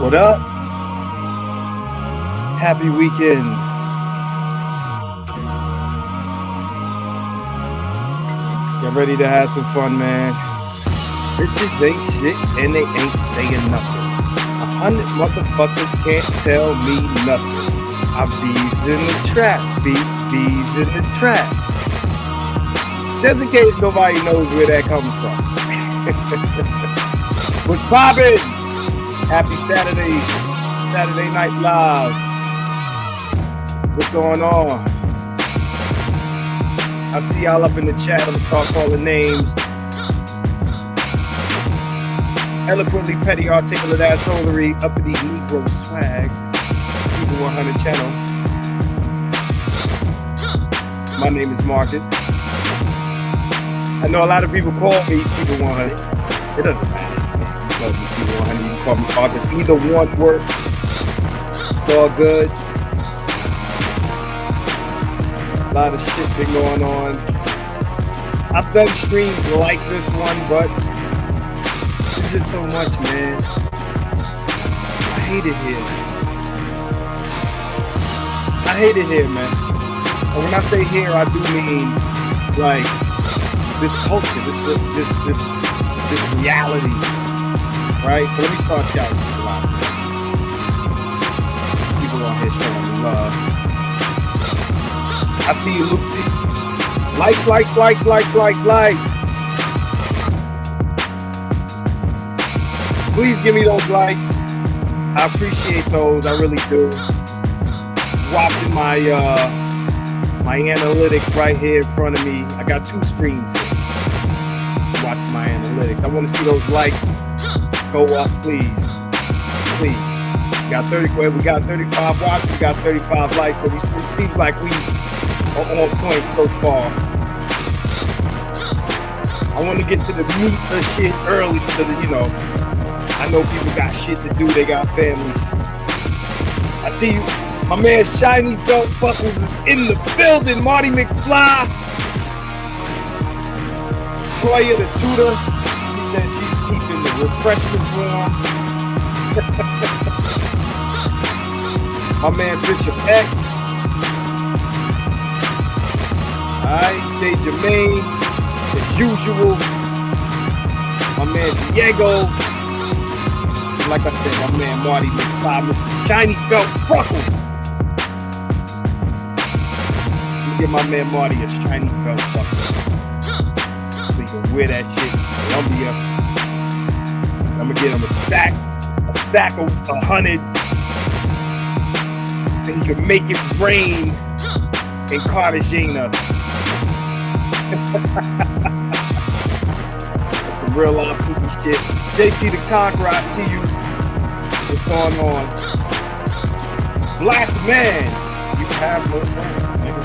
What up? Happy weekend. Get ready to have some fun, man. Bitches ain't shit and they ain't saying nothing. 100 motherfuckers can't tell me nothing. I bees in the trap, bees in the trap. Just in case nobody knows where that comes from. What's poppin'? Happy Saturday Night Live. What's going on? I see y'all up in the chat. I'm gonna start calling names. Eloquently petty, articulate assholery, uppity Negro swag. KeepItOneHunned channel. My name is Marcus. I know a lot of people call me KeepItOneHunned. It doesn't matter. You call me KeepItOneHunned, you can call me Marcus. Either one works. It's all good. A lot of shit been going on. I've done streams like this one, but it's just so much, man. I hate it here. I hate it here, man. And when I say here, I do mean like this culture, this reality, right? So let me start shouting people out. People on here showing love. I see you, Luke T. Likes. Please give me those likes. I appreciate those. I really do. Watching my my analytics right here in front of me. I got two screens here. Watching my analytics. I want to see those likes go up, please. Please. We got 35 watches. We got 35 likes. So it seems like we are on point so far. I want to get to the meat of shit early so that, you know, I know people got shit to do. They got families. I see you. My man Shiny Belt Buckles is in the building. Marty McFly. Toya the tutor. He said she's keeping the refreshments warm. My man Bishop X. Alright, Jay Jermaine. As usual. My man Diego. Like I said, my man Marty McFly, Mr. Shiny Belt Buckles. Let me give my man Marty a shiny belt buckle. So he can wear that shit in Columbia. I'm gonna get him a stack of 100s. So he can make it rain in Cartagena. That's some real life people shit. JC the Conqueror, I see you. What's going on? Black man, you have no friends, nigga.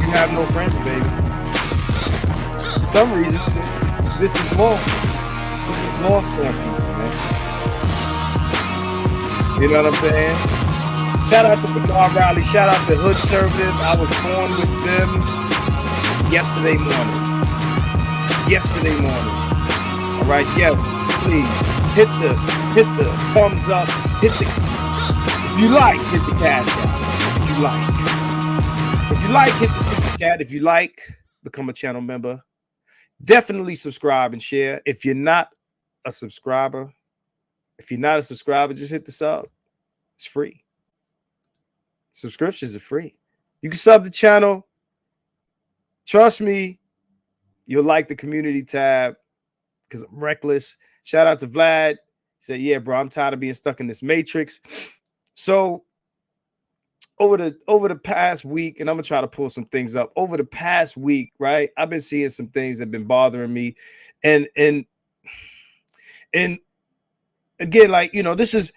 You have no friends, baby. For some reason, this is lost. This is lost on people, man. You know what I'm saying? Shout out to Bernard Riley. Shout out to Hood Conservative. I was born with them yesterday morning. All right, yes, please hit the thumbs up. If you like, hit the cash out. If you like, hit the super chat. If you like, become a channel member. Definitely subscribe and share. If you're not a subscriber, just hit the sub. It's free. Subscriptions are free. You can sub the channel. Trust me, you'll like the community tab because I'm reckless. Shout out to Vlad. He said, yeah, bro, I'm tired of being stuck in this matrix. So over the past week, and I'm gonna try to pull some things up. Over the past week, right? I've been seeing some things that have been bothering me. And again, like, you know, this is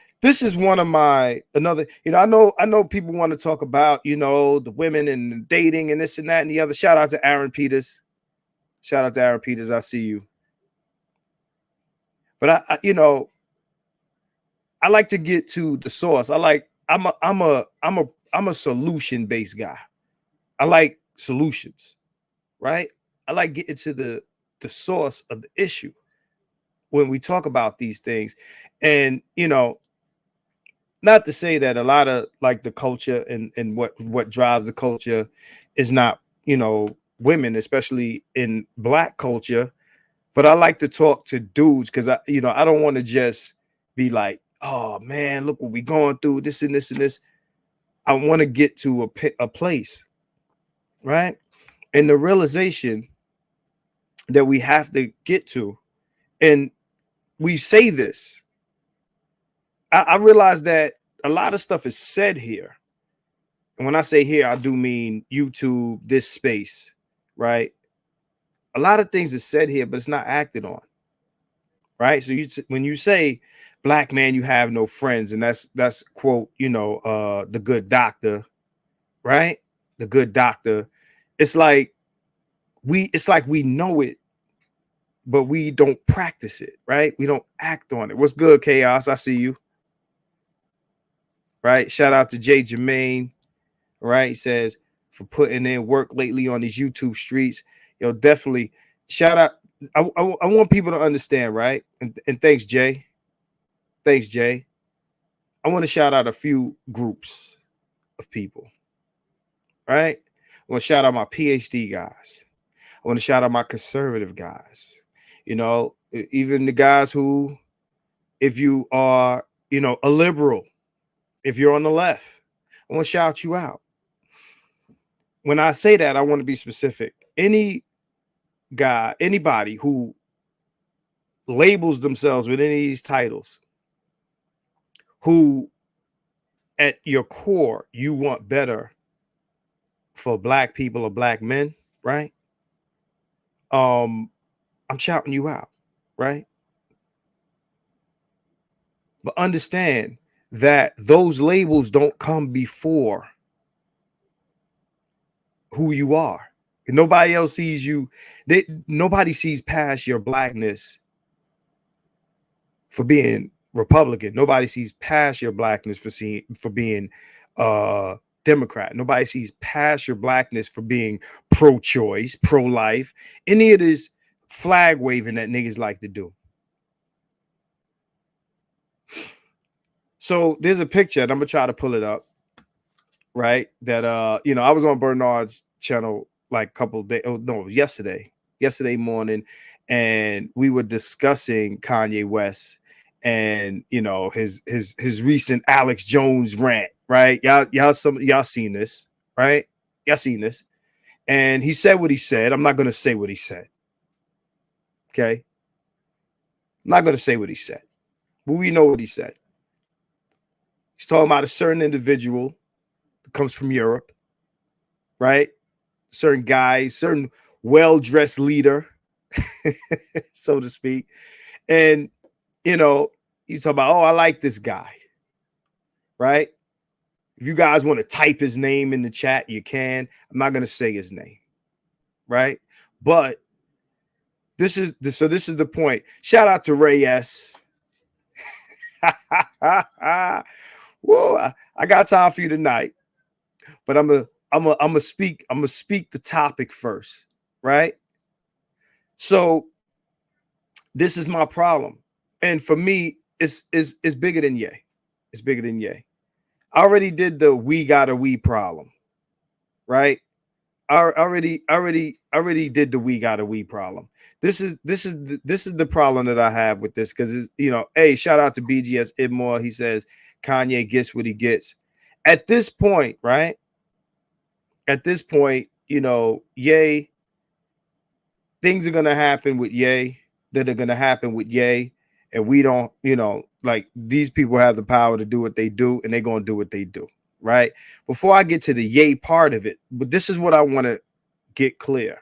one of my another, you know, I know people want to talk about, you know, the women and dating and this and that and the other. Shout out to Aaron Peters. I see you. But I you know, I like to get to the source. I'm a solution-based guy. I like solutions, right? I like getting to the source of the issue. when we talk about these things, and not to say that a lot of like the culture and what drives the culture is not women, especially in Black culture. But I like to talk to dudes because I don't want to just be like, oh man, look what we going through, this and this and this. I want to get to a place, right? And the realization that we have to get to, and we say this. I realize that a lot of stuff is said here. And when I say here, I do mean YouTube, this space, right? A lot of things is said here, but it's not acted on, right? So when you say Black man, you have no friends, and that's quote, the good doctor, right? The good doctor. It's like we know it, but we don't practice it, right? We don't act on it. What's good, Chaos? I see you. Right? Shout out to Jay Jermaine. Right? He says, for putting in work lately on these YouTube streets. Yo, definitely shout out. I want people to understand, right? And thanks, Jay. Thanks, Jay. I want to shout out a few groups of people. Right? I want to shout out my PhD guys. I want to shout out my conservative guys. Even the guys who, if you are, a liberal, if you're on the left, I want to shout you out. When I say that, I want to be specific. Anybody who labels themselves with any of these titles, who at your core, you want better for Black people or Black men, right? I'm shouting you out, right? But understand that those labels don't come before who you are. Nobody else sees you. Nobody sees past your Blackness for being Republican. Nobody sees past your Blackness for being Democrat. Nobody sees past your Blackness for being pro-choice, pro-life, any of this flag waving that niggas like to do. So there's a picture, and I'm gonna try to pull it up, right? That I was on Bernard's channel like a couple of days. Oh no, yesterday morning, and we were discussing Kanye West and his recent Alex Jones rant, right? Y'all seen this, right? Y'all seen this. And he said what he said. I'm not gonna say what he said. Okay. I'm not gonna say what he said, but we know what he said. He's talking about a certain individual that comes from Europe, right? Certain guy, certain well-dressed leader, so to speak. And, he's talking about, oh, I like this guy, right? If you guys want to type his name in the chat, you can. I'm not going to say his name, right? But this is the point. Shout out to Ray S. Whoa, I got time for you tonight, but I'm gonna speak the topic first, right? So this is my problem, and for me, it's bigger than Ye. It's bigger than Ye. I already did the we got a we problem, right? I already did the we got a we problem. This is the problem that I have with this, because hey, shout out to BGS Idmore. He says Kanye gets what he gets. At this point, right? At this point, Ye, things are gonna happen with Ye that are gonna happen with Ye, and we don't, like, these people have the power to do what they do, and they're gonna do what they do, right? Before I get to the Ye part of it, but this is what I want to get clear.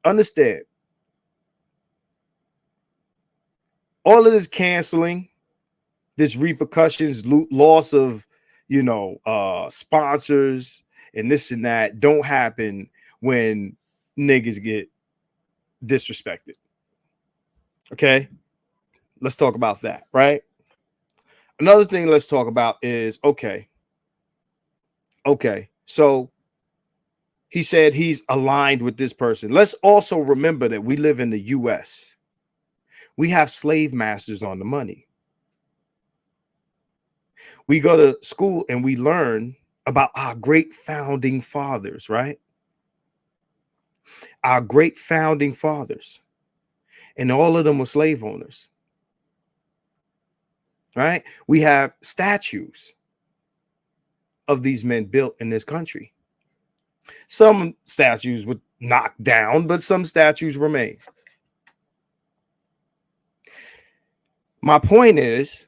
Understand, all of this canceling, this repercussions, loss of sponsors and this and that don't happen when niggas get disrespected. Okay, let's talk about that, right? Another thing let's talk about is, okay, so he said he's aligned with this person. Let's also remember that we live in the US. We have slave masters on the money. We go to school and we learn about our great founding fathers, right? Our great founding fathers. And all of them were slave owners, right? We have statues of these men built in this country. Some statues were knocked down, but some statues remain. My point is,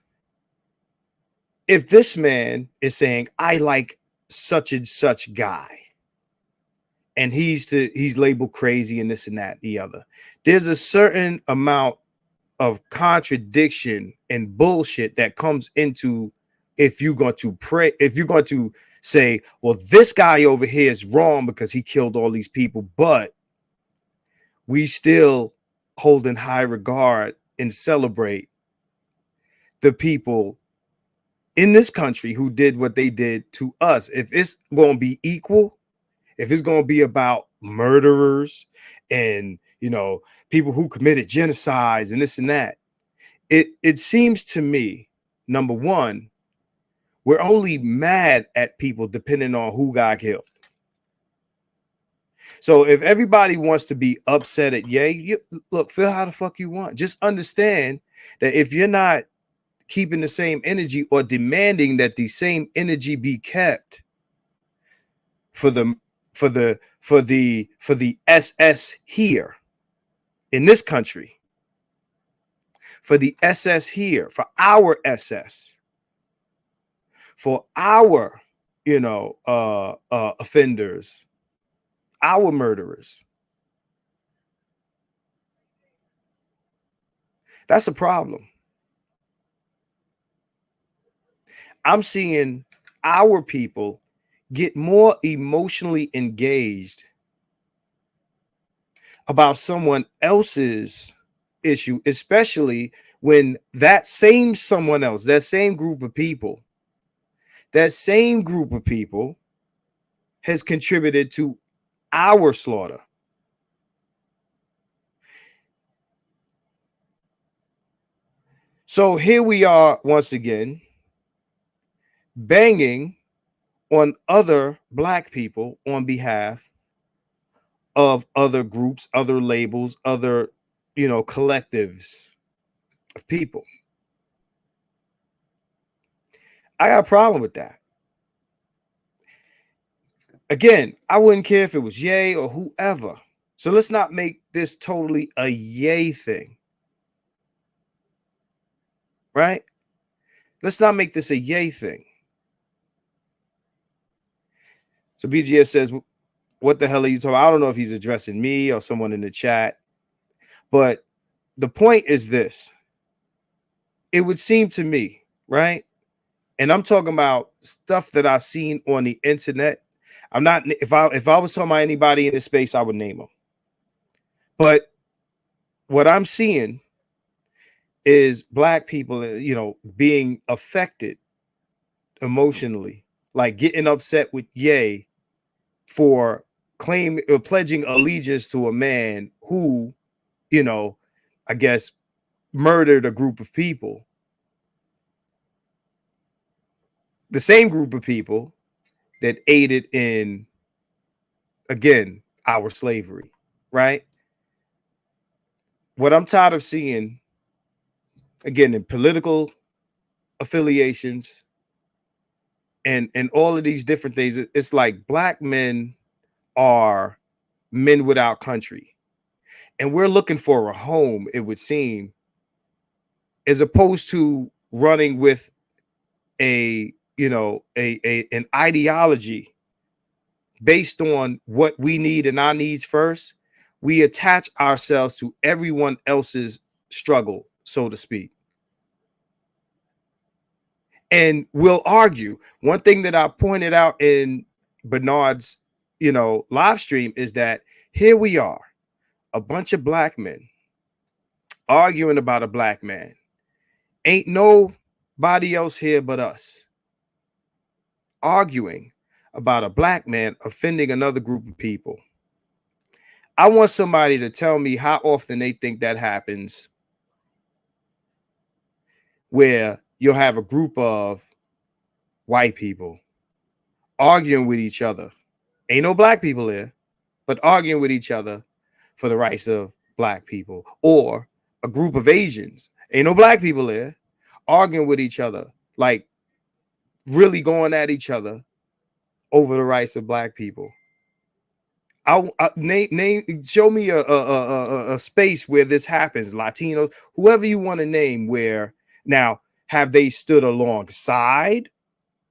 if this man is saying, I like such and such guy, and he's labeled crazy and this and that and the other, there's a certain amount of contradiction and bullshit that comes into, if you're going to say, well, this guy over here is wrong because he killed all these people, but we still hold in high regard and celebrate the people in this country who did what they did to us. If it's going to be equal, if it's going to be about murderers and, people who committed genocides and this and that, it seems to me, number one, we're only mad at people depending on who got killed. So if everybody wants to be upset at Ye, look, feel how the fuck you want. Just understand that if you're not keeping the same energy or demanding that the same energy be kept for the SS here in this country, for the SS here, for our SS, for our, offenders, our murderers. That's a problem. I'm seeing our people get more emotionally engaged about someone else's issue, especially when that same someone else, that same group of people has contributed to our slaughter. So here we are once again banging on other Black people on behalf of other groups, other labels, other, collectives of people. I got a problem with that. Again, I wouldn't care if it was Ye or whoever. So let's not make this totally a Ye thing. Right? Let's not make this a Ye thing. So BGS says, what the hell are you talking about? I don't know if he's addressing me or someone in the chat, but the point is this. It would seem to me, right? And I'm talking about stuff that I've seen on the internet. I'm not, if I was talking about anybody in this space, I would name them. But what I'm seeing is Black people, being affected emotionally, like getting upset with Ye for pledging allegiance to a man who, I guess, murdered a group of people. The same group of people that aided in, again, our slavery, right? What I'm tired of seeing, again, in political affiliations and all of these different things, it's like Black men are men without country. And we're looking for a home, it would seem, as opposed to running with an ideology based on what we need and our needs first. We attach ourselves to everyone else's struggle, so to speak. And we'll argue. One thing that I pointed out in Bernard's, live stream is that here we are, a bunch of Black men arguing about a Black man. Ain't nobody else here but us arguing about a Black man offending another group of people. I want somebody to tell me how often they think that happens where you'll have a group of white people arguing with each other. Ain't no black people there, but arguing with each other for the rights of black people. Or a group of Asians, ain't no black people there, arguing with each other, like really going at each other over the rights of black people. Show me a space where this happens. Latinos, whoever you want to name, where now have they stood alongside?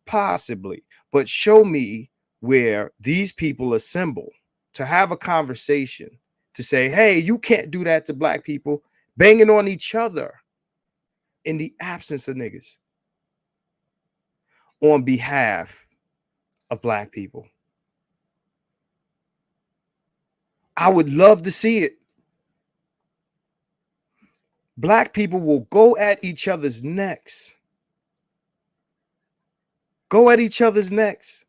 Possibly, but show me where these people assemble to have a conversation to say, hey, you can't do that to black people, banging on each other in the absence of niggas on behalf of black people. I would love to see it. Black people will go at each other's necks. Go at each other's necks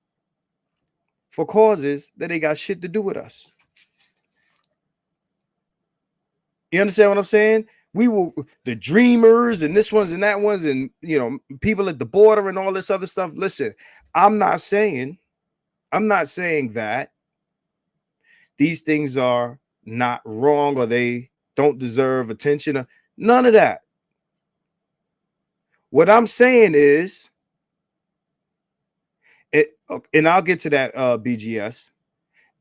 for causes that they got shit to do with us. You understand what I'm saying? We will, the dreamers and this ones and that ones, and you know, people at the border and all this other stuff. Listen, I'm not saying that these things are not wrong or they don't deserve attention. None of that. What I'm saying is, and I'll get to that, BGS.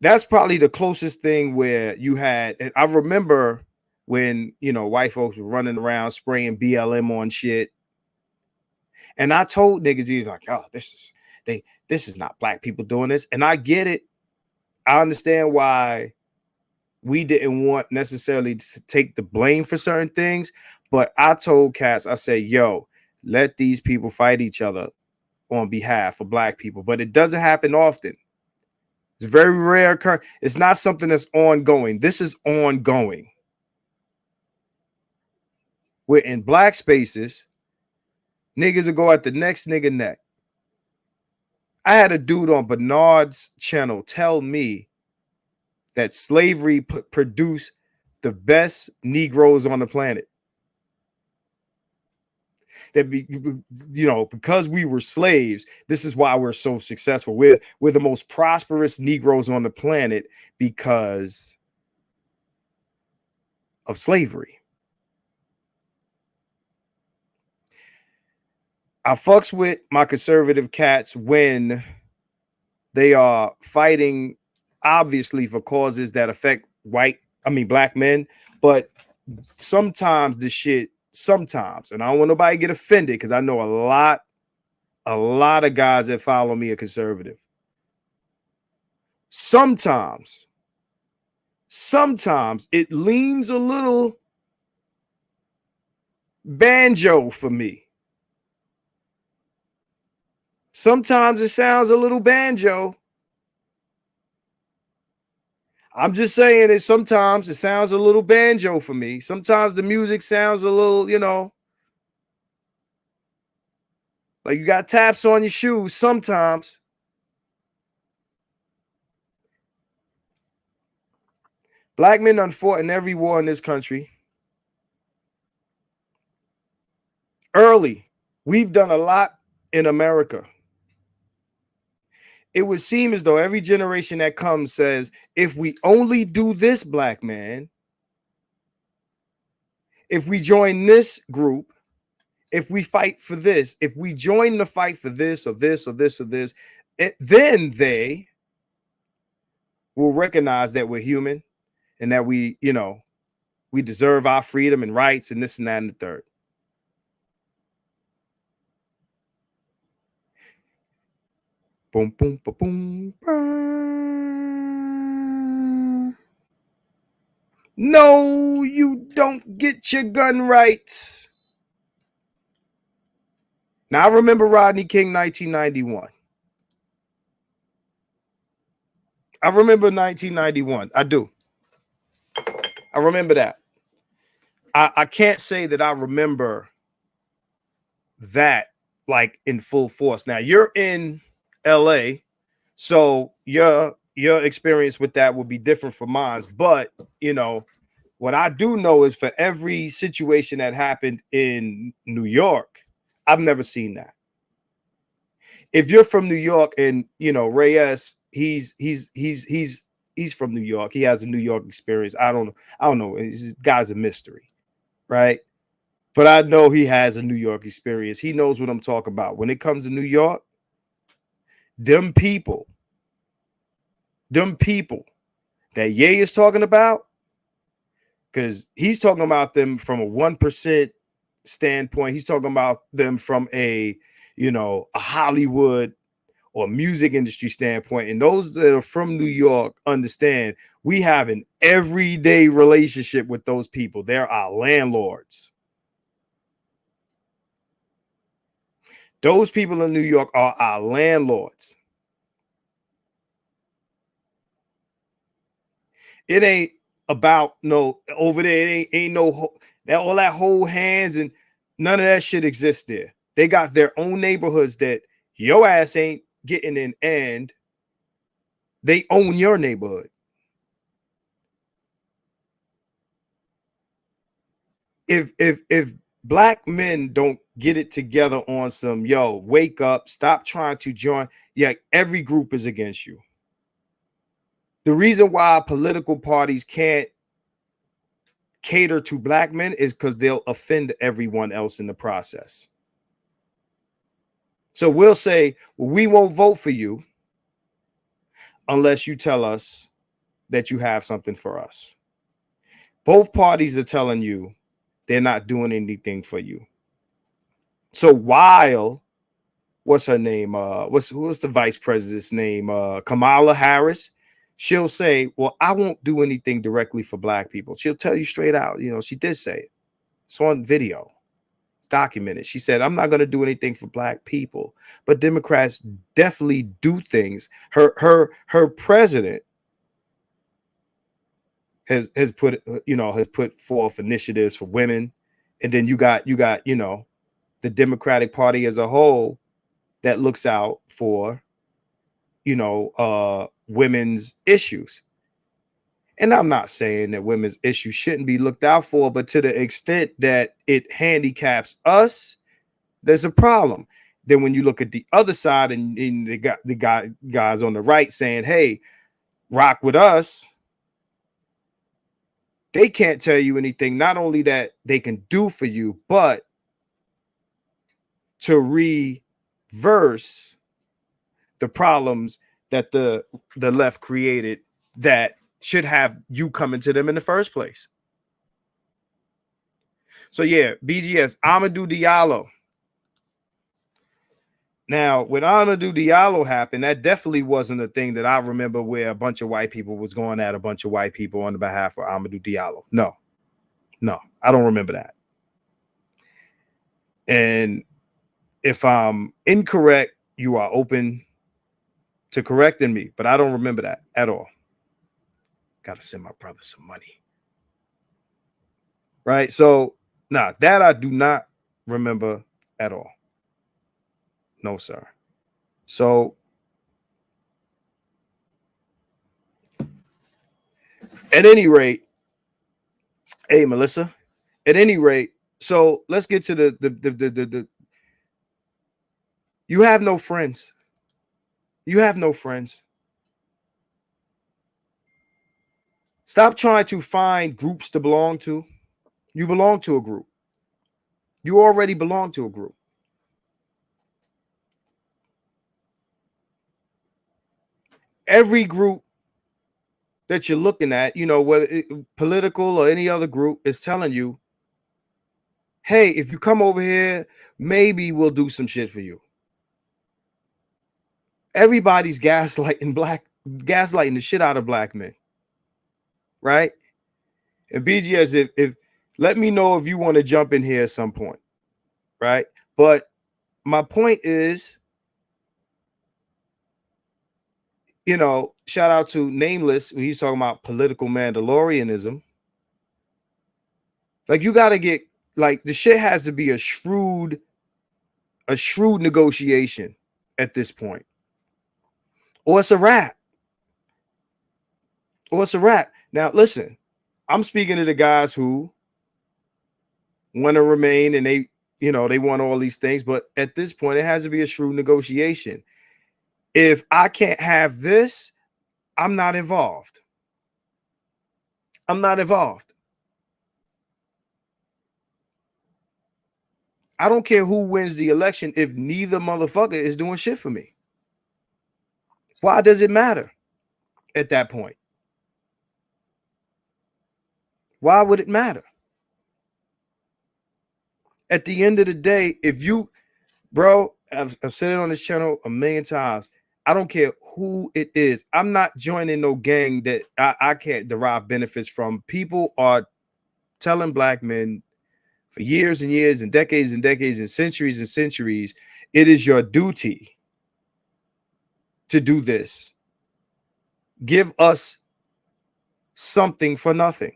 That's probably the closest thing where you had, and I remember when, you know, white folks were running around spraying BLM on shit. And I told niggas, he was like, oh, this is not black people doing this. And I get it. I understand why we didn't want necessarily to take the blame for certain things. But I told cats, I said, yo, let these people fight each other on behalf of black people. But it doesn't happen often. It's very rare. It's not something that's ongoing. This is ongoing. We're in black spaces. Niggas will go at the next nigga neck. I had a dude on Bernard's channel tell me that slavery produced the best Negroes on the planet. That you know, because we were slaves, this is why we're so successful. We're the most prosperous Negroes on the planet because of slavery. I fucks with my conservative cats when they are fighting, obviously, for causes that affect black men. But sometimes the shit, and I don't want nobody to get offended because I know a lot of guys that follow me are conservative. Sometimes it leans a little banjo for me. Sometimes it sounds a little banjo. I'm just saying that sometimes it sounds a little banjo for me. Sometimes the music sounds a little, you know, like you got taps on your shoes sometimes. Black men done fought in every war in this country. Early, we've done a lot in America. It would seem as though every generation that comes says, if we only do this, black man, if we join this group, if we fight for this, if we join the fight for this or this or this or this, then they will recognize that we're human and that we, you know, we deserve our freedom and rights and this and that and the third. Boom, boom, boom, boom, boom. No, you don't get your gun rights. Now, I remember Rodney King, 1991. I remember 1991. I do. I remember that. I can't say that I remember that like in full force. Now, you're in LA, so your experience with that will be different from mine. But, you know, what I do know is for every situation that happened in New York, I've never seen that. If you're from New York and Reyes, he's from New York. He has a New York experience. I don't know. This guy's a mystery, right? But I know he has a New York experience. He knows what I'm talking about. When it comes to New York, them people that Ye is talking about, because he's talking about them from a 1% standpoint. He's talking about them from a Hollywood or music industry standpoint. And those that are from New York understand we have an everyday relationship with those people. They're our landlords. Those people in New York are our landlords. It ain't about over there. It ain't no all that hold hands and none of that shit exists there. They got their own neighborhoods that your ass ain't getting in, and they own your neighborhood. If black men don't get it together on some wake up, stop trying to join, every group is against you. The reason why political parties can't cater to black men is because they'll offend everyone else in the process. So we'll say, well, we won't vote for you unless you tell us that you have something for us. Both parties are telling you they're not doing anything for you. So while what's her name? What's the vice president's name? Kamala Harris. She'll say, well, I won't do anything directly for black people. She'll tell you straight out. She did say it. It's on video. It's documented. She said, I'm not going to do anything for black people. But Democrats definitely do things. Her president has put forth initiatives for women. And then you got the Democratic Party as a whole that looks out for women's issues. And I'm not saying that women's issues shouldn't be looked out for, but to the extent that it handicaps us, there's a problem. Then when you look at the other side and they got the guys on the right saying, hey, rock with us, they can't tell you anything, not only that they can do for you, but to reverse the problems that the left created that should have you coming to them in the first place. So yeah, BGS, Amadou Diallo. Now, when Amadou Diallo happened, that definitely wasn't a thing that I remember where a bunch of white people was going at a bunch of white people on the behalf of Amadou Diallo. No, I don't remember that. And if I'm incorrect, you are open to correcting me, but I don't remember that at all. Got to send my brother some money. Right? So, that I do not remember at all. No, sir. So, at any rate, hey, Melissa, at any rate, so let's get to the you have no friends. You have no friends. Stop trying to find groups to belong to. You belong to a group. You already belong to a group. Every group that you're looking at, whether political or any other group, is telling you, hey, if you come over here, maybe we'll do some shit for you. Everybody's gaslighting the shit out of black men. Right? And BGS, if let me know if you want to jump in here at some point. Right? But my point is, shout out to Nameless when he's talking about political Mandalorianism. Like, you got to get, like, the shit has to be a shrewd negotiation at this point. Or it's a wrap. Now, listen, I'm speaking to the guys who want to remain, and they You know, they want all these things, but at this point, it has to be a shrewd negotiation. If I can't have this, I'm not involved. I'm not involved. I don't care who wins the election if neither motherfucker is doing shit for me. Why does it matter at that point? Why would it matter? At the end of the day, if you, bro, I've said it on this channel a million times. I don't care who it is. I'm not joining no gang that I can't derive benefits from. People are telling black men for years and years and decades and centuries, it is your duty to do this. Give us something for nothing.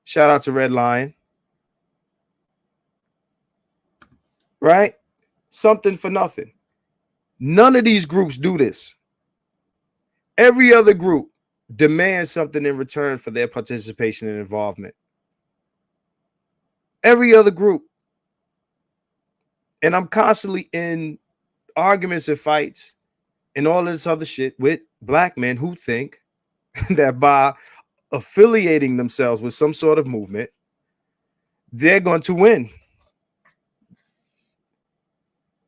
Shout out to Red Lion. Right? Something for nothing. None of these groups do this. Every other group demands something in return for their participation and involvement. Every other group. And I'm constantly in arguments and fights and all this other shit with black men who think that by affiliating themselves with some sort of movement, they're going to win.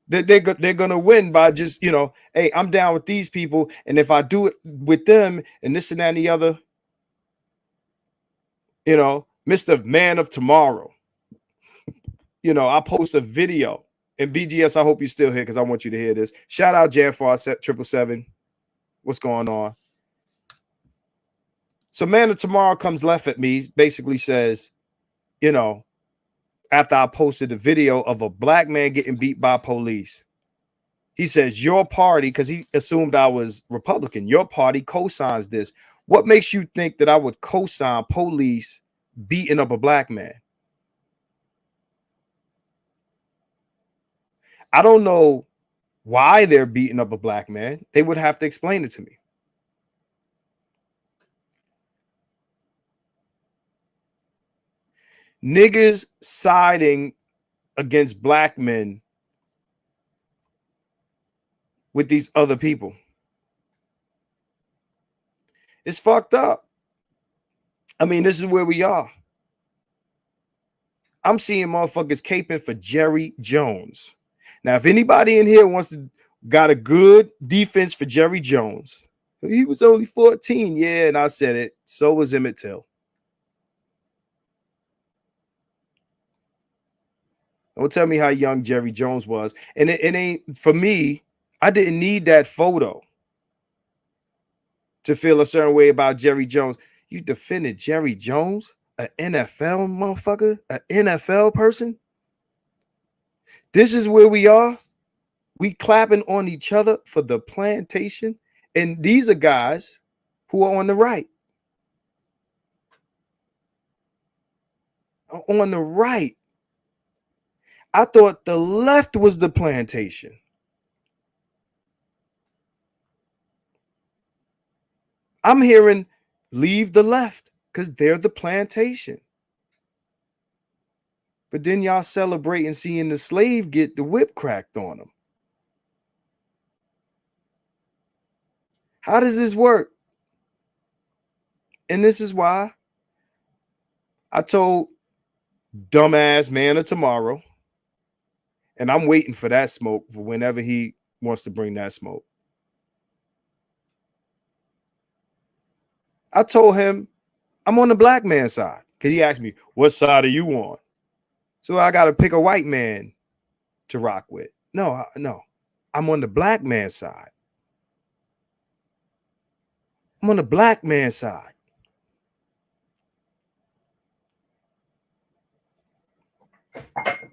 They're going to win by just, you know, hey, I'm down with these people. And if I do it with them and this and that and the other, you know, Mr. Man of Tomorrow, you know, I post a video. And BGS, I hope you're still here because I want you to hear this. Shout out JFR 777. What's going on? So Man of Tomorrow comes left at me, basically says, you know, after I posted a video of a black man getting beat by police, he says, your party, because he assumed I was Republican, your party co-signs this. What makes you think that I would co-sign police beating up a black man? I don't know why they're beating up a black man. They would have to explain it to me. Niggas siding against black men with these other people. It's fucked up. I mean, this is where we are. I'm seeing motherfuckers caping for Jerry Jones. Now, if anybody in here wants to got a good defense for Jerry Jones, he was only 14. Yeah, and I said it. So was Emmett Till. Don't tell me how young Jerry Jones was. And it ain't, for me, I didn't need that photo to feel a certain way about Jerry Jones. You defended Jerry Jones, an NFL motherfucker, an NFL person? This is where we are. We clapping on each other for the plantation. And these are guys who are on the right. On the right. I thought the left was the plantation. I'm hearing leave the left because they're the plantation. But then y'all celebrating seeing the slave get the whip cracked on them. How does this work? And this is why I told dumbass Man of Tomorrow, and I'm waiting for that smoke for whenever he wants to bring that smoke. I told him I'm on the black man's side because he asked me, what side are you on? So I got to pick a white man to rock with. No, I'm on the black man's side. I'm on the black man's side.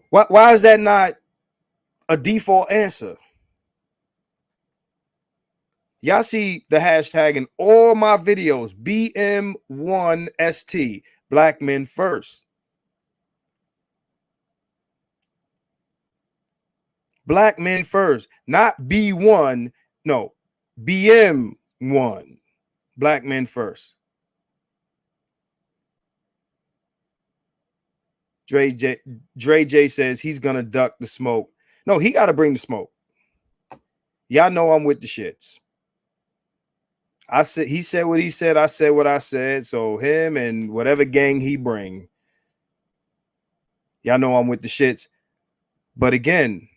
Why is that not a default answer? Y'all see the hashtag in all my videos, BM1ST, Black Men First. Black Men First, not B1, no, BM1, Black Men First. Dre J says he's gonna duck the smoke. No, he got to bring the smoke. Y'all know I'm with the shits. I said he said what he said. I said what I said. So him and whatever gang he bring, y'all know I'm with the shits. But again,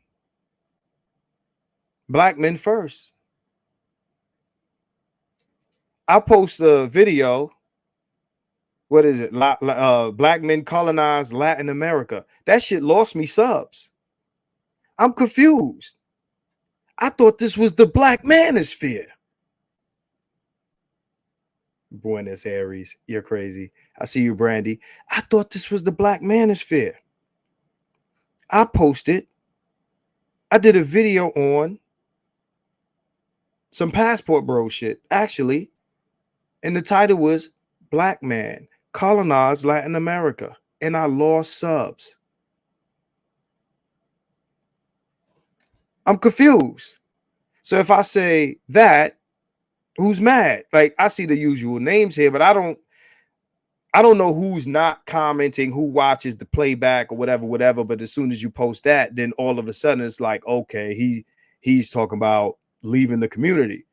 black men first. I post a video. What is it? Black men colonize Latin America. That shit lost me subs. I'm confused. I thought this was the black manosphere. Buenos Aires, you're crazy. I see you, Brandy. I thought this was the black manosphere. I posted. I did a video on some passport bro shit, actually. And the title was Black Man Colonized Latin America. And I lost subs. I'm confused. So if I say that, who's mad? Like, I see the usual names here, but I don't know who's not commenting, who watches the playback or whatever. But as soon as you post that, then all of a sudden it's like, okay, he's talking about leaving the community.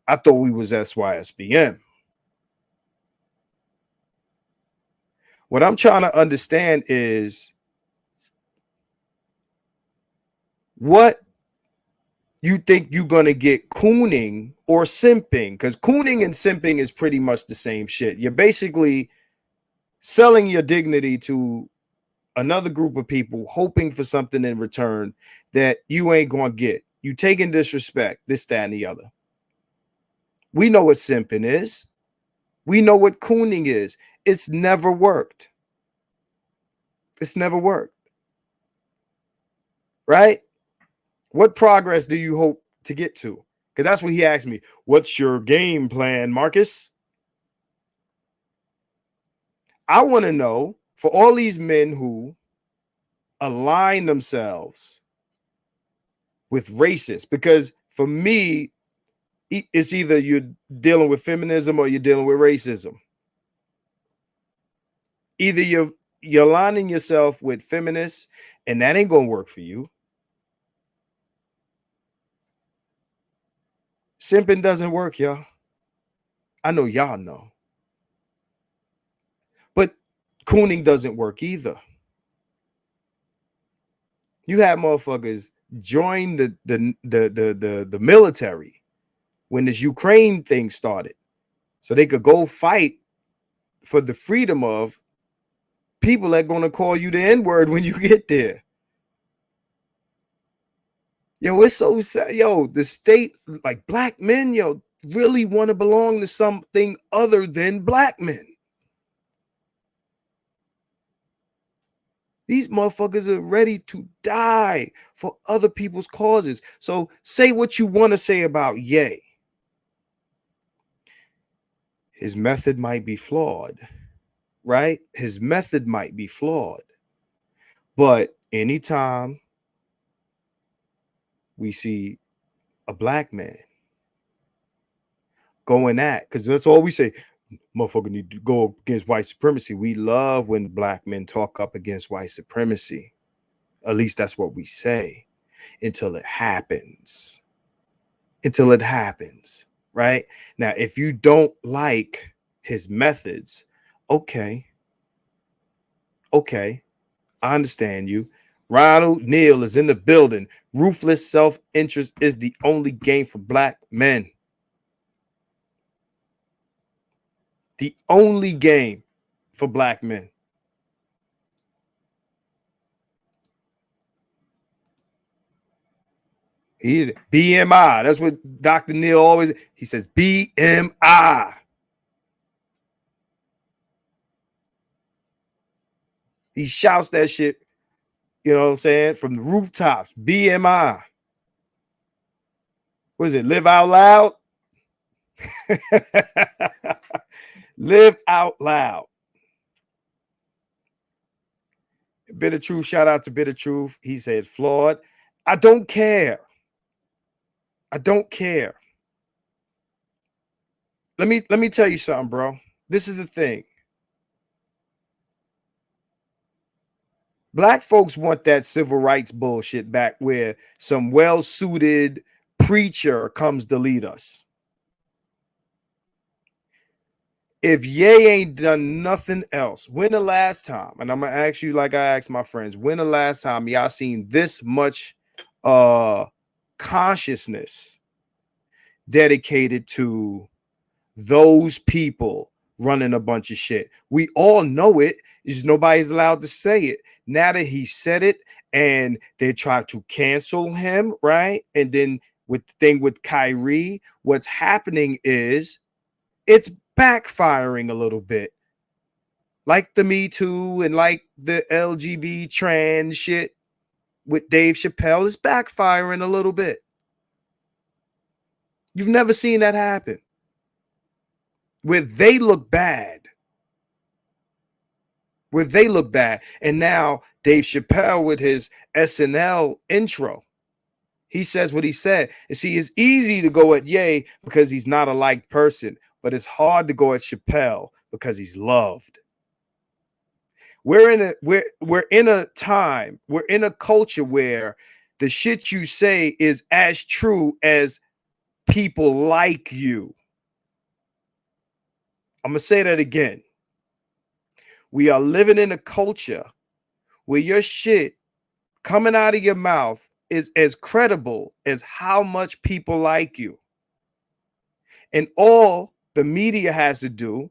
I thought we was SYSBM. What I'm trying to understand is what you think you're going to get cooning or simping, because cooning and simping is pretty much the same shit. You're basically selling your dignity to another group of people, hoping for something in return that you ain't going to get. You taking disrespect, this, that, and the other. We know what simping is. We know what cooning is. It's never worked. It's never worked. Right? What progress do you hope to get to? Because that's what he asked me. What's your game plan, Marcus? I want to know, for all these men who align themselves with racists, because for me, it's either you're dealing with feminism or you're dealing with racism. Either you're aligning yourself with feminists, and that ain't gonna work for you. Simping doesn't work, y'all. I know y'all know. But cooning doesn't work either. You had motherfuckers join the military when this Ukraine thing started, so they could go fight for the freedom of people that gonna call you the N-word when you get there. Yo, it's so sad. Yo, the state, like black men, yo, really want to belong to something other than black men. These motherfuckers are ready to die for other people's causes. So say what you want to say about Ye. His method might be flawed, right? His method might be flawed. But anytime we see a black man going at, because that's all we say, motherfucker need to go against white supremacy. We love when black men talk up against white supremacy. At least that's what we say until it happens. Until it happens, right? Now, if you don't like his methods, okay, I understand you. Ronald Neal is in the building. Ruthless self-interest is the only game for black men. The only game for black men. He BMI. That's what Dr. Neal always, he says BMI. He shouts that shit, you know what I'm saying, from the rooftops. BMI. What is it? Live out loud? Live out loud. Bit of Truth, shout out to Bit of Truth. He said flawed. I don't care. I don't care. Let me tell you something, bro. This is the thing. Black folks want that civil rights bullshit back where some well-suited preacher comes to lead us. If Ye ain't done nothing else, when the last time, and I'm gonna ask you like I asked my friends, when the last time y'all seen this much consciousness dedicated to those people running a bunch of shit? We all know it, is nobody's allowed to say it. Now that he said it and they try to cancel him, right? And then with the thing with Kyrie, what's happening is it's backfiring a little bit. Like the Me Too and like the LGBT trans shit with Dave Chappelle is backfiring a little bit. You've never seen that happen. Where they look bad. And now Dave Chappelle with his SNL intro, he says what he said. And see, it's easy to go at Ye because he's not a liked person, but it's hard to go at Chappelle because he's loved. We're in a time, we're in a culture where the shit you say is as true as people like you. I'm gonna say that again. We are living in a culture where your shit coming out of your mouth is as credible as how much people like you. And all the media has to do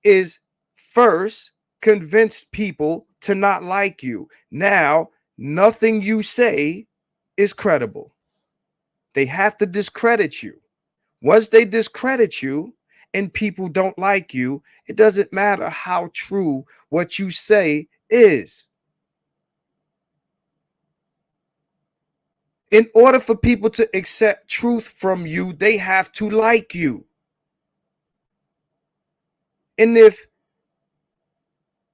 is first convince people to not like you. Now, nothing you say is credible. They have to discredit you. Once they discredit you and people don't like you, it doesn't matter how true what you say is. In order for people to accept truth from you, they have to like you. And if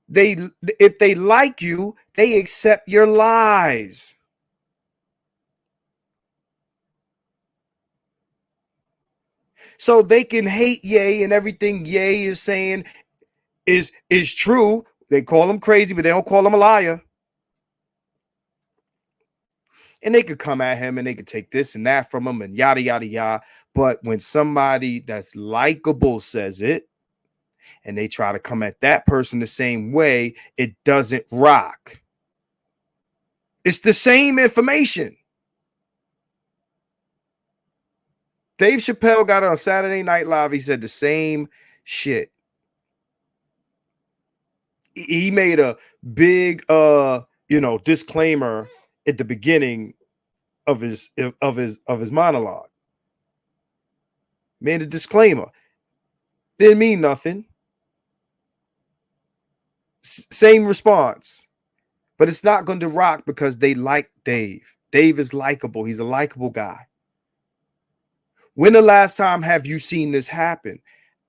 they like you, they accept your lies. So they can hate Ye and everything Ye is saying is true. They call him crazy, but they don't call him a liar. And they could come at him and they could take this and that from him and yada, yada, yada. But when somebody that's likable says it and they try to come at that person the same way, it doesn't rock. It's the same information. Dave Chappelle got on Saturday Night Live. He said the same shit. He made a big disclaimer at the beginning of his monologue. Made a disclaimer. Didn't mean nothing. Same response. But it's not going to rock because they like Dave. Dave is likable. He's a likable guy. When the last time have you seen this happen?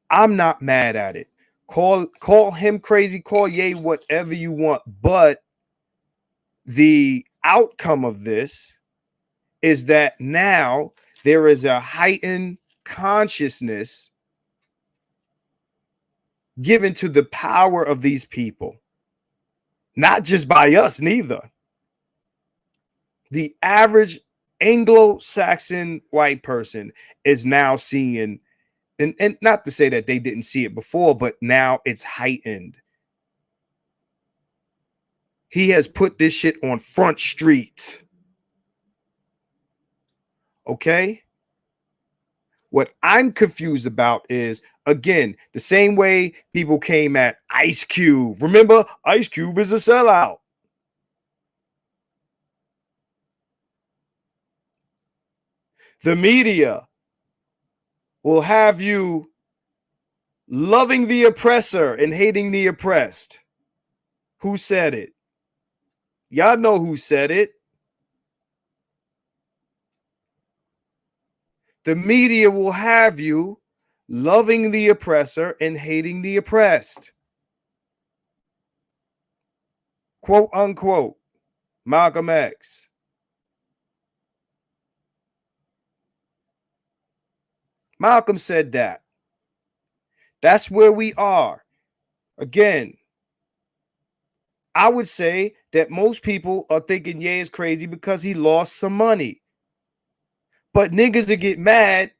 I'm not mad at it. Call him crazy, call Ye whatever you want. But the outcome of this is that now there is a heightened consciousness given to the power of these people. Not just by us, neither. The average Anglo-Saxon white person is now seeing, and not to say that they didn't see it before, but now it's heightened. He has put this shit on Front Street. Okay? What I'm confused about is, again, the same way people came at Ice Cube. Remember, Ice Cube is a sellout. The media will have you loving the oppressor and hating the oppressed. Who said it? Y'all know who said it. The media will have you loving the oppressor and hating the oppressed. Quote unquote. Malcolm X. Malcolm said that. That's where we are. Again, I would say that most people are thinking Ye is crazy because he lost some money. But niggas that get mad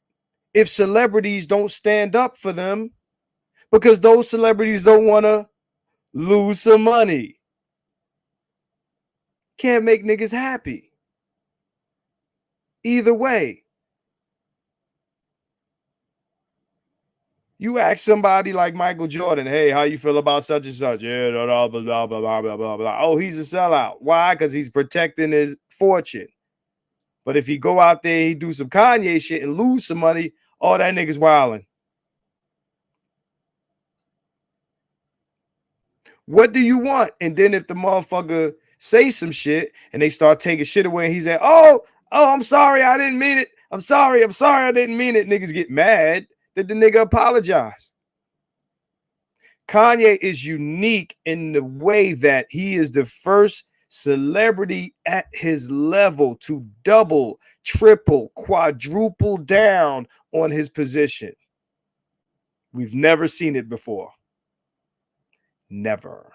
if celebrities don't stand up for them because those celebrities don't want to lose some money. Can't make niggas happy. Either way. You ask somebody like Michael Jordan, hey, how you feel about such and such? Yeah, blah, blah, blah, blah, blah, blah, blah. Oh, he's a sellout. Why? Because he's protecting his fortune. But if he go out there, he do some Kanye shit and lose some money, oh, that nigga's wilding. What do you want? And then if the motherfucker say some shit and they start taking shit away and he said, oh, I'm sorry, I didn't mean it. I'm sorry, I didn't mean it. Niggas get mad that the nigga apologize. Kanye is unique in the way that he is the first celebrity at his level to double, triple, quadruple down on his position. We've never seen it before. Never.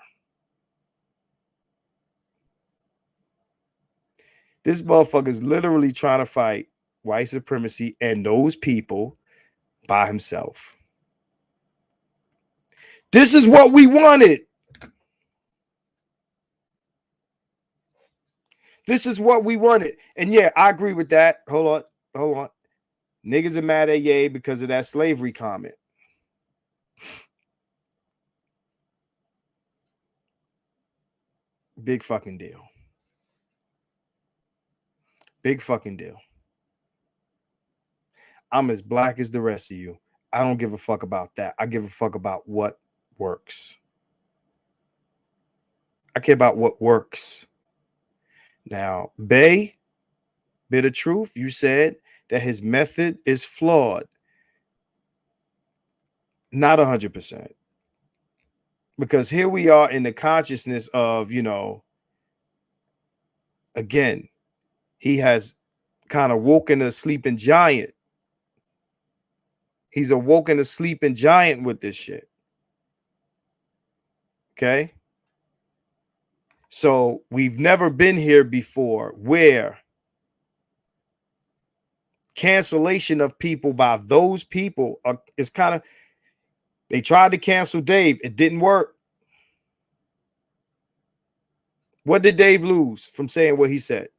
This motherfucker is literally trying to fight white supremacy and those people by himself. This is what we wanted. This is what we wanted. And yeah, I agree with that. Hold on. Niggas are mad at Ye because of that slavery comment. Big fucking deal. Big fucking deal. I'm as black as the rest of you. I don't give a fuck about that. I give a fuck about what works. I care about what works. Now, Bit of Truth, you said that his method is flawed. Not 100%. Because here we are in the consciousness of, again, he has kind of woken a sleeping giant. He's awoken a sleeping giant with this shit. Okay? So we've never been here before where cancellation of people by those people is kind of, they tried to cancel Dave. It didn't work. What did Dave lose from saying what he said?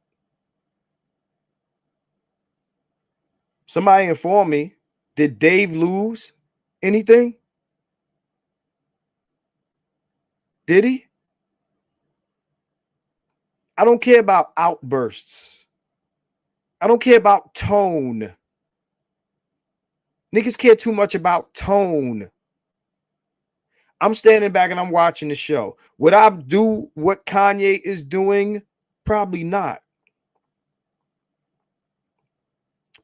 Somebody inform me. Did Dave lose anything? Did he? I don't care about outbursts. I don't care about tone. Niggas care too much about tone. I'm standing back and I'm watching the show. Would I do what Kanye is doing? Probably not.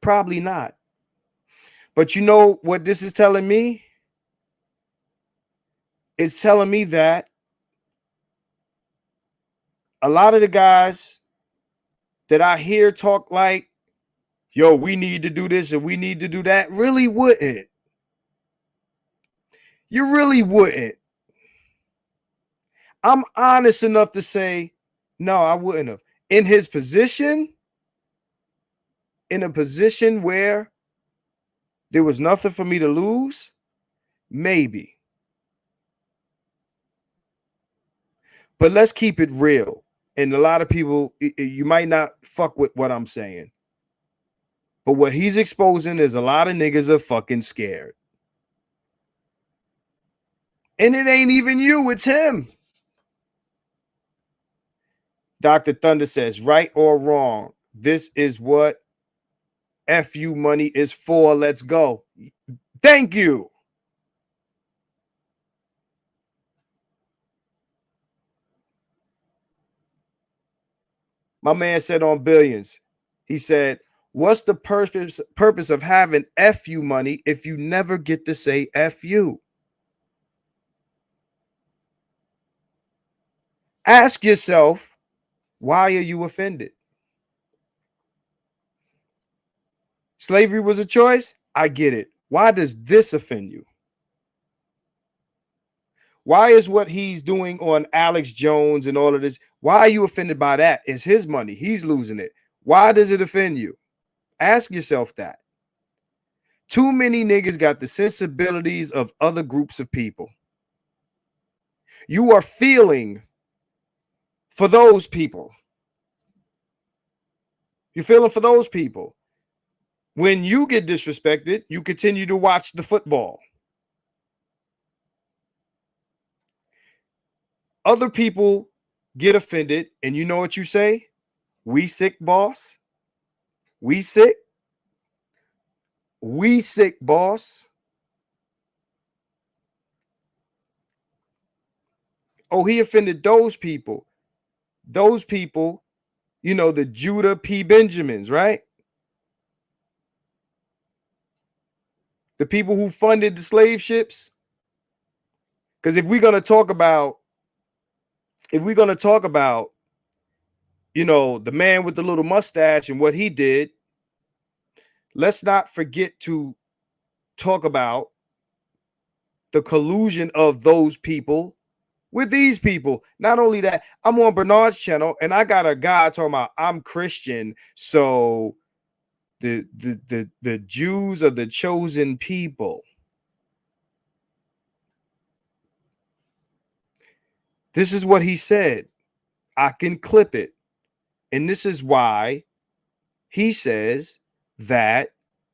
Probably not. But you know what this is telling me? It's telling me that a lot of the guys that I hear talk like, yo, we need to do this and we need to do that, really wouldn't. You really wouldn't. I'm honest enough to say, no, I wouldn't have. In his position, in a position where there was nothing for me to lose, maybe. But let's keep it real. And a lot of people, you might not fuck with what I'm saying. But what he's exposing is a lot of niggas are fucking scared. And it ain't even you, it's him. Dr. Thunder says, right or wrong, this is what FU money is for. Let's go. Thank you. My man said on Billions, he said, what's the purpose of having FU money if you never get to say FU? Ask yourself, why are you offended? Slavery was a choice? I get it. Why does this offend you? Why is what he's doing on Alex Jones and all of this? Why are you offended by that? It's his money. He's losing it. Why does it offend you? Ask yourself that. Too many niggas got the sensibilities of other groups of people. You are feeling for those people. You're feeling for those people. When you get disrespected, you continue to watch the football. Other people get offended, and you know what you say? We sick, boss. We sick. We sick, boss. Oh, he offended those people. Those people, you know, the Judah P. Benjamins, right? The people who funded the slave ships. Because if we're going to talk about, you know, the man with the little mustache and what he did, let's not forget to talk about the collusion of those people with these people. Not only that, I'm on Bernard's channel and I got a guy talking about I'm Christian, so the Jews are the chosen people. This is what he said. I can clip it. And this is why he says that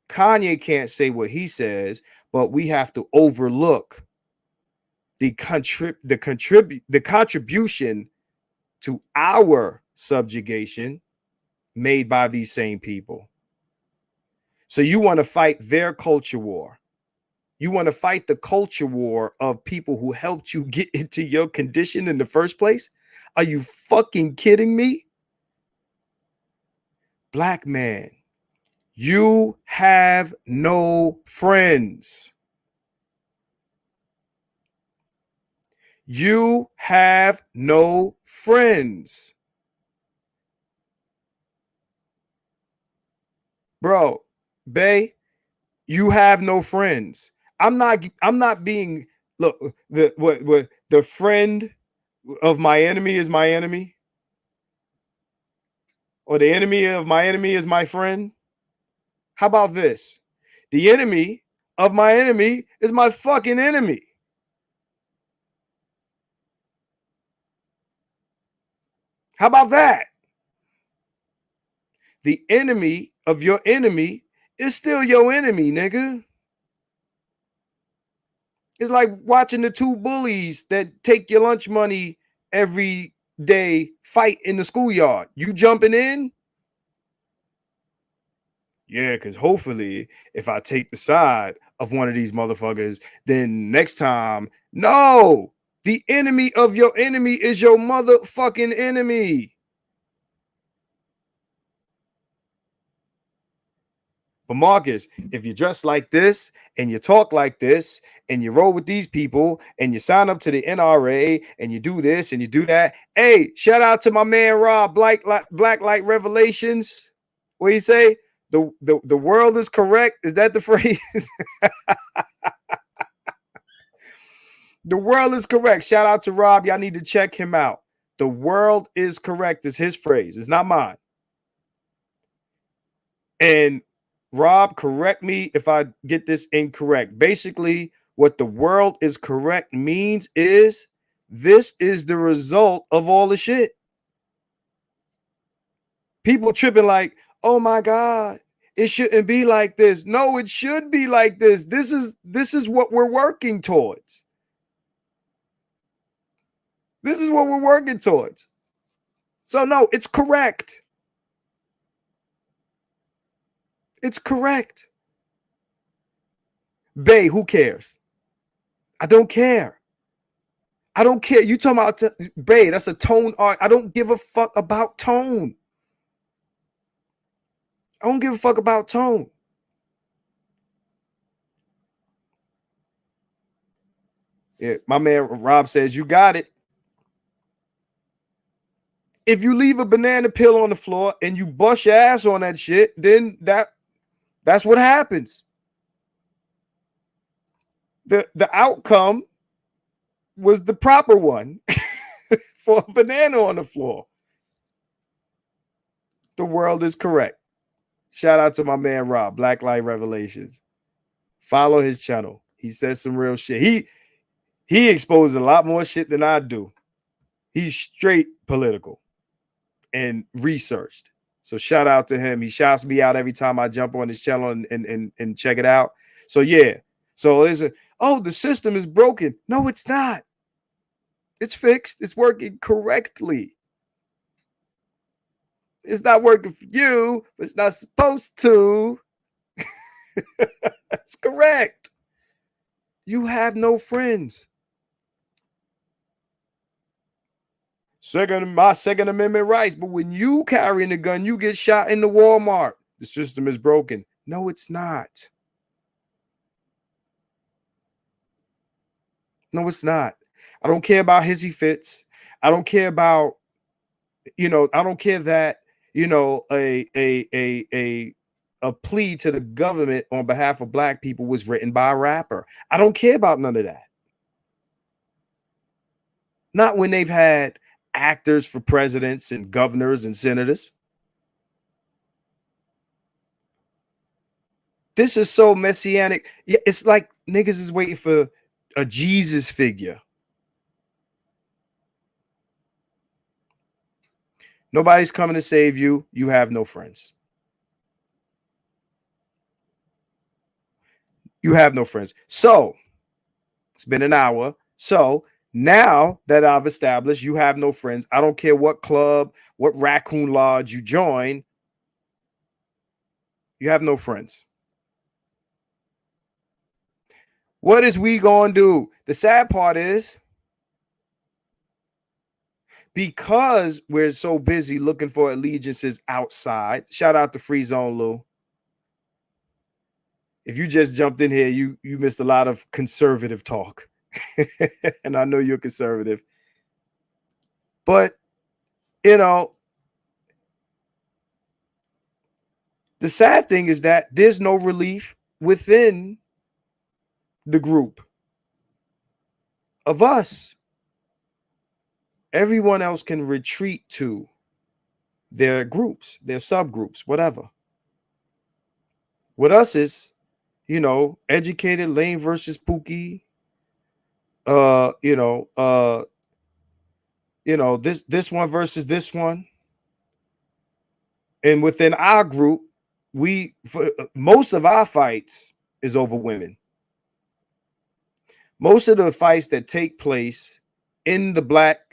Kanye can't say what he says, but we have to overlook the contribution to our subjugation made by these same people. So you want to fight their culture war. You want to fight the culture war of people who helped you get into your condition in the first place? Are you fucking kidding me? Black man, you have no friends. You have no friends. Bro, Bay, you have no friends. I'm not being, look, the friend of my enemy is my enemy, or the enemy of my enemy is my friend. How about this? The enemy of my enemy is my fucking enemy. How about that? The enemy of your enemy is still your enemy, nigga. It's like watching the two bullies that take your lunch money every day fight in the schoolyard. You jumping in? Yeah, because hopefully if I take the side of one of these motherfuckers, then next time, no, the enemy of your enemy is your motherfucking enemy. But Marcus, if you dress like this and you talk like this and you roll with these people and you sign up to the NRA and you do this and you do that, hey, shout out to my man Rob, Black Light Revelations. What do you say? The world is correct. Is that the phrase? The world is correct. Shout out to Rob. Y'all need to check him out. The world is correct is his phrase. It's not mine. And Rob, correct me if I get this incorrect. Basically, what the world is correct means is this is the result of all the shit. People tripping like, oh my God, it shouldn't be like this. No, it should be like this. This is what we're working towards. This is what we're working towards. So no, it's correct. It's correct. Bay, who cares? I don't care. I don't care. You talking about Bay, that's a tone art. I don't give a fuck about tone. I don't give a fuck about tone. Yeah, my man Rob says you got it. If you leave a banana peel on the floor and you bust your ass on that shit, then that's what happens. The outcome was the proper one for a banana on the floor. The world is correct. Shout out to my man Rob, Black Light Revelations. Follow his channel. He says some real shit. He exposes a lot more shit than I do. He's straight political and researched. So shout out to him. He shouts me out every time I jump on his channel and check it out. So yeah. So the system is broken. No, it's not. It's fixed. It's working correctly. It's not working for you, but it's not supposed to. That's correct. You have no friends. My Second Amendment rights. But when you carrying a gun, you get shot in the Walmart. The system is broken. No, it's not. No, it's not. I don't care about hissy fits. I don't care about, I don't care that, a plea to the government on behalf of black people was written by a rapper. I don't care about none of that. Not when they've had actors for presidents and governors and senators. This is so messianic. Yeah, it's like niggas is waiting for a Jesus figure. Nobody's coming to save you. You have no friends. You have no friends. So it's been an hour. So now that I've established you have no friends, I don't care what club, what raccoon lodge you join, you have no friends. What is we gonna do? The sad part is, because we're so busy looking for allegiances outside. Shout out to Free Zone Lou. If you just jumped in here, you missed a lot of conservative talk. And I know you're conservative. But, the sad thing is that there's no relief within the group of us. Everyone else can retreat to their groups, their subgroups, whatever. With us is, educated Lane versus Pookie. This one versus this one. And within our group, most of our fights is over women. Most of the fights that take place in black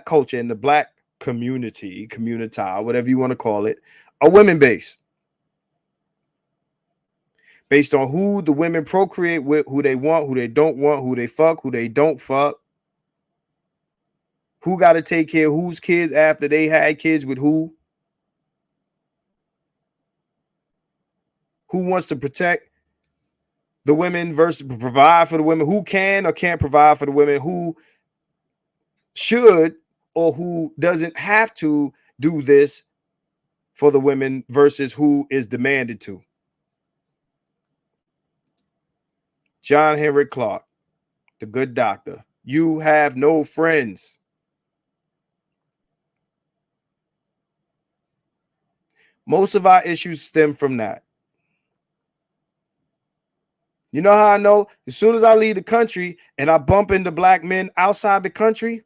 culture, in the black community, whatever you want to call it, are women based on who the women procreate with, who they want, who they don't want, who they fuck, who they don't fuck, who got to take care of whose kids after they had kids with who wants to protect the women versus provide for the women, who can or can't provide for the women, who should or who doesn't have to do this for the women versus who is demanded to. John Henry Clark, the good doctor. You have no friends. Most of our issues stem from that. You know how I know? As soon as I leave the country and I bump into black men outside the country,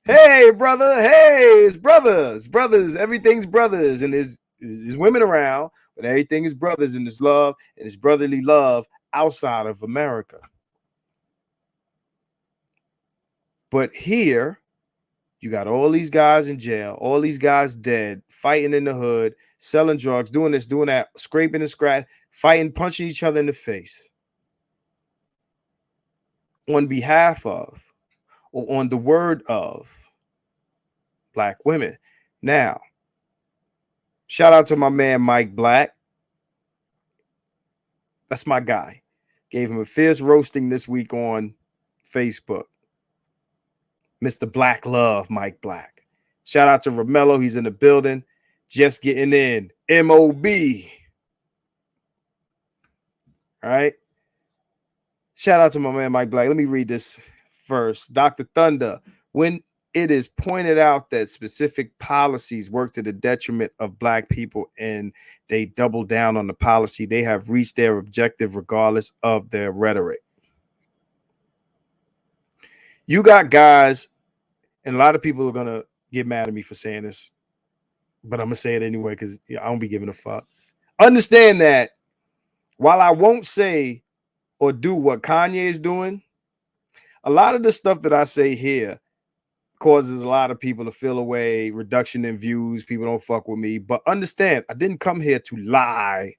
hey, brother, hey, it's brothers, everything's brothers, and there's women around, but everything is brothers, and there's love, and it's brotherly love outside of America. But here, you got all these guys in jail, all these guys dead, fighting in the hood, selling drugs, doing this, doing that, scraping and scratch, fighting, punching each other in the face on behalf of or on the word of black women. Now, shout out to my man Mike Black. That's my guy. Gave him a fierce roasting this week on Facebook. Mr. Black Love, Mike Black. Shout out to Romello. He's in the building. Just getting in. MOB. All right. Shout out to my man Mike Black. Let me read this first. Dr. Thunder, when it is pointed out that specific policies work to the detriment of Black people and they double down on the policy, they have reached their objective regardless of their rhetoric. You got guys, and a lot of people are going to get mad at me for saying this, but I'm going to say it anyway because I don't be giving a fuck. Understand that while I won't say or do what Kanye is doing, a lot of the stuff that I say here causes a lot of people to feel away, reduction in views, people don't fuck with me. But understand, I didn't come here to lie.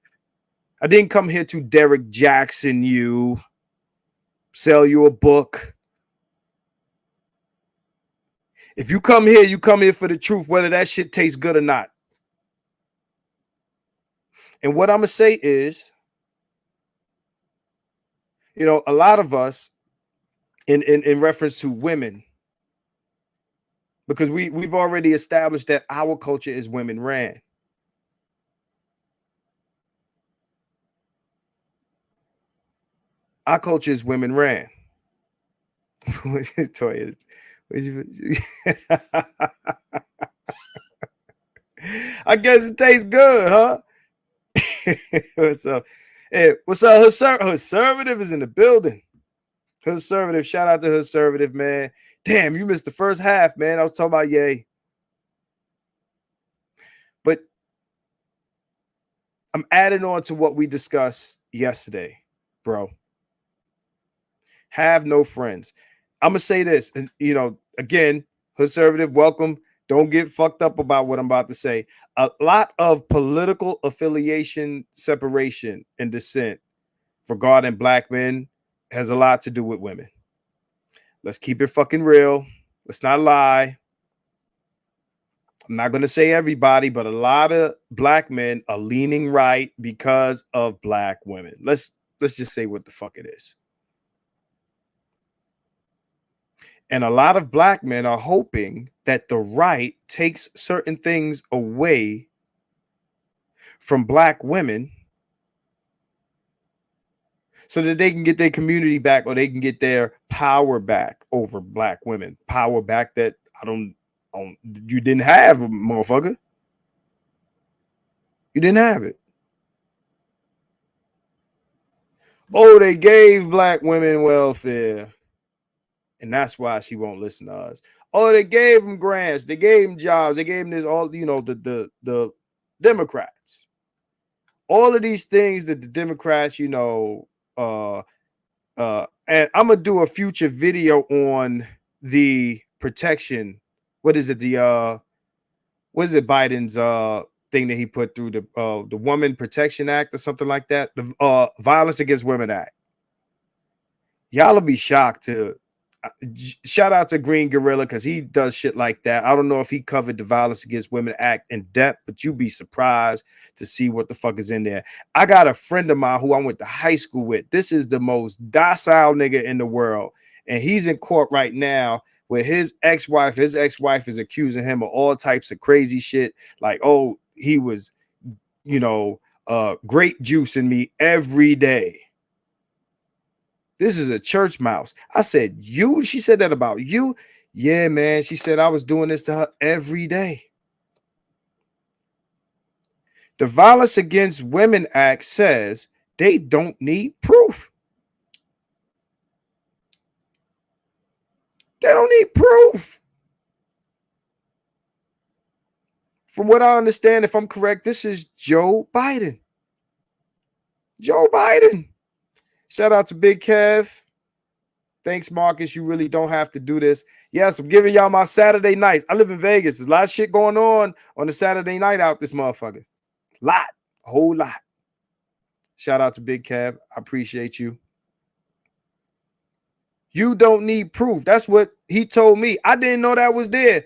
I didn't come here to Derek Jackson you, sell you a book. If you come here for the truth, whether that shit tastes good or not. And what I'm going to say is, you know, a lot of us in reference to women, because we've already established that our culture is women ran. Our culture is women ran. I guess it tastes good, huh? What's up? Hey, what's up? Conservative is in the building. Conservative, shout out to Conservative, man. Damn, you missed the first half, man. I was talking about Ye. But I'm adding on to what we discussed yesterday, bro. Have no friends. I'm gonna say this, and you know, again, Conservative, welcome. Don't get fucked up about what I'm about to say. A lot of political affiliation, separation, and dissent regarding Black men has a lot to do with women. Let's keep it fucking real. Let's not lie. I'm not going to say everybody, but a lot of Black men are leaning right because of Black women. Let's just say what the fuck it is. And a lot of Black men are hoping that the right takes certain things away from Black women so that they can get their community back, or they can get their power back over Black women. Power back that you didn't have, motherfucker. You didn't have it. Oh, they gave Black women welfare, and that's why she won't listen to us. Oh, they gave them grants, they gave them jobs, they gave them this, all, you know, the Democrats. All of these things that the Democrats, you know, and I'm gonna do a future video on the protection. What is it? What is it? Biden's thing that he put through, the Woman Protection Act or something like that. The Violence Against Women Act. Y'all will be shocked to. Shout out to Green Gorilla because he does shit like that. I don't know if he covered the Violence Against Women Act in depth, but you'd be surprised to see what the fuck is in there. I got a friend of mine who I went to high school with. This is the most docile nigga in the world. And he's in court right now with his ex-wife. His ex-wife is accusing him of all types of crazy shit. Like, oh, he was, you know, grape juicing me every day. This is a church mouse. I said, you? She said that about you? Yeah, man. She said I was doing this to her every day. The Violence Against Women Act says they don't need proof. They don't need proof. From what I understand, if I'm correct, this is Joe Biden. Joe Biden. Shout out to Big Kev. Thanks, Marcus. You really don't have to do this. Yes, I'm giving y'all my Saturday nights. I live in Vegas. There's a lot of shit going on the Saturday night out this motherfucker. A whole lot. Shout out to Big Kev. I appreciate you. You don't need proof. That's what he told me. I didn't know that was there.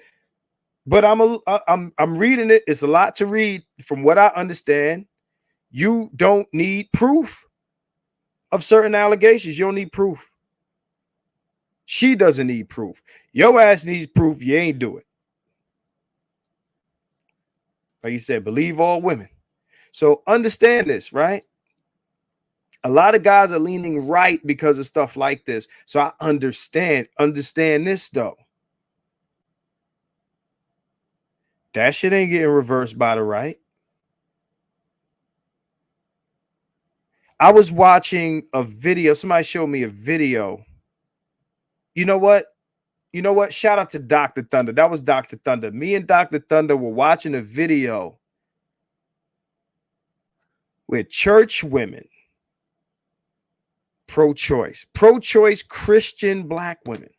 But I'm reading it. It's a lot to read. From what I understand, you don't need proof of certain allegations. You don't need proof. She doesn't need proof. Your ass needs proof. You ain't do it. Like you said, believe all women. So understand this, right? A lot of guys are leaning right because of stuff like this. So I understand this though. That shit ain't getting reversed by the right. I was watching a video. Somebody showed me a video. You know what? You know what? Shout out to Dr. Thunder. That was Dr. Thunder. Me and Dr. Thunder were watching a video with church women, pro-choice Christian black women.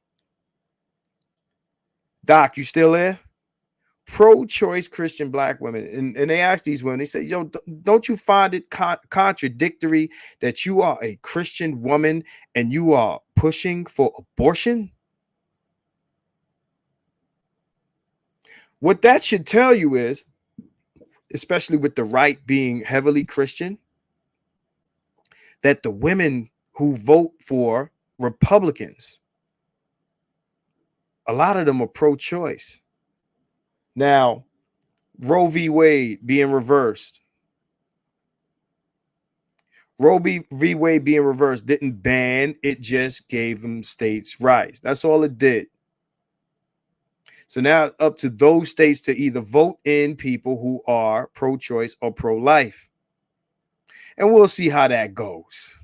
Doc, you still there? Pro-choice Christian black women. And they asked these women, they said, yo, don't you find it contradictory that you are a Christian woman and you are pushing for abortion? What that should tell you is, especially with the right being heavily Christian, that the women who vote for Republicans, a lot of them are pro-choice. Now, Roe v. Wade being reversed. Roe v. Wade being reversed didn't ban, it just gave them states' rights. That's all it did. So now up to those states to either vote in people who are pro-choice or pro-life. And we'll see how that goes.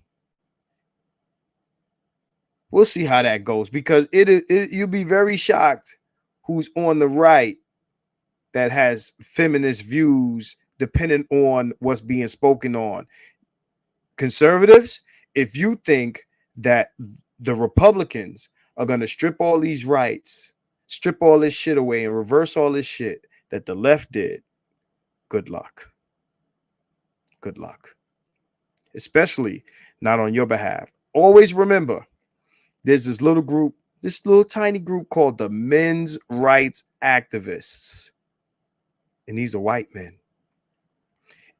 We'll see how that goes, because you'll be very shocked who's on the right that has feminist views depending on what's being spoken on. Conservatives, if you think that the Republicans are going to strip all these rights, strip all this shit away and reverse all this shit that the left did, good luck. Good luck. Especially not on your behalf. Always remember, there's this little group, this little tiny group called the Men's Rights Activists. And these are white men.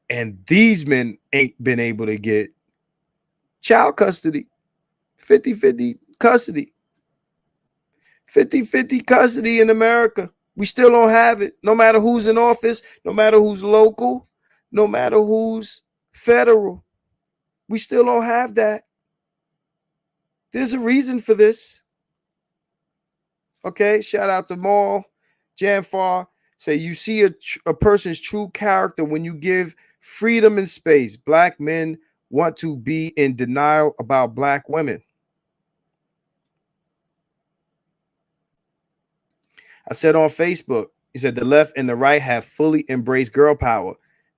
And these men ain't been able to get child custody, 50-50 custody. 50-50 custody in America. We still don't have it. No matter who's in office, no matter who's local, no matter who's federal. We still don't have that. There's a reason for this. Okay, shout out to Maul, Janfar. Say you see a person's true character when you give freedom and space. Black men want to be in denial about black women. I said on Facebook, he said the left and the right have fully embraced girl power.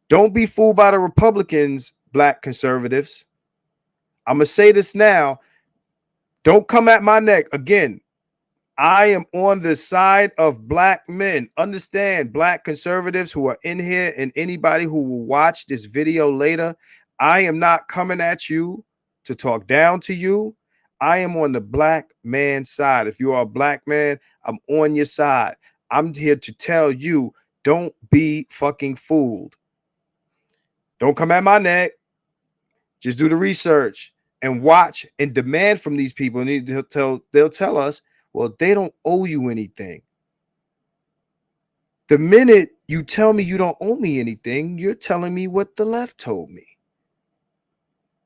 Don't be fooled by the Republicans, black conservatives. I'm going to say this now. Don't come at my neck. Again, I am on the side of black men. Understand, black conservatives who are in here and anybody who will watch this video later, I am not coming at you to talk down to you. I am on the black man side. If you are a black man, I'm on your side. I'm here to tell you, don't be fucking fooled. Don't come at my neck. Just do the research and watch and demand from these people. And they'll tell us, well, they don't owe you anything. The minute you tell me you don't owe me anything, you're telling me what the left told me.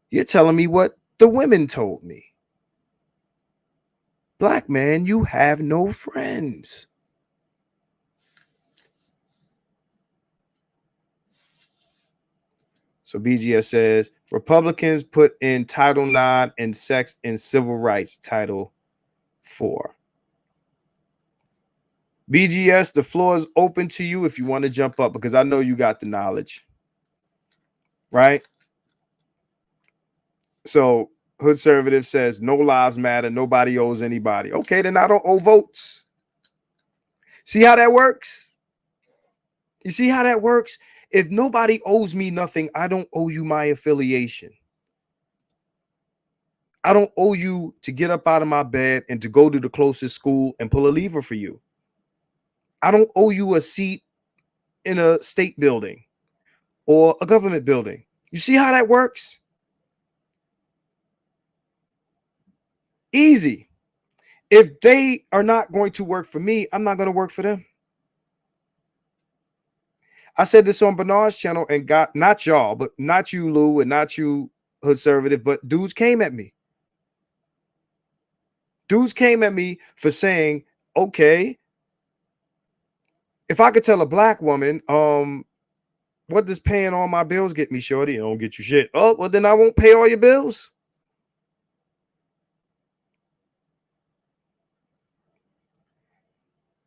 You're telling me what the women told me. Black man, you have no friends. So BGS says, Republicans put in Title IX and Sex and Civil Rights, Title 4. BGS, the floor is open to you if you want to jump up, because I know you got the knowledge. Right? So Hood Conservative says, no lives matter. Nobody owes anybody. Okay, then I don't owe votes. See how that works? You see how that works? If nobody owes me nothing, I don't owe you my affiliation. I don't owe you to get up out of my bed and to go to the closest school and pull a lever for you. I don't owe you a seat in a state building or a government building. You see how that works? Easy. If they are not going to work for me, I'm not going to work for them. I said this on Bernard's channel and got, not y'all, but not you, Lou, and not you, conservative, but dudes came at me. Dudes came at me for saying, okay, if I could tell a black woman, what does paying all my bills get me, shorty? It don't get you shit. Oh, well, then I won't pay all your bills.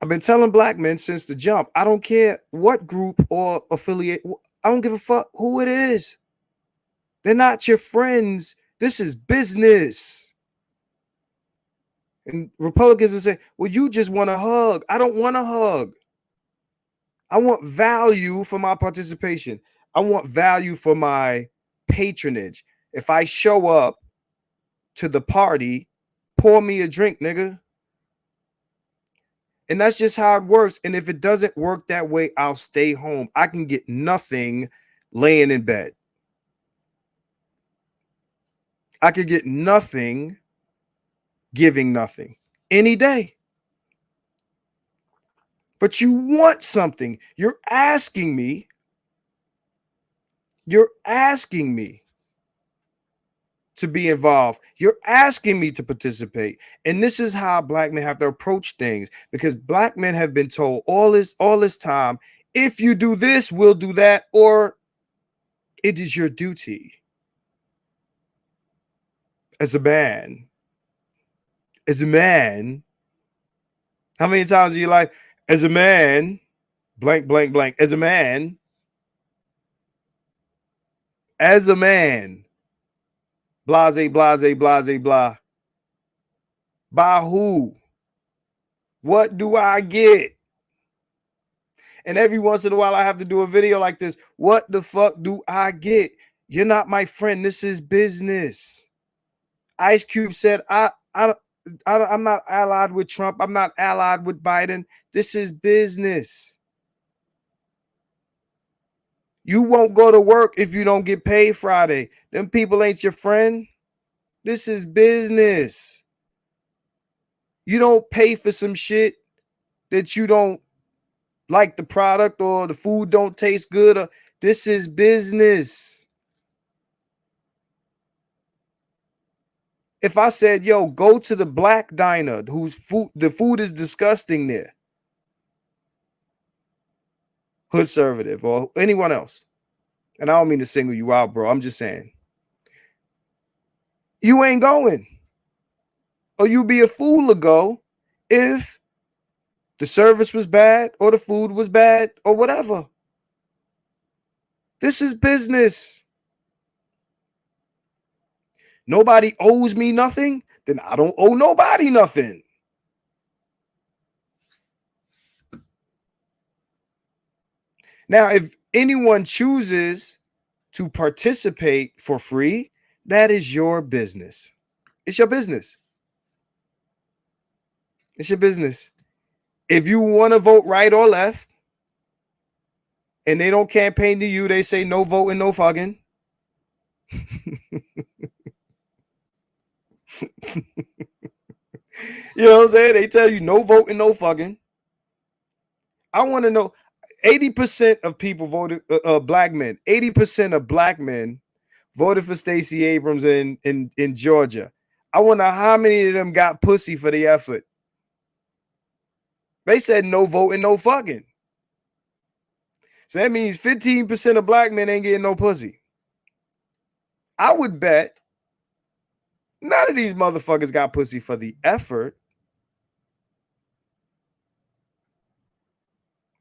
I've been telling black men since the jump, I don't care what group or affiliate, I don't give a fuck who it is. They're not your friends. This is business. And Republicans will say, well, you just want a hug. I don't want a hug. I want value for my participation. I want value for my patronage. If I show up to the party, pour me a drink, nigga. And that's just how it works. And if it doesn't work that way, I'll stay home. I can get nothing laying in bed. I could get nothing giving nothing any day. But you want something. You're asking me. You're asking me to be involved. You're asking me to participate. And this is how black men have to approach things, because black men have been told all this time, if you do this, we'll do that, or it is your duty as a man. As a man, how many times in your life, as a man, blank, blank, blank, as a man, blase, blase, blase, blah. By who? What do I get? And every once in a while, I have to do a video like this. What the fuck do I get? You're not my friend. This is business. Ice Cube said, I'm not allied with Trump. I'm not allied with Biden. This is business. You won't go to work if you don't get paid Friday. Them people ain't your friend. This is business. You don't pay for some shit that you don't like the product, or the food don't taste good. Or, this is business. If I said, yo, go to the black diner whose the food is disgusting there, conservative or anyone else, and I don't mean to single you out, bro, I'm just saying, you ain't going. Or you be a fool to go if the service was bad or the food was bad or whatever. This is business. Nobody owes me nothing, then I don't owe nobody nothing. Now, if anyone chooses to participate for free, that is your business. It's your business. It's your business. If you want to vote right or left, and they don't campaign to you, they say no voting, no fucking. You know what I'm saying? They tell you no voting, no fucking. I want to know, 80% of people voted, black men, 80% of black men voted for Stacey Abrams in Georgia. I wonder how many of them got pussy for the effort. They said no voting, no fucking. So that means 15% of black men ain't getting no pussy. I would bet none of these motherfuckers got pussy for the effort.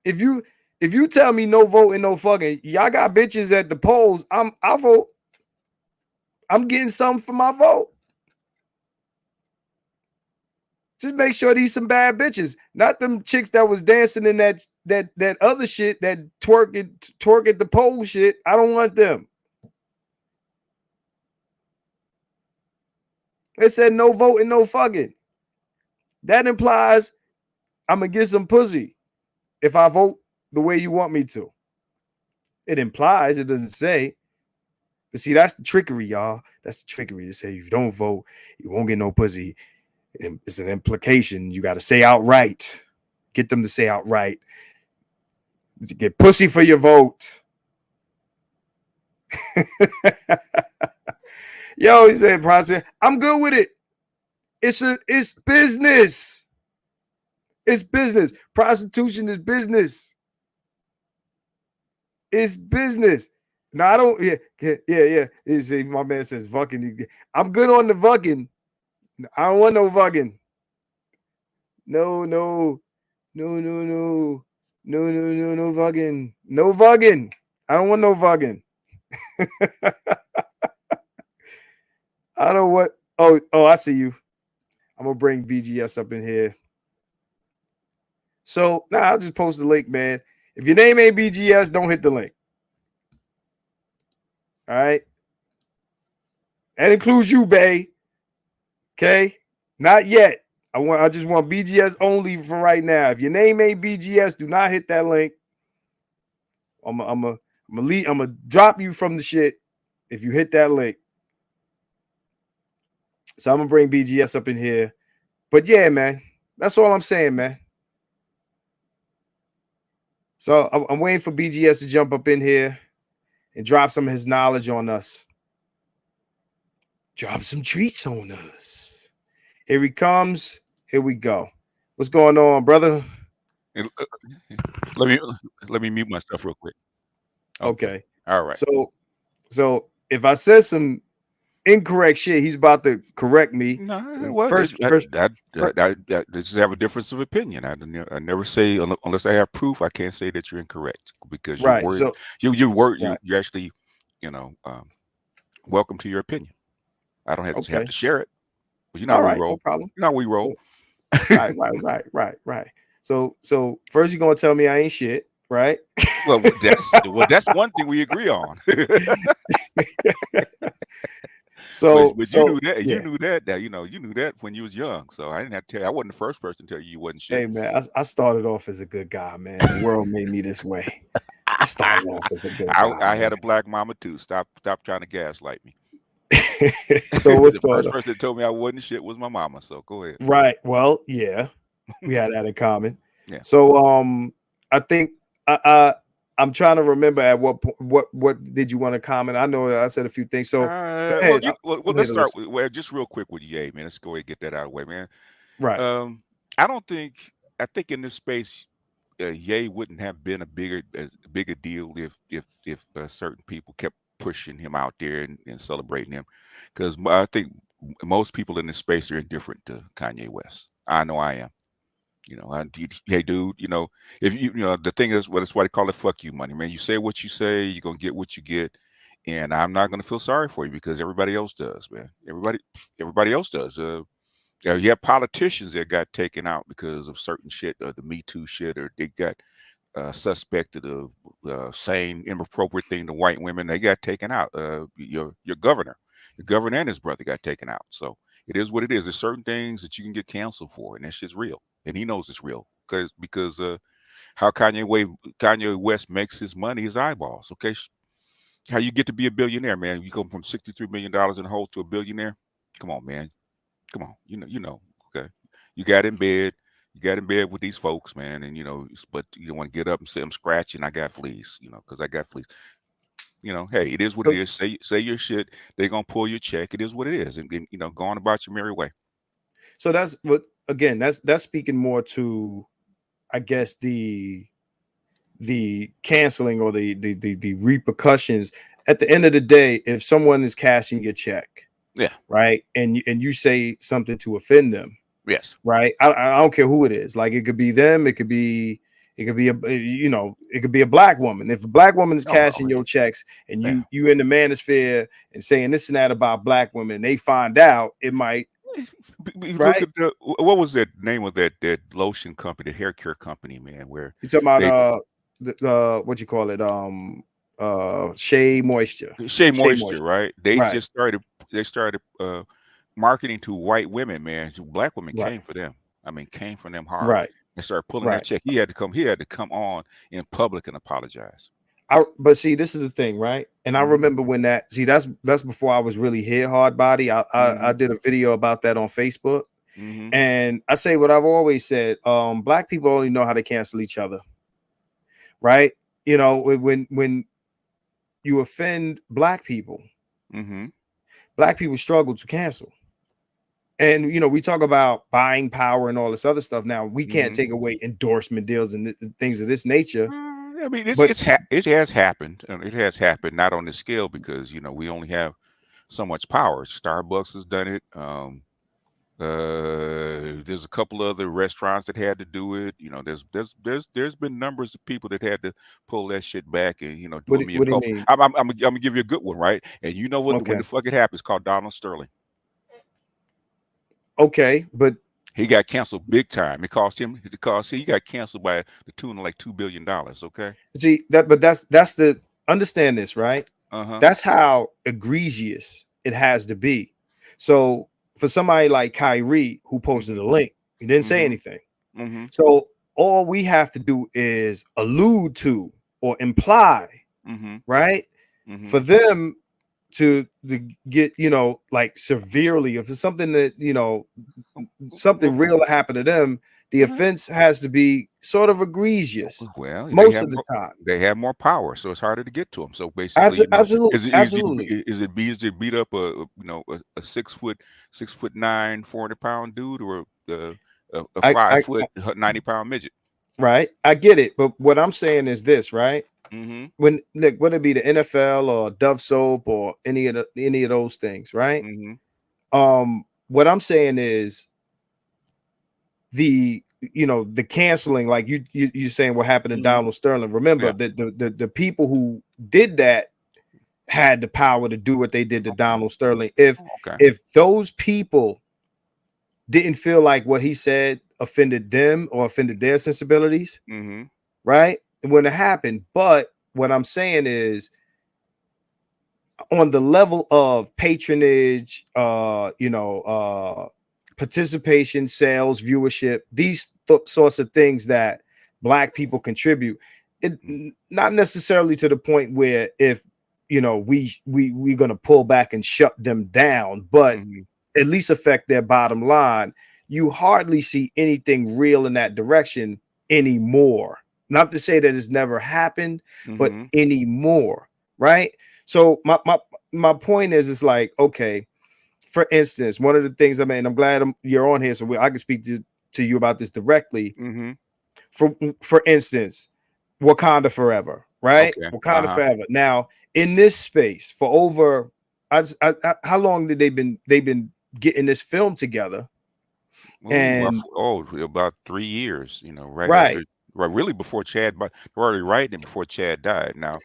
If you tell me no voting, no fucking, y'all got bitches at the polls, I vote. I'm getting something for my vote. Just make sure these some bad bitches, not them chicks that was dancing in that other shit, that twerk at the pole shit. I don't want them. They said no voting, no fucking. That implies I'm gonna get some pussy if I vote the way you want me to. It implies, it doesn't say. But see, that's the trickery, y'all. That's the trickery to say if you don't vote, you won't get no pussy. It's an implication. You got to say outright. Get them to say outright. Get pussy for your vote. Yo, he said, process. I'm good with it. It's business. It's business. Prostitution is business. It's business. No, I don't. Yeah. You see, my man says fucking. I'm good on the fucking. I don't want no fucking. No, no, no, no, no, no, no, no, no fucking. No fucking. I don't want no fucking. I don't want. Oh, I see you. I'm gonna bring BGS up in here. So now I'll just post the link, man. If your name ain't BGS, don't hit the link. All right. That includes you, Bay. Okay. Not yet. I just want BGS only for right now. If your name ain't BGS, do not hit that link. I'm gonna drop you from the shit if you hit that link. So I'm gonna bring BGS up in here. But yeah, man, that's all I'm saying, man. So I'm waiting for BGS to jump up in here and drop some of his knowledge on us. Drop some treats on us. Here he comes. Here we go. What's going on, brother? Let me mute myself real quick. Okay. All right. So if I said some incorrect shit, he's about to correct me. No, well, First, this have a difference of opinion. I never say unless I have proof. I can't say that you're incorrect because you're right. worried. So You actually, welcome to your opinion. I don't have to okay. share it, but you know All how we right, roll. no problem. You know how we roll. Right. So first you're gonna tell me I ain't shit, right? Well, that's one thing we agree on. But you knew that. Yeah. You knew that. That you knew that when you was young. So I didn't have to tell you. I wasn't the first person to tell you wasn't shit. Hey man, I started off as a good guy, man. The world made me this way. I started off as a good guy, I man. had a black mama too. Stop trying to gaslight me. So what's The going first on? person that told me I wasn't shit was my mama. So go ahead. Right. Well, yeah, we had that in common. Yeah. So I think I'm trying to remember at what did you want to comment? I know I said a few things. So go Well, ahead. let's start with just real quick with Ye, man. Let's go ahead and get that out of the way, man. Right. I don't think I think in this space, Ye wouldn't have been a bigger deal if certain people kept pushing him out there and celebrating him, because I think most people in this space are indifferent to Kanye West. I know I am. Hey, dude. If the thing is, well, that's why they call it "fuck you" money, man. You say what you say, you're gonna get what you get, and I'm not gonna feel sorry for you because everybody else does, man. Everybody else does. You have politicians that got taken out because of certain shit, the Me Too shit, or they got suspected of saying inappropriate thing to white women. They got taken out. Your governor and his brother got taken out. So it is what it is. There's certain things that you can get canceled for, and that shit's real, and he knows it's real because how Kanye West makes his money, his eyeballs. Okay, how you get to be a billionaire, man? You go from $63 million in the hole to a billionaire. Come on, man. Come on, okay. You got in bed, with these folks, man, and but you don't want to get up and say I'm scratching. I got fleas, because I got fleas. Hey, it is what it is. Say your shit. They're gonna pull your check. It is what it is, and go on about your merry way. So that's what again. That's speaking more to, I guess the canceling or the repercussions. At the end of the day, if someone is cashing your check, yeah, right, and you say something to offend them, yes, right, I don't care who it is. Like it could be them, it could be it could be a black woman. If a black woman is no, cashing your checks and you in the manosphere and saying this and that about black women, and they find out, it might. Look Right. at what was that name of that lotion company, the hair care company, man, where You talking about they the what you call it, Shea Moisture. Shea Shea Moisture, Moisture. right? They Right. just started marketing to white women, man. So black women Right. came for them. I mean, came for them hard Right. and started pulling that Right. check. He had to come on in public and apologize. But see, this is the thing, right? And I Hmm. remember when that's before I was really hit hard body. I Hmm. did a video about that on Facebook, Hmm. and I say what I've always said: black people only know how to cancel each other, right? When you offend black people, Hmm. Black people struggle to cancel. And we talk about buying power and all this other stuff. Now we can't Mhm. take away endorsement deals and things of this nature, I mean, but it has happened. It has happened, not on this scale because we only have so much power. Starbucks has done it. There's a couple other restaurants that had to do it. There's been numbers of people that had to pull that shit back and what do do, me a what do you couple. mean? I'm gonna give you a good one, right? And you know what? When Okay, the fuck it happened, it's called Donald Sterling. okay, but He got canceled big time. It cost him. He got canceled by the tune of like $2 billion. Okay. see that, but that's the understand this, right? Uh huh. That's how egregious it has to be. So for somebody like Kyrie who posted a Mhm. link, he didn't say Mhm. anything. Mhm. So all we have to do is allude to or imply, Mhm. right? For Mhm. them to get, like severely, if it's something that, something real to happen to them, the offense has to be sort of egregious Well, most of the time. they have more power, so it's harder to get to them. So basically, Absolutely, is it easy to absolutely. easy to beat up a 6'9", 400 pound dude or a I, five I, foot 90 pound midget? right. I get it, but what I'm saying is this, right? Mm-hmm. When like whether it be the NFL or Dove soap or any of those things, right? Mm-hmm. What I'm saying is the the canceling, like you saying what happened to Mm-hmm. Donald Sterling. Remember Yeah. that the people who did that had the power to do what they did to Okay. Donald Sterling. If Okay. if those people didn't feel like what he said offended them or offended their sensibilities, Mm-hmm. right? It wouldn't have happened. But what I'm saying is on the level of patronage, participation, sales, viewership, these sorts of things that black people contribute, it not necessarily to the point where if we're gonna pull back and shut them down, but Mm-hmm. at least affect their bottom line. You hardly see anything real in that direction anymore. Not to say that it's never happened, but Mm-hmm. anymore, right? So my point is, it's like, okay, for instance, one of the things, I mean, I'm glad you're on here so I can speak to you about this directly. Mm-hmm. For instance, Wakanda Forever, right? Okay. Wakanda Uh-huh. Forever. Now, in this space for over, how long did they've been getting this film together? Oh, And about 3 years, right right, after, right, really before Chad, but they're already writing it before Chad died. Now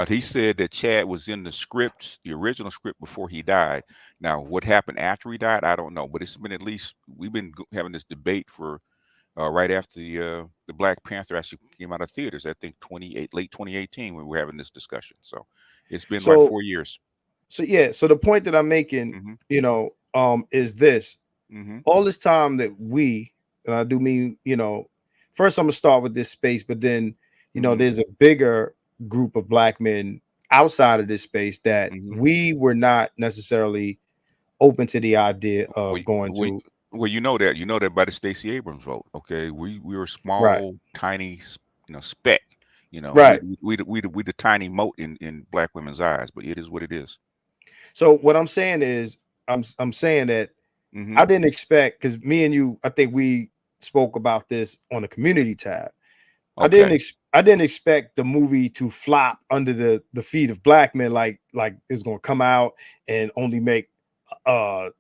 he said that Chad was in the script, the original script before he died. Now, what happened after he died, I don't know, but it's been at least we've been having this debate for right after the Black Panther actually came out of theaters. I think late 2018 when we were having this discussion. So it's been like so 4 years. yeah, so the point that I'm making, Mm-hmm. is this: Mm-hmm. all this time that and I do mean, first I'm gonna start with this space, but then, Mm-hmm. there's a bigger group of black men outside of this space that Mm-hmm. we were not necessarily open to the idea We of going we to. well, you know that by the Stacey Abrams vote. Okay, we were Right, small, tiny, speck. right. We the tiny mote in black women's eyes, but it is what it is. So what I'm saying is, I'm saying that Mm-hmm. I didn't expect, because me and you, I think we spoke about this on the community tab. Okay. I didn't expect the movie to flop under the feet of black men, like it's gonna come out and only make $20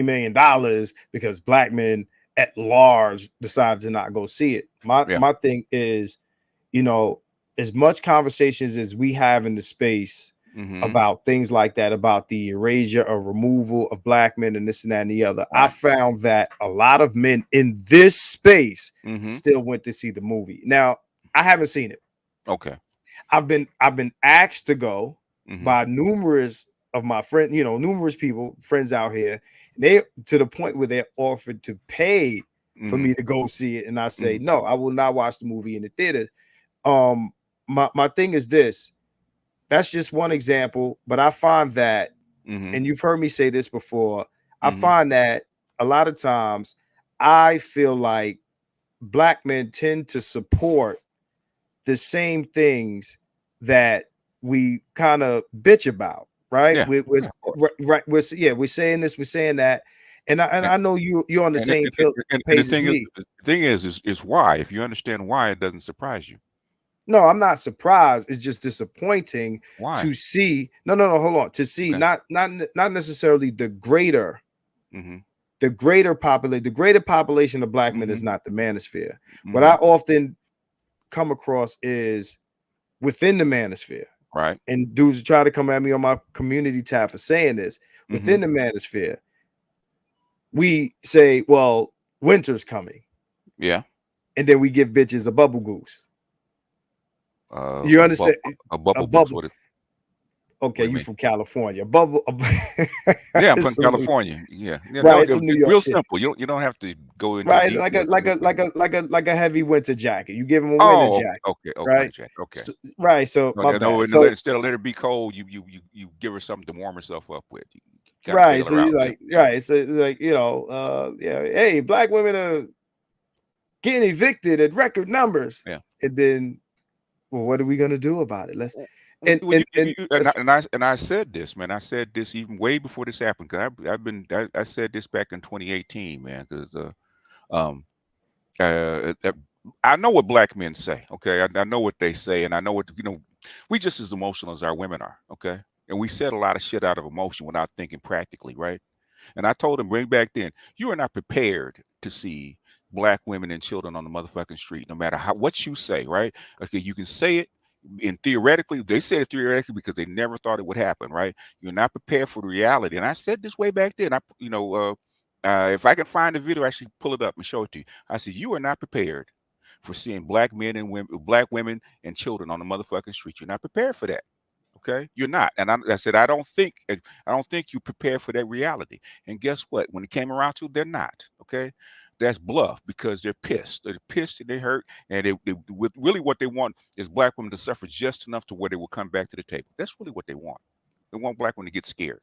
million because black men at large decided to not go see it. My Yeah. my thing is, you know, as much conversations as we have in the space Mm-hmm. about things like that, about the erasure or removal of black men and this and that and the other, I Right. found that a lot of men in this space Mm-hmm. still went to see the movie. Now, I haven't seen it. Okay. I've been asked to go Mm-hmm. by numerous of my friends, numerous people, friends out here. They to the point where they offered to pay for Mm-hmm. me to go see it, and I say Mm-hmm. no, I will not watch the movie in the theater. Um, my thing is this. That's just one example, but I find that, Mm-hmm. and you've heard me say this before, I Mm-hmm. find that a lot of times I feel like black men tend to support the same things that we kind of bitch about, right? Yeah, We're yeah, of course. right. We're saying this, we're saying that, and And I know you're on the and, same and page as me. the thing is why. If you understand why, it doesn't surprise you. No, I'm not surprised. It's just disappointing Why? to see. No. Hold on. To see Okay. not necessarily Mm-hmm. the greater population of black men Mm-hmm. is not the manosphere. What Mm-hmm. I often come across is within the manosphere, Right. and dudes try to come at me on my community tab for saying this. Mm-hmm. Within the manosphere, we say, well, winter's coming, Yeah. and then we give bitches a bubble goose. Uh, You a, bu- understand? a A bubble goose. bubble. What Okay, do you you mean? from California. Bubble. Yeah, I'm from Some New, California. Yeah. Yeah. No, right, some New York real shit. simple. You don't have to go into Right, like a details. like a like a like a like a heavy winter jacket. You give them a winter Oh, jacket, okay. Oh, winter right? jacket. Okay. Right. So No, my no, no. bad. And So instead of let her be cold, you give her something to warm herself up with. You kind of right. bail So her out. you Yeah. like Yeah. right. So like yeah. Hey, black women are getting evicted at record numbers, Yeah. and then well, what are we gonna do about it? Let's Well, and let's and I said this, man. I said this even way before this happened. Cause I said this back in 2018, man. Because um I know what black men say. Okay, I know what they say, and I know what we just as emotional as our women are. Okay, and we said a lot of shit out of emotion without thinking practically, right? And I told him bring back then, you are not prepared to see black women and children on the motherfucking street, no matter what you say, right? Okay, you can say it, and theoretically, they said it theoretically because they never thought it would happen, right? You're not prepared for the reality. And I said this way back then. If I can find the video, I should pull it up and show it to you. I said, you are not prepared for seeing black men and women, black women and children on the motherfucking street. You're not prepared for that. Okay, you're not. And I said, I don't think you prepare for that reality. And guess what? When it came around to, they're not. Okay, that's bluff because they're pissed. They're pissed and they hurt. And really what they want is black women to suffer just enough to where they will come back to the table. That's really what they want. They want black women to get scared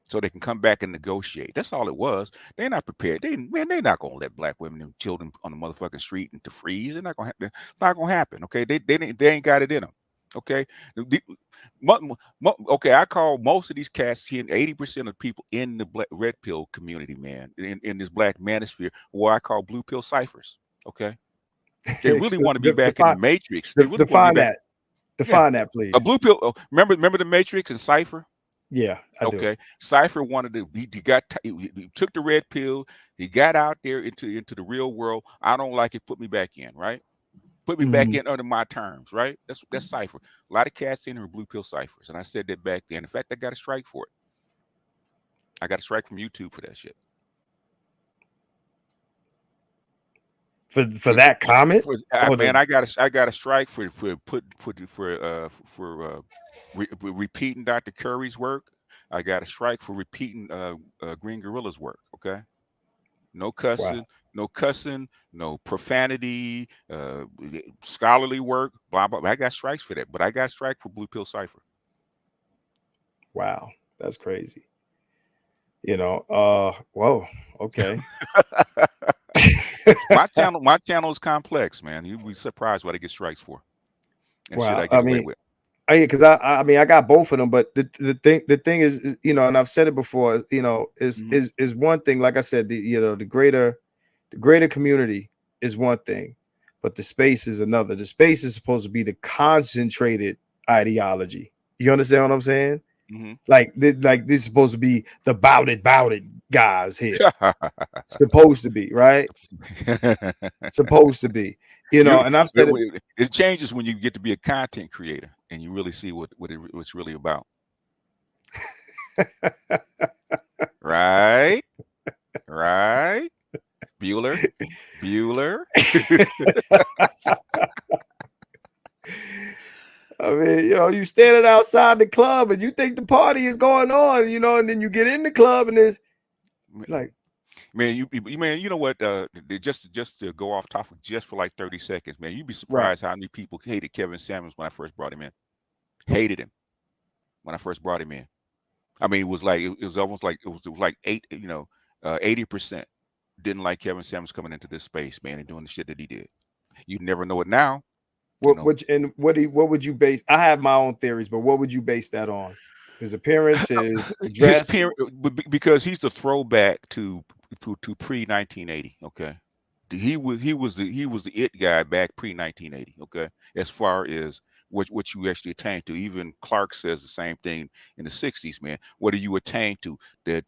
so they can come back and negotiate. That's all it was. They're not prepared. They're not gonna let black women and children on the motherfucking street and to freeze. They're not gonna. It's not gonna happen. Okay, they ain't got it in them. Okay, okay. I call most of these cats here, 80% of people in the black red pill community, man, in this black manosphere, what I call blue pill ciphers. Okay, they really want to be back in the matrix. They really want to be define back. that. Yeah, Define that, a please. blue pill. Remember the Matrix and Cipher. Yeah, I do. Okay, Cypher wanted to. He took the red pill. He got out there into the real world. I don't like it. Put me back in. Right. Put me back Mhm. in under my terms. Right. That's Cypher. A lot of cats in here are blue pill ciphers, and I said that back then. In fact, I got a strike for it. I got a strike from YouTube for that shit. For that comment, or Man, the I got a strike repeating Dr. Curry's work. I got a strike for repeating Green Gorilla's work. Okay. No wow, cussing, no profanity, scholarly work, blah blah. I got strikes for that, but I got strike for Blue Pill Cipher. wow, that's crazy. Whoa, okay. My channel is complex, man. You'd be surprised what I get strikes for and shit Wow, I get away with. because I mean I got both of them, but the thing is, and I've said it before, is Hmm. is one thing. Like I said, the greater community is one thing, but the space is another. The space is supposed to be the concentrated ideology. You understand what I'm saying? Hmm. Like this is supposed to be the bout it guys here. Supposed to be, right? Supposed to be. You, And I've said it. it changes when you get to be a content creator and you really see what's really about. Right, right. Bueller. I mean, you standing outside the club and you think the party is going on, and then you get in the club and it's like, Man, man, you know what? Just to go off topic just for like 30 seconds, man, you'd be right. surprised how many people hated Kevin Samuels when I first brought him in. Hated him when I first brought him in. I mean, it was almost like it was like 80% didn't like Kevin Samuels coming into this space, man, and doing the shit that he did. You'd never know it now, you What know. would you base? I have my own theories, but what would you base that on? His appearance, his His dress. parent, because he's the throwback to pre 1980. Okay, he was the it guy back pre 1980. Okay, as far as what you actually attained to. Even Clark says the same thing in the 60s, man. What do you attain to? That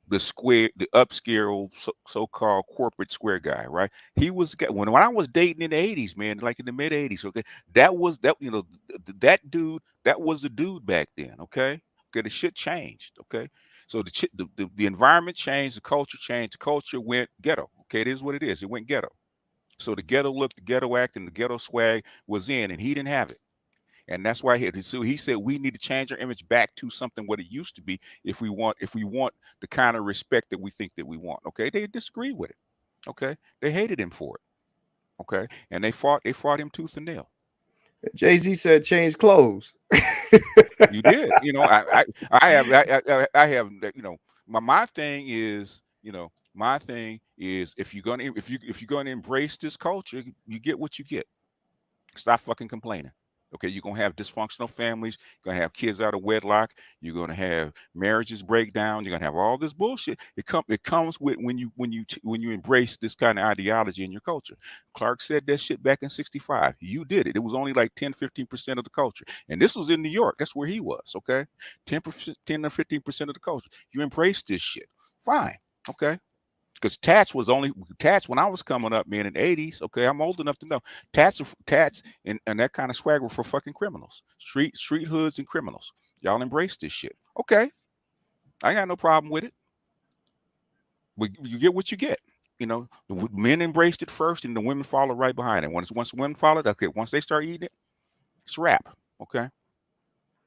the square, the upscale so-called corporate square guy, right? He was the guy when I was dating in the 80s, man, like in the mid 80s. Okay, that was that that dude, that was the dude back then. Okay, the shit changed. Okay, so the environment changed, the culture changed, the culture went ghetto. Okay, it is what it is. It went ghetto. So the ghetto look, the ghetto act, and the ghetto swag was in, and he didn't have it. And that's why so he said we need to change our image back to something what it used to be if we want the kind of respect that we think that we want. Okay, they disagree with it. Okay, they hated him for it. Okay, and they fought him tooth and nail. Jay-Z said change clothes. You did. I have my thing is my thing is if you're gonna embrace this culture, you get what you get. Stop fucking complaining. Okay, you're gonna have dysfunctional families. You're gonna have kids out of wedlock. You're gonna have marriages break down. You're gonna have all this bullshit. It comes with when you embrace this kind of ideology in your culture. Clark said that shit back in '65. You did it. It was only like 10-15% of the culture, and this was in New York. That's where he was. Okay, 10%, 10 or 15% of the culture. You embraced this shit. Fine. Okay, because tats when I was coming up, man, in the 80s. Okay, I'm old enough to know tats and that kind of swag were for fucking criminals, street hoods and criminals. Y'all embrace this shit. Okay, I ain't got no problem with it. But you get what you get. The men embraced it first, and the women follow right behind it. Once the women followed, okay, once they start eating it, it's a wrap. Okay,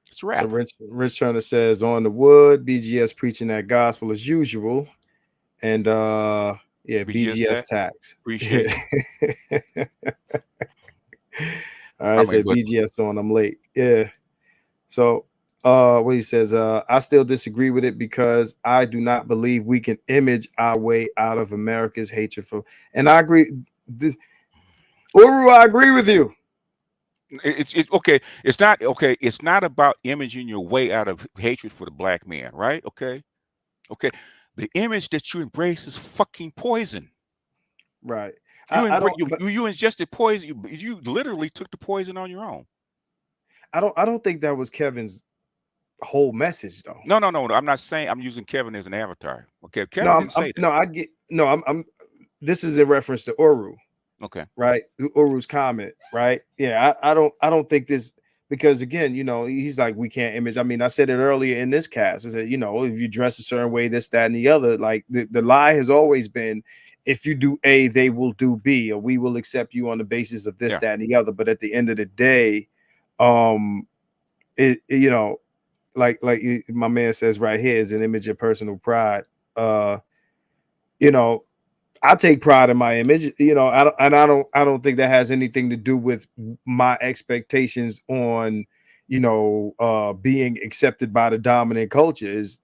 it's a So wrap. Rich Turner says on the wood, BGS preaching that gospel as usual. And yeah, BGS BGS that tax. appreciate you. All right, I I mean, said but BGS on, I'm late. Yeah. So what he says, I still disagree with it because I do not believe we can image our way out of America's hatred for, and I agree. Uru, I agree with you. it's okay. It's not okay. It's not about imaging your way out of hatred for the black man, right? Okay, okay. The image that you embrace is fucking poison. Right. You I embrace don't but you ingested poison. You literally took the poison on your own. I don't think that was Kevin's whole message though. No, no, no, no. I'm not saying I'm using Kevin as an avatar. Okay, No, Kevin didn't say that. no, I get no, I'm this is in reference to Uru. Okay, Right? Uru's comment, right? Yeah, I don't think this, because again, he's like, we can't image. I mean, I said it earlier in this cast. I said, if you dress a certain way, this, that, and the other, like the lie has always been, if you do A, they will do B, or we will accept you on the basis of this, yeah, that, and the other. But at the end of the day, um, my man says right here is an image of personal pride. Uh, you know, I take pride in my image, I don't think that has anything to do with my expectations on, being accepted by the dominant culture. Is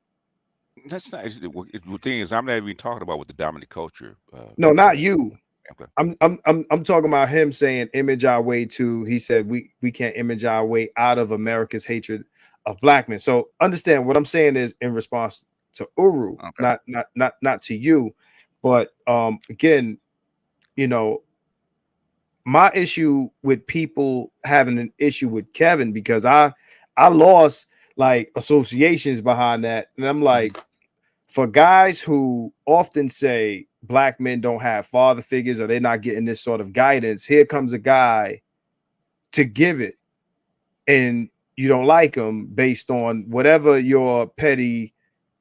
that's not. The thing is, I'm not even talking about what the dominant culture. no, not you. Okay. I'm talking about him saying image our way to. He said we can't image our way out of America's hatred of black men. So understand what I'm saying is in response to Uru, Okay. not to you, but again, you know, my issue with people having an issue with Kevin, because I lost like associations behind that, and I'm Mhm. like, for guys who often say black men don't have father figures or they're not getting this sort of guidance, here comes a guy to give it, and you don't like him based on whatever your petty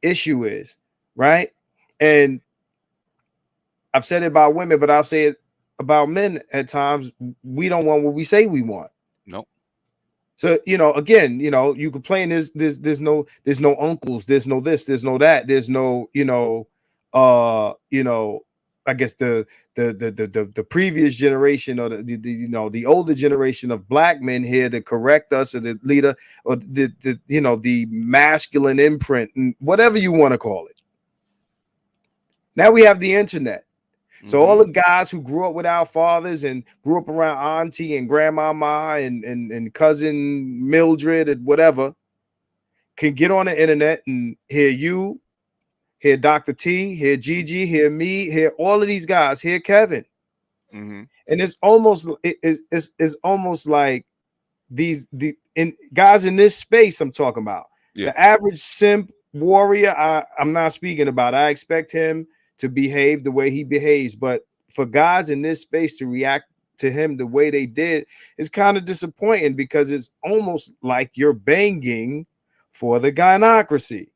issue is, right? And I've said it about women, but I'll say it about men at times. We don't want what we say we want. Nope. So again, you complain there's no uncles, there's no this, there's no that, there's no I guess the previous generation, or the older generation of black men here to correct us, or the leader, or the masculine imprint, and whatever you want to call it. Now we have the internet. So all Mm-hmm. the guys who grew up with our fathers and grew up around auntie and grandmama and cousin Mildred and whatever, can get on the internet and hear you, hear Dr. T, hear Gigi, hear me, hear all of these guys, hear Kevin. Mm-hmm. And it's almost like the guys in this space I'm talking about. Yeah. The average simp warrior, I'm not speaking about. I expect him to behave the way he behaves, but for guys in this space to react to him the way they did is kind of disappointing, because it's almost like you're banging for the gynocracy.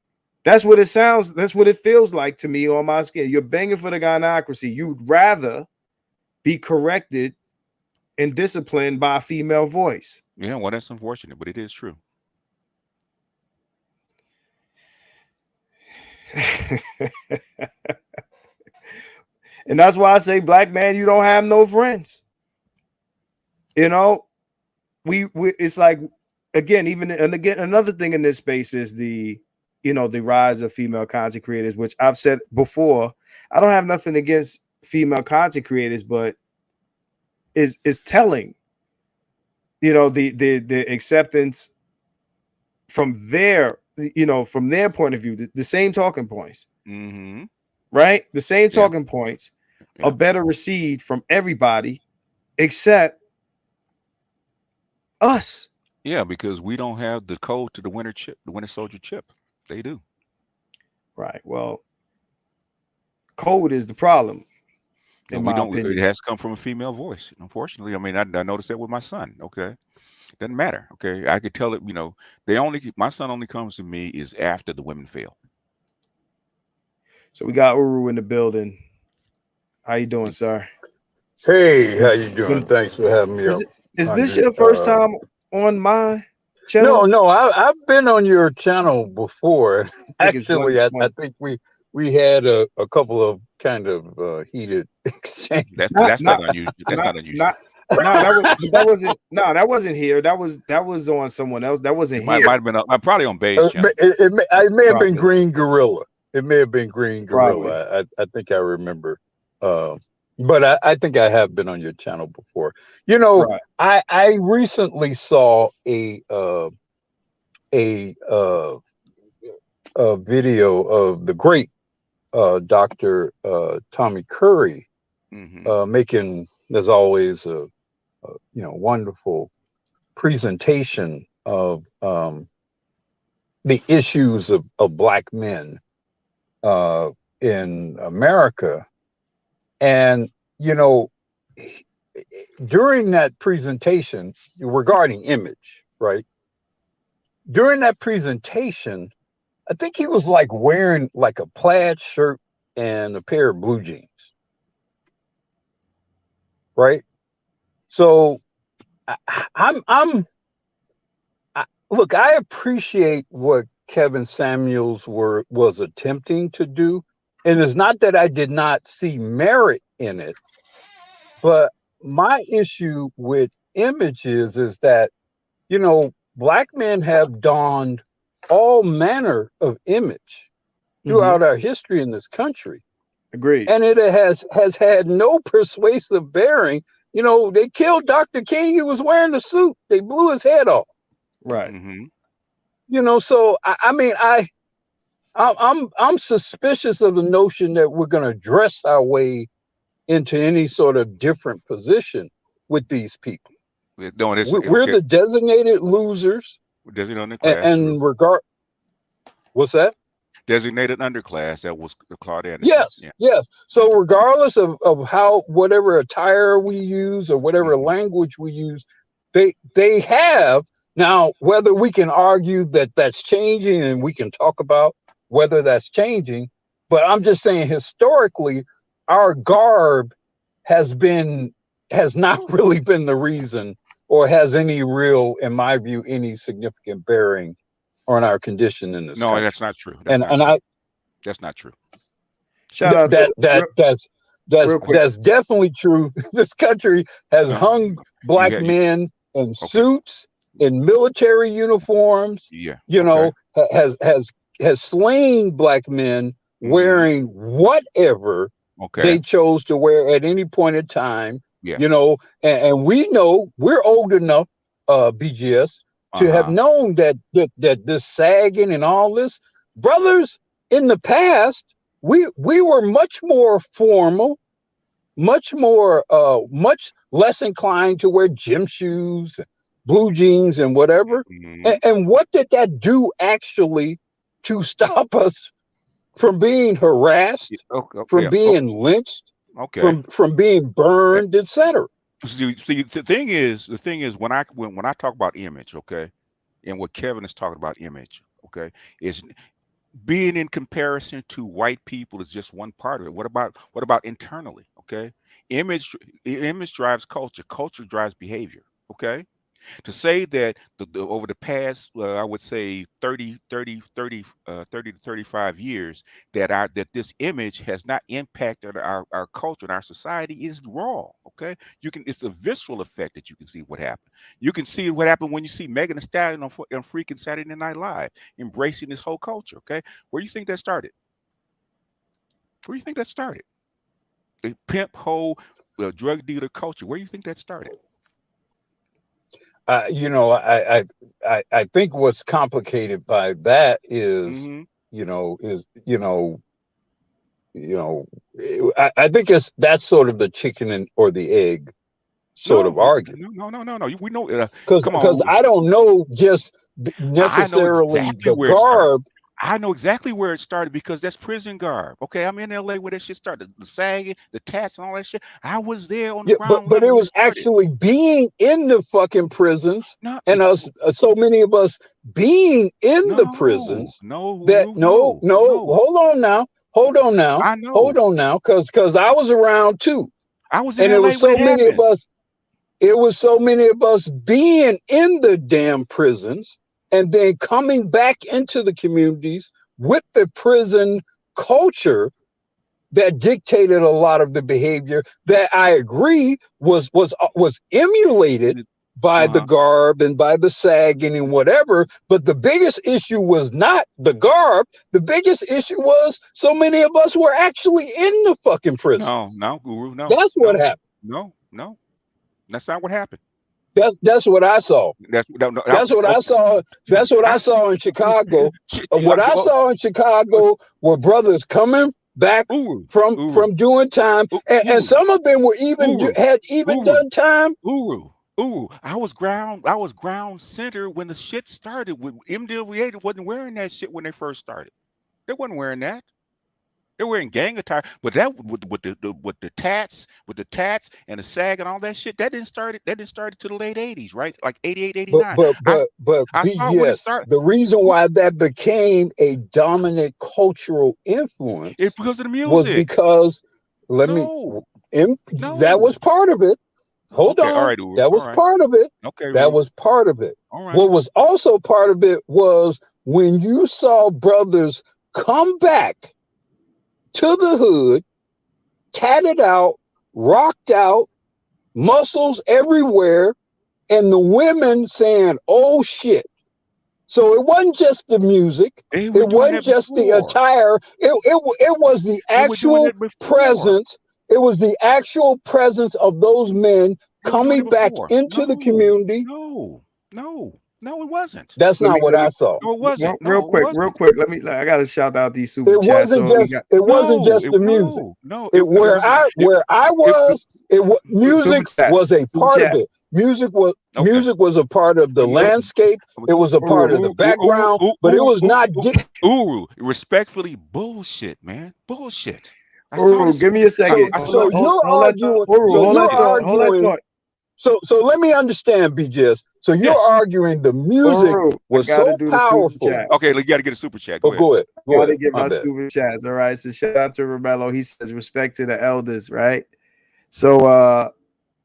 That's what it sounds, that's what it feels like to me on my skin. You're banging for the gynocracy. You'd rather be corrected and disciplined by a female voice. Yeah, well, that's unfortunate, but it is true. And that's why I say, black man, you don't have no friends. You know, we it's like, again, another thing in this space is the rise of female content creators, which I've said before. I don't have nothing against female content creators, but is telling, the acceptance from their point of view, the same talking points, Mm-hmm. right? The same talking points Yeah. are better received from everybody except us. Yeah, because we don't have the code to the Winter Soldier chip. They do. Right. Well, code is the problem. And we don't. It has to come from a female voice. Unfortunately, I mean, I noticed that with my son. Okay, doesn't matter. Okay, I could tell it. My son only comes to me is after the women fail. So we got Uru in the building. How you doing, sir? Hey, how you doing? Thanks for having me up. Is this your first time on my channel? No, I've been on your channel before. Actually, I think we had a couple of kind of heated exchanges. That's not unusual. That's not unusual. That wasn't here. That was on someone else. That wasn't here. Might have been. I'm probably on Bay's channel. It may have been Green Gorilla. It may have been Green Gorilla. I think I remember. But I think I have been on your channel before. Right. I recently saw a video of the great Dr. Tommy Curry, making, as always, a wonderful presentation of the issues of black men in America. And, during that presentation regarding image, right? During that presentation, I think he was like wearing like a plaid shirt and a pair of blue jeans, right? So look, I appreciate what Kevin Samuels was attempting to do. And it's not that I did not see merit in it, but my issue with images is that, black men have donned all manner of image throughout our history in this country. Agreed. And it has had no persuasive bearing. They killed Dr. King. He was wearing a suit. They blew his head off. Right. So I'm suspicious of the notion that we're going to dress our way into any sort of different position with these people. We're the designated losers. Designated underclass. And what's that? Designated underclass. That was Claude Anderson. Yes, yes. So regardless of whatever attire we use or whatever language we use, they have. Now, whether we can argue that that's changing, and we can talk about whether that's changing, but I'm just saying historically, our garb has not really been the reason, or has any real, in my view, any significant bearing on our condition in this country. That's not true. That's not true. Shout out that's definitely true. This country has hung black men in suits, in military uniforms. Has slain black men wearing whatever they chose to wear at any point in time. And we know, we're old enough, BGS, to have known that this sagging and all this. Brothers in the past, we were much more formal, much less inclined to wear gym shoes, blue jeans, and whatever. And what did that do actually to stop us from being harassed, from being lynched, from being burned, etc.? See, the thing is, when I talk about image, okay, and what Kevin is talking about image, okay, is being in comparison to white people is just one part of it. What about internally? Okay, image drives culture. Culture drives behavior. Okay, to say that over the past, I would say 30 to 35 years, that this image has not impacted our culture and our society is wrong. Okay, it's a visceral effect that you can see what happened. You can see what happened when you see Megan Thee Stallion on freaking Saturday Night Live embracing this whole culture. Okay, where do you think that started? Where do you think that started? The pimp, hoe, drug dealer culture. Where do you think that started? I think what's complicated by that is, I think that's sort of the chicken or the egg sort of argument. No. We know, because I don't know just necessarily the garb. I know exactly where it started because that's prison garb. Okay, I'm in LA where that shit started. The sagging, the tats, and all that shit. I was there on the ground. But it was actually being in the fucking prisons, and us, so many of us being in the prisons. Hold on now. I know. Hold on now, because I was around too. I was in LA, it was so many of us. It was so many of us being in the damn prisons and then coming back into the communities with the prison culture that dictated a lot of the behavior that I agree was emulated by the garb and by the sagging and whatever. But the biggest issue was not the garb. The biggest issue was so many of us were actually in the fucking prison. No, Guru, no. That's what happened. No. That's not what happened. That's what I saw. That's what I saw. That's what I saw in Chicago. What I saw in Chicago were brothers coming back from doing time, and some of them were had done time. I was ground center when the shit started. With MWA wasn't wearing that shit when they first started. They wasn't wearing that. They're wearing gang attire, but that with the tats and the sag and all that shit, that didn't start to the late 80s, right? Like 88, 89. But yes, the reason why that became a dominant cultural influence it's because of the music. Was because that was part of it. Hold on. All right, that was part of it. Okay. That was part of it. All right. What was also part of it was when you saw brothers come back to the hood, tatted out, rocked out, muscles everywhere, and the women saying, "Oh shit." So it wasn't just the music, it wasn't just the attire, it was the actual presence. It was the actual presence of those men coming back into the community. No, it wasn't. That's not what I saw. No, it wasn't. Real quick. I gotta shout out these super chats. It wasn't just the music. Music was a part of it. Music was a part of the landscape. It was a part of the background, but it was not. Respectfully, bullshit, man, bullshit. Give me a second. So you're arguing. So let me understand, BJS. So you're arguing the music was so powerful. Okay, you got to get a super chat. Go ahead. Go ahead. Get my super chats. All right. So shout out to Romello. He says respect to the elders, right? So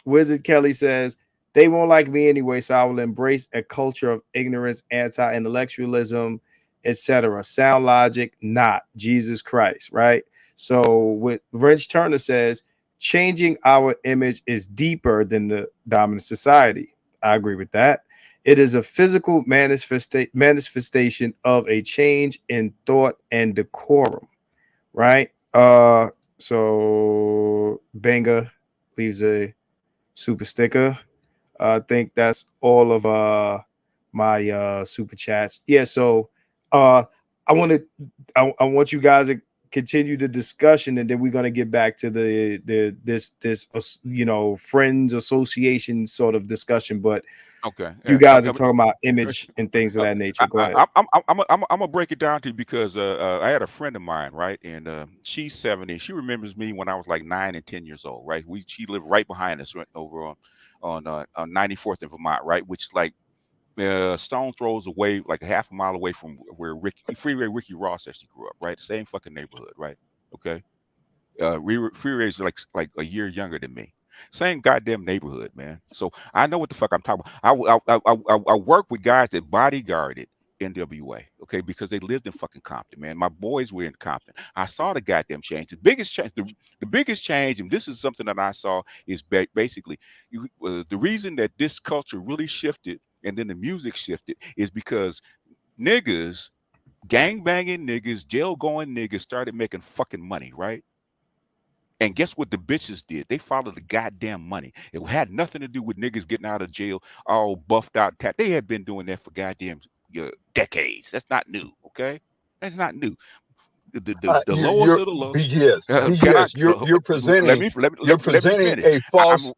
Wizard Kelly says they won't like me anyway, so I will embrace a culture of ignorance, anti-intellectualism, etc. Sound logic, not Jesus Christ, right? So with Wrench Turner says, changing our image is deeper than the dominant society. I agree with that. It is a physical manifestation of a change in thought and decorum, right? So Benga leaves a super sticker. I think that's all of my super chats. Yeah, so I want to I want you guys to continue the discussion, and then we're gonna get back to this friends association sort of discussion. But Okay. you guys are talking about image and things of that nature. Go ahead. I'm gonna break it down to you because I had a friend of mine, right, and she's 70. She remembers me when I was like 9 and 10 years old, right? She lived right behind us over on 94th in Vermont, right, which is like stone throws away, like a half a mile away from where Freeway Ricky Ross actually grew up, right? Same fucking neighborhood, right? Okay. Freeway is like a year younger than me. Same goddamn neighborhood, man. So I know what the fuck I'm talking about. I work with guys that bodyguarded NWA, okay, because they lived in fucking Compton, man. My boys were in Compton. I saw the goddamn change. The biggest change, and this is something that I saw, is basically the reason that this culture really shifted and then the music shifted is because niggas, gang banging niggas, jail going niggas started making fucking money, right? And guess what the bitches did? They followed the goddamn money. It had nothing to do with niggas getting out of jail all buffed out. They had been doing that for goddamn decades. That's not new, okay? That's not new. The lowest You're of the low. BGS. Can I BGS. You're let presenting me let, you're let, let me presenting finish? a false.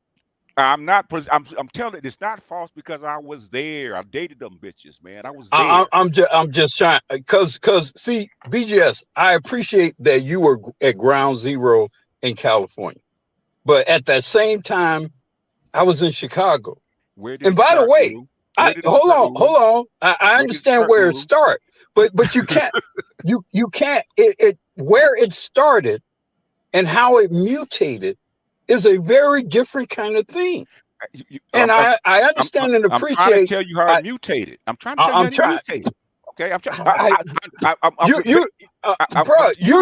I'm not. I'm telling you, it's not false because I was there. I dated them bitches, man. I was I, there. I'm just trying because see BGS. I appreciate that you were at ground zero in California, but at that same time, I was in Chicago. Where did And it by the start, way, Uru? Where did it start, Uru? hold on. I Where did it understand start, where it Uru? started, but you can't you can't it where it started and how it mutated is a very different kind of thing. And I understand and I'm trying to appreciate. tell you how it mutated. I'm trying to tell you how I'm it trying. mutated. Okay, I'm trying. You you're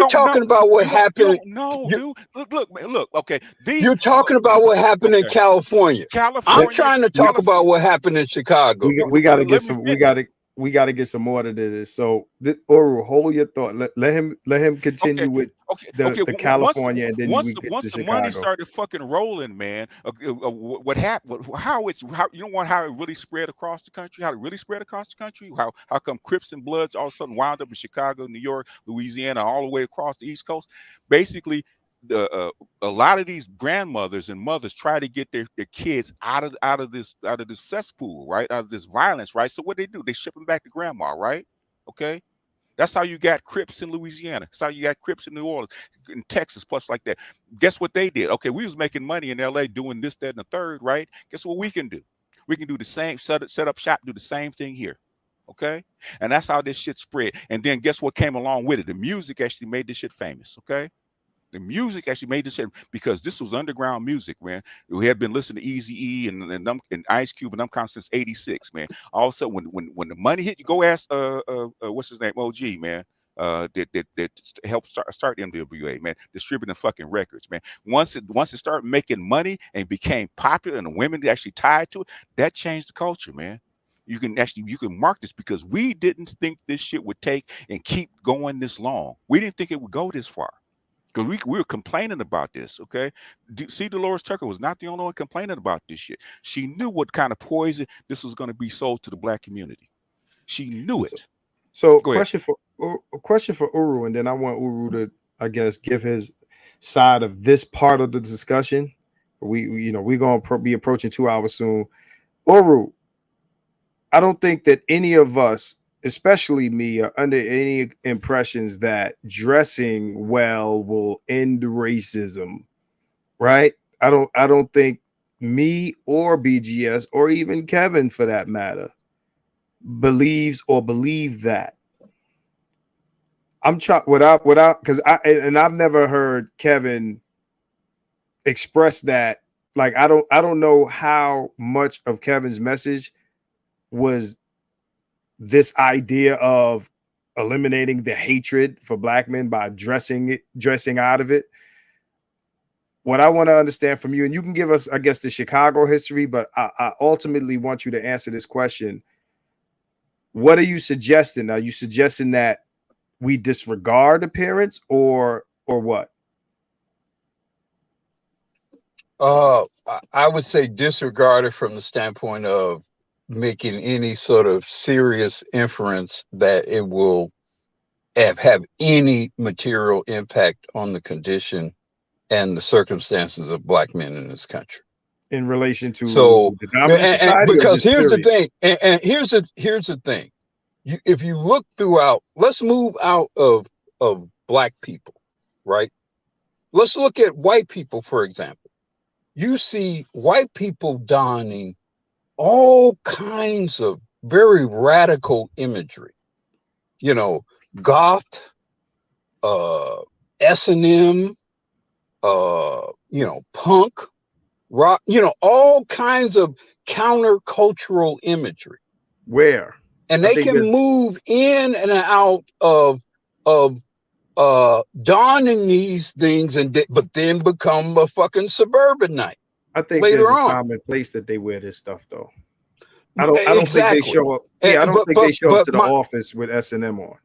don't know. talking about what You happened. don't know, You, dude. Look, man, look. Okay, you're talking about what happened in okay. California. I'm California, trying to talk about what happened in Chicago. We got to get let me some. finish. We got to get some order to this. So, Oru, hold your thought. Let him Okay, continue with okay. the California, and then we get to Once the money Chicago. started fucking rolling, man, what happened? How you know what? How it really spread across the country? How it really spread across the country? How come Crips and Bloods all of a sudden wound up in Chicago, New York, Louisiana, all the way across the East Coast? Basically, a lot of these grandmothers and mothers try to get their kids out of this cesspool, right? Out of this violence, right? So what do? They ship them back to grandma, right? Okay. That's how you got Crips in Louisiana. That's how you got Crips in New Orleans, in Texas, plus like that. Guess what they did? Okay, we was making money in LA doing this, that, and the third, right? Guess what we can do? We can do the same, set up shop, do the same thing here. Okay? And that's how this shit spread. And then guess what came along with it? The music actually made this shit famous. Okay? The music actually made this shit because this was underground music, man. We had been listening to Eazy-E and Ice Cube and them kind since '86, man. All of a sudden, when the money hit, you go ask what's his name, OG, man. That helped start MWA, man, distributing fucking records, man. Once it started making money and became popular, and the women that actually tied to it, that changed the culture, man. You can mark this because we didn't think this shit would take and keep going this long. We didn't think it would go this far. Because we were complaining about this, okay? See, Dolores Tucker was not the only one complaining about this shit. She knew what kind of poison this was going to be sold to the black community. She knew it. So, go ahead. question for Uru, and then I want Uru to, I guess, give his side of this part of the discussion. We're gonna be approaching 2 hours soon. Uru, I don't think that any of us, especially me, are under any impressions that dressing well will end racism, right? I don't think me or BGS or even Kevin, for that matter, believes or believe that. I'm trying without because I've never heard Kevin express that. Like I don't know how much of Kevin's message was this idea of eliminating the hatred for black men by dressing out of it. What I want to understand from you, and you can give us, I guess, the Chicago history, but I ultimately want you to answer this question. What are you suggesting? Are you suggesting that we disregard appearance or what? I would say disregard it from the standpoint of making any sort of serious inference that it will have any material impact on the condition and the circumstances of black men in this country. In relation to So, the dominant society, or because just here's period? the thing, and here's the thing. If you look throughout, let's move out of black people, right? Let's look at white people, for example. You see white people donning all kinds of very radical imagery, you know, goth, S&M, you know, punk, rock, you know, all kinds of countercultural imagery. Where? And I they think can move in and out of donning these things, but then become a fucking suburbanite I think later there's a on. time and place that they wear this stuff, though. I don't think they Exactly. show up. Yeah, I don't think they show up to the office with S&M on.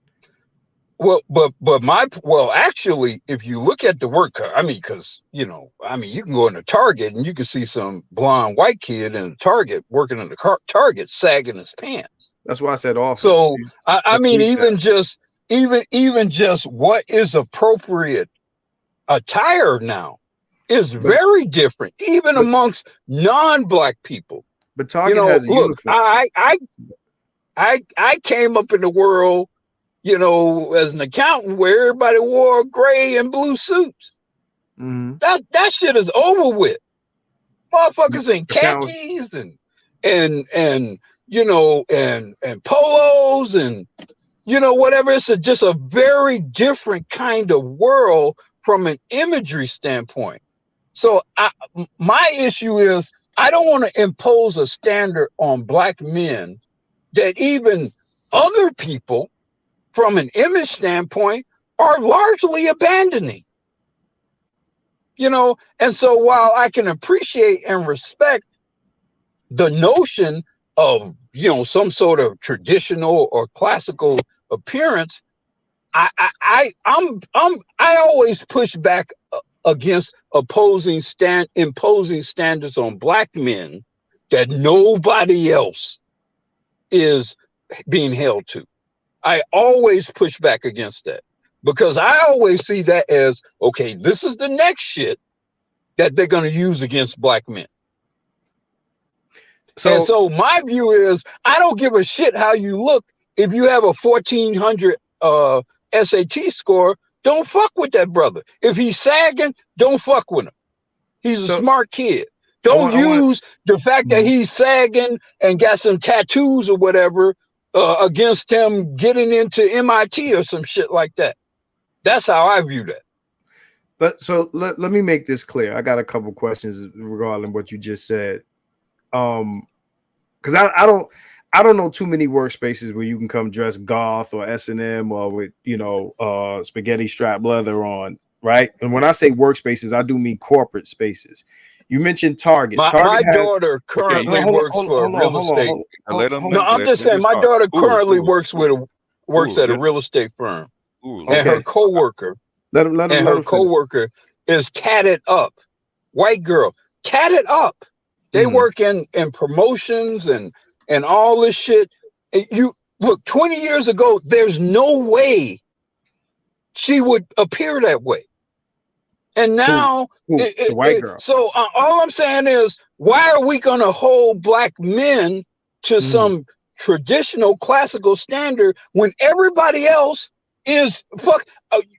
Well, actually, if you look at the work, I mean, because you can go into Target and you can see some blonde white kid in Target working in the Target sagging his pants. That's why I said office. So I mean, even just what is appropriate attire now is very different, even amongst non-black people. But Target has a uniform. I came up in the world, you know, as an accountant where everybody wore gray and blue suits. Mm-hmm. That shit is over with. Motherfuckers in khakis and you know and polos and you know whatever. It's just a very different kind of world from an imagery standpoint. So my issue is I don't want to impose a standard on black men that even other people from an image standpoint are largely abandoning. You know, and so while I can appreciate and respect the notion of, you know, some sort of traditional or classical appearance, I always push back against imposing standards on black men that nobody else is being held to. I always push back against that because I always see that as, okay, this is the next shit that they're going to use against black men. So my view is I don't give a shit how you look. If you have a 1400 SAT score, don't fuck with that brother. If he's sagging, don't fuck with him. He's a smart kid. Don't use the fact that he's sagging and got some tattoos or whatever against him getting into MIT or some shit like that. That's how I view that. But so let me make this clear. I got a couple questions regarding what you just said. Because I don't know too many workspaces where you can come dressed goth or S&M or with, you know, spaghetti strap leather on, right? And when I say workspaces, I do mean corporate spaces. You mentioned Target. My daughter currently works for a real estate. No, I'm just saying my daughter currently works at a real estate firm. And her coworker is tatted up. White girl, tatted up. They work in promotions and all this shit. You look, 20 years ago, there's no way she would appear that way. And now, the white girl. So all I'm saying is, why are we going to hold black men to some traditional classical standard when everybody else is fuck?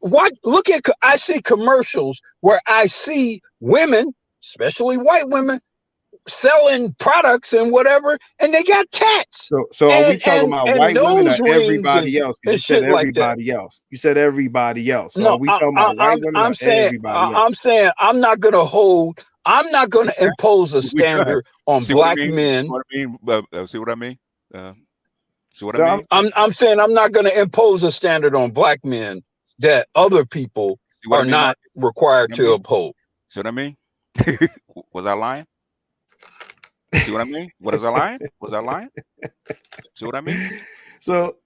Look at, I see commercials where I see women, especially white women, selling products and whatever, and they got tats. So are we talking about white women or everybody else? Because you said everybody else. You said everybody else. So are we talking about white women or everybody else? I'm saying I'm not going to impose a standard on black men. See what I mean? I'm saying I'm not going to impose a standard on black men that other people are not required to uphold. See what I mean? Was I lying? See what I mean? Was I lying? Was I lying? See what I mean? So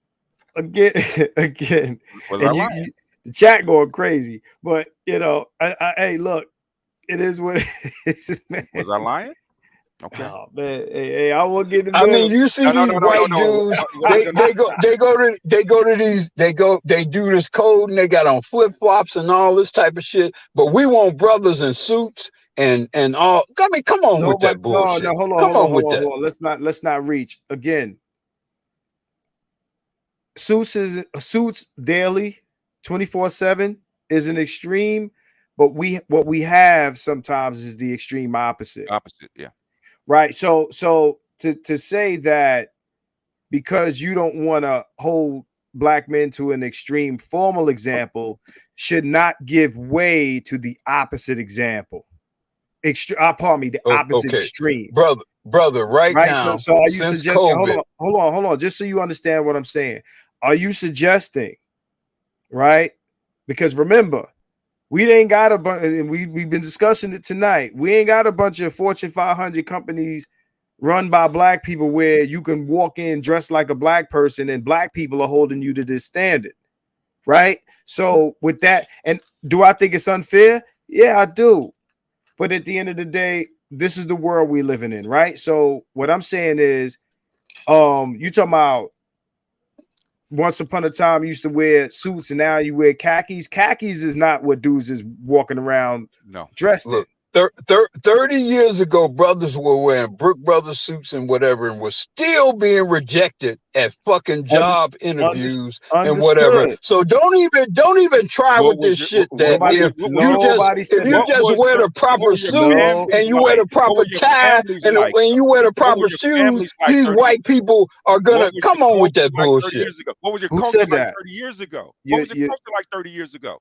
again, was I lying? The chat going crazy, but you know, hey, look, it is what it is, man. Was I lying? Okay. Oh man, hey, I will get to I mean, them. you see these white dudes, they do this code and they got on flip-flops and all this type of shit. But we want brothers in suits and all. I mean, come on with that bullshit. No, hold on, Come hold on, on hold with on, that. hold on. Let's not reach again. Suits daily, 24/7 is an extreme, but what we have sometimes is the extreme opposite. Opposite, yeah. Right. So to say that because you don't want to hold black men to an extreme formal example should not give way to the opposite example. Pardon me, the opposite extreme. Brother, right now. So are you since suggesting COVID, hold on, just so you understand what I'm saying. Are you suggesting, right? Because remember, we ain't got a bunch, and we've been discussing it tonight. We ain't got a bunch of Fortune 500 companies run by black people where you can walk in dressed like a black person and black people are holding you to this standard, right? So with that, and do I think it's unfair? Yeah, I do. But at the end of the day, this is the world we're living in, right? So what I'm saying is, you talking about once upon a time you used to wear suits and now you wear khakis. Khakis is not what dudes is walking around dressed in. 30 years ago, brothers were wearing Brook Brothers suits and whatever, and was still being rejected at fucking job interviews and whatever. So don't even try with this shit. That if you just wear the proper suit and you wear the proper tie and when you wear the proper shoes, these white people are gonna come on with that bullshit. What was your culture like 30 years ago? What was your culture like 30 years ago?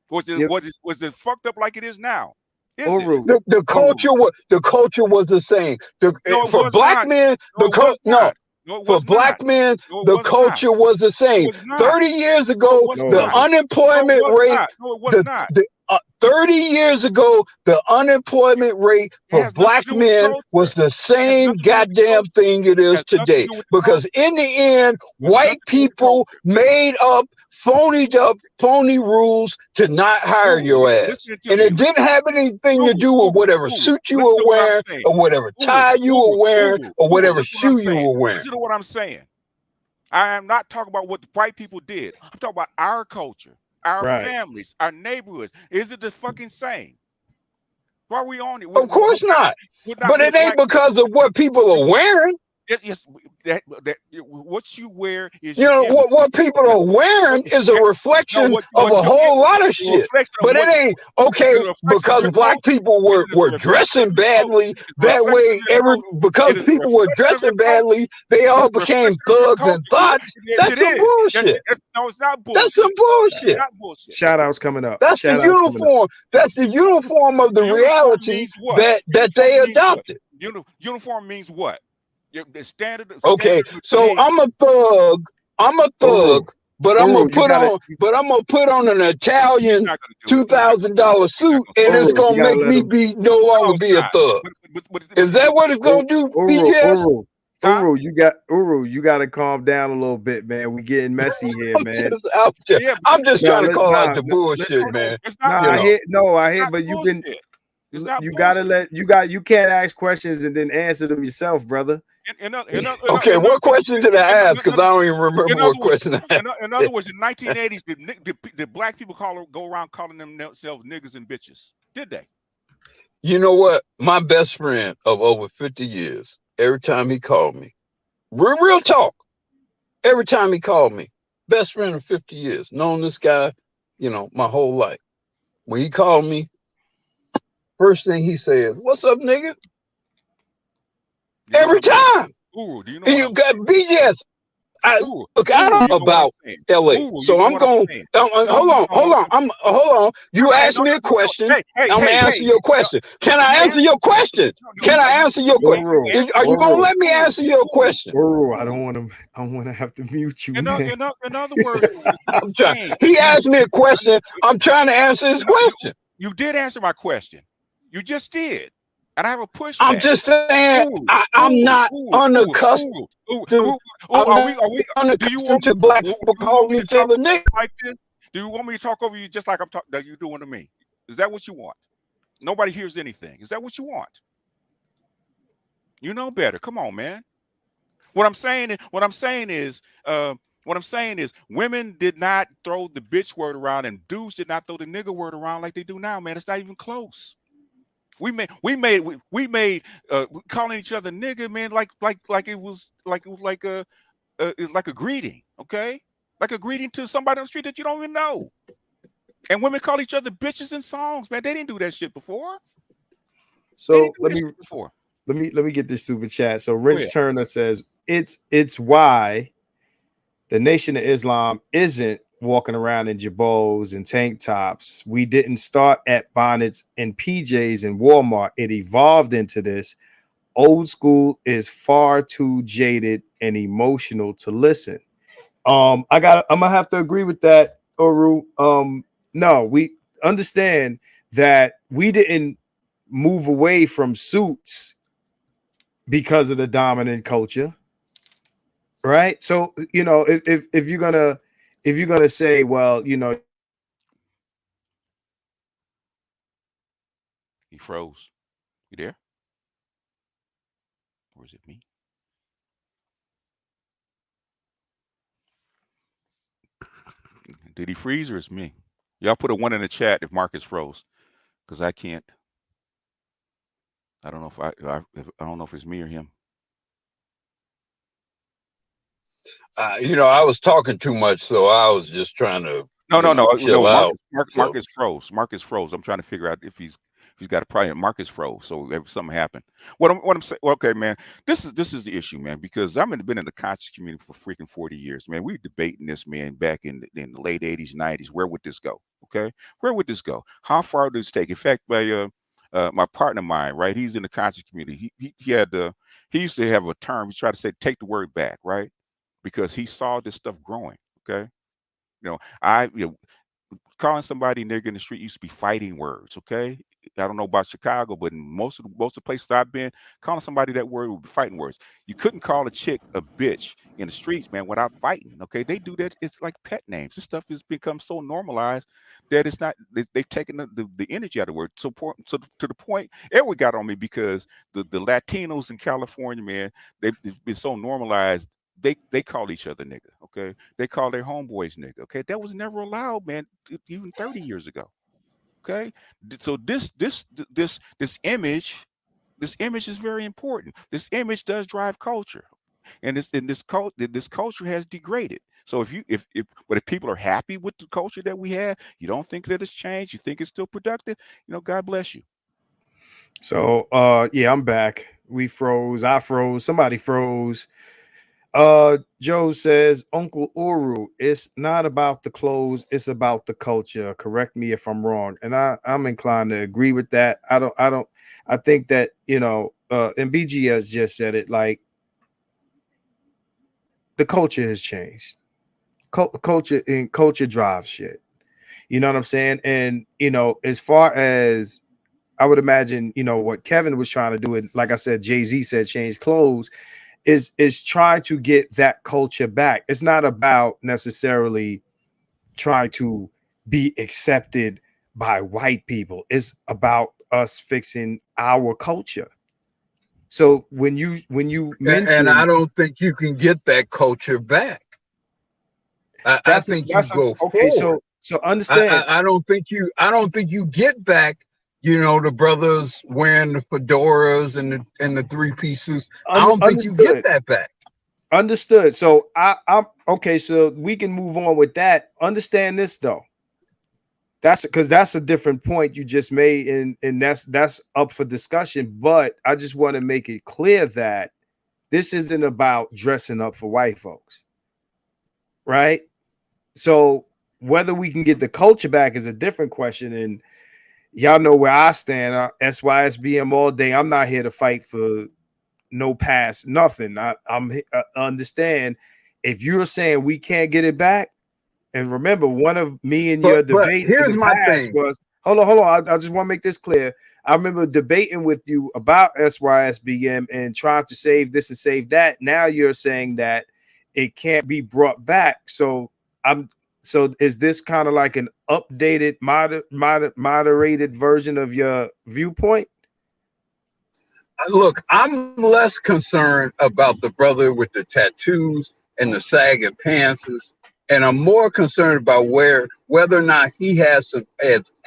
Was it fucked up like it is now? The culture was the same. For black men, the culture was the same. 30 years ago, the unemployment rate. 30 years ago, the unemployment rate for black men was the same goddamn thing it is today. Because in the end, white people made up phony rules to not hire your ass. And it didn't have anything to do with whatever suit you were wearing or whatever tie you were wearing or whatever shoe you were wearing. Listen to what I'm saying. I am not talking about what the white people did. I'm talking about our culture. Our families, our neighborhoods. Is it the fucking same? Why are we on it? Of course not. But it ain't because of what people are wearing. Yes, what you wear is what people are wearing is a reflection of a whole lot of shit. But it ain't okay because black people were dressing badly that way. Because people were dressing badly, they all became thugs and thoughts. That's some bullshit. No, it's not bullshit. That's some bullshit. Shout outs coming up. That's the uniform. That's the uniform of the reality that they adopted. Uniform means what? The standard. Okay, so I'm a thug, but I'm gonna put on an Italian $2,000 suit, and it's gonna make me no longer be a thug. Is that what it's gonna do, BS? You got to calm down a little bit, man. We getting messy here, man. I'm just trying to call out the bullshit, man. I hear, but you can. You can't ask questions and then answer them yourself, brother. Okay, what question did I ask? Because I don't even remember what question I asked. In other words, in 1980s, the black people go around calling themselves niggas and bitches. Did they? You know what? My best friend of over 50 years, every time he called me, real talk, every time he called me, best friend of 50 years, known this guy, my whole life. When he called me, first thing he says, "What's up, nigga?" Every time. Ooh, do you know? And you got BS. I don't know about LA, so I'm going. Hold on. You asked me a question. I'm gonna answer your question. Can I answer your question? Can I answer your question? Are you gonna let me answer your question? I don't want to. I want to have to mute you. In other words, I'm trying. He asked me a question. I'm trying to answer his question. You did answer my question. You just did. And I have a pushback. I'm just saying, I'm not unaccustomed to black people calling each other niggas like this. Do you want me to talk over you just like that you're doing to me? Is that what you want? Nobody hears anything. Is that what you want? You know better. Come on, man. What I'm saying is, women did not throw the bitch word around, and dudes did not throw the nigga word around like they do now, man. It's not even close. We made calling each other nigga, man, like it was like it's like a greeting, okay? Like a greeting to somebody on the street that you don't even know. And women call each other bitches in songs, man. They didn't do that shit before. So let me get this super chat. So Rich Turner says it's why the Nation of Islam isn't walking around in jabos and tank tops. We didn't start at bonnets and PJs in Walmart. It evolved into this. Old school is far too jaded and emotional to listen. I'm gonna have to agree with that, Oru. No, we understand that we didn't move away from suits because of the dominant culture, right? So if you're gonna say, well, he froze. You there? Or is it me? Did he freeze or is me? Y'all put a 1 in the chat if Marcus froze, because I can't. I don't know if I don't know if it's me or him. I was talking too much, so I was just trying to chill out. Marcus froze. Marcus froze. I'm trying to figure out if he's got a problem. Marcus froze, so if something happened. What I'm saying, well, okay, man, this is the issue, man, because been in the conscious community for freaking 40 years, man. We were debating this, man, back in the late 80s, 90s. Where would this go? Okay, where would this go? How far would this take? In fact, my partner of mine, right? He's in the conscious community. He used to have a term. He tried to say, take the word back, right? Because he saw this stuff growing. Okay, calling somebody nigga in the street used to be fighting words. Okay, I don't know about Chicago, but in most of the places I've been, calling somebody that word would be fighting words. You couldn't call a chick a bitch in the streets, man, without fighting. Okay, they do that. It's like pet names. This stuff has become so normalized that it's not. They've taken the energy out of the word. So to the point, Edward got on me because the Latinos in California, man, they've been so normalized. They call each other nigga, okay? They call their homeboys nigga, okay? That was never allowed, man, even 30 years ago, okay? So this image is very important. This image does drive culture, and this culture has degraded. So if people are happy with the culture that we have, you don't think that it's changed, you think it's still productive, God bless you. So yeah, I'm back. We froze. I froze. Somebody froze. Joe says, Uncle Uru, it's not about the clothes, it's about the culture. Correct me if I'm wrong. And I'm inclined to agree with that. I think that, and BG has just said it, like the culture has changed. Culture drives shit. You know what I'm saying? And as far as I would imagine, what Kevin was trying to do, and like I said, Jay-Z said change clothes. Is trying to get that culture back. It's not about necessarily trying to be accepted by white people. It's about us fixing our culture. So when you mention, and I don't think you can get that culture back. I think you go okay. forward. So understand. I don't think you get back. The brothers wearing the fedoras and the three-piece suits. I don't think you get that back. Understood. So I'm okay. So we can move on with that. Understand this though. That's because that's a different point you just made, and that's up for discussion. But I just want to make it clear that this isn't about dressing up for white folks, right? So whether we can get the culture back is a different question. And y'all know where I stand. SYSBM all day. I'm not here to fight for no pass, nothing. I'm understand if you're saying we can't get it back. And remember, one of me and your debates in the past was hold on. I just want to make this clear. I remember debating with you about SYSBM and trying to save this and save that. Now you're saying that it can't be brought back. So is this kind of like an updated, moderated version of your viewpoint? Look, I'm less concerned about the brother with the tattoos and the sagging pantses, and I'm more concerned about whether or not he has an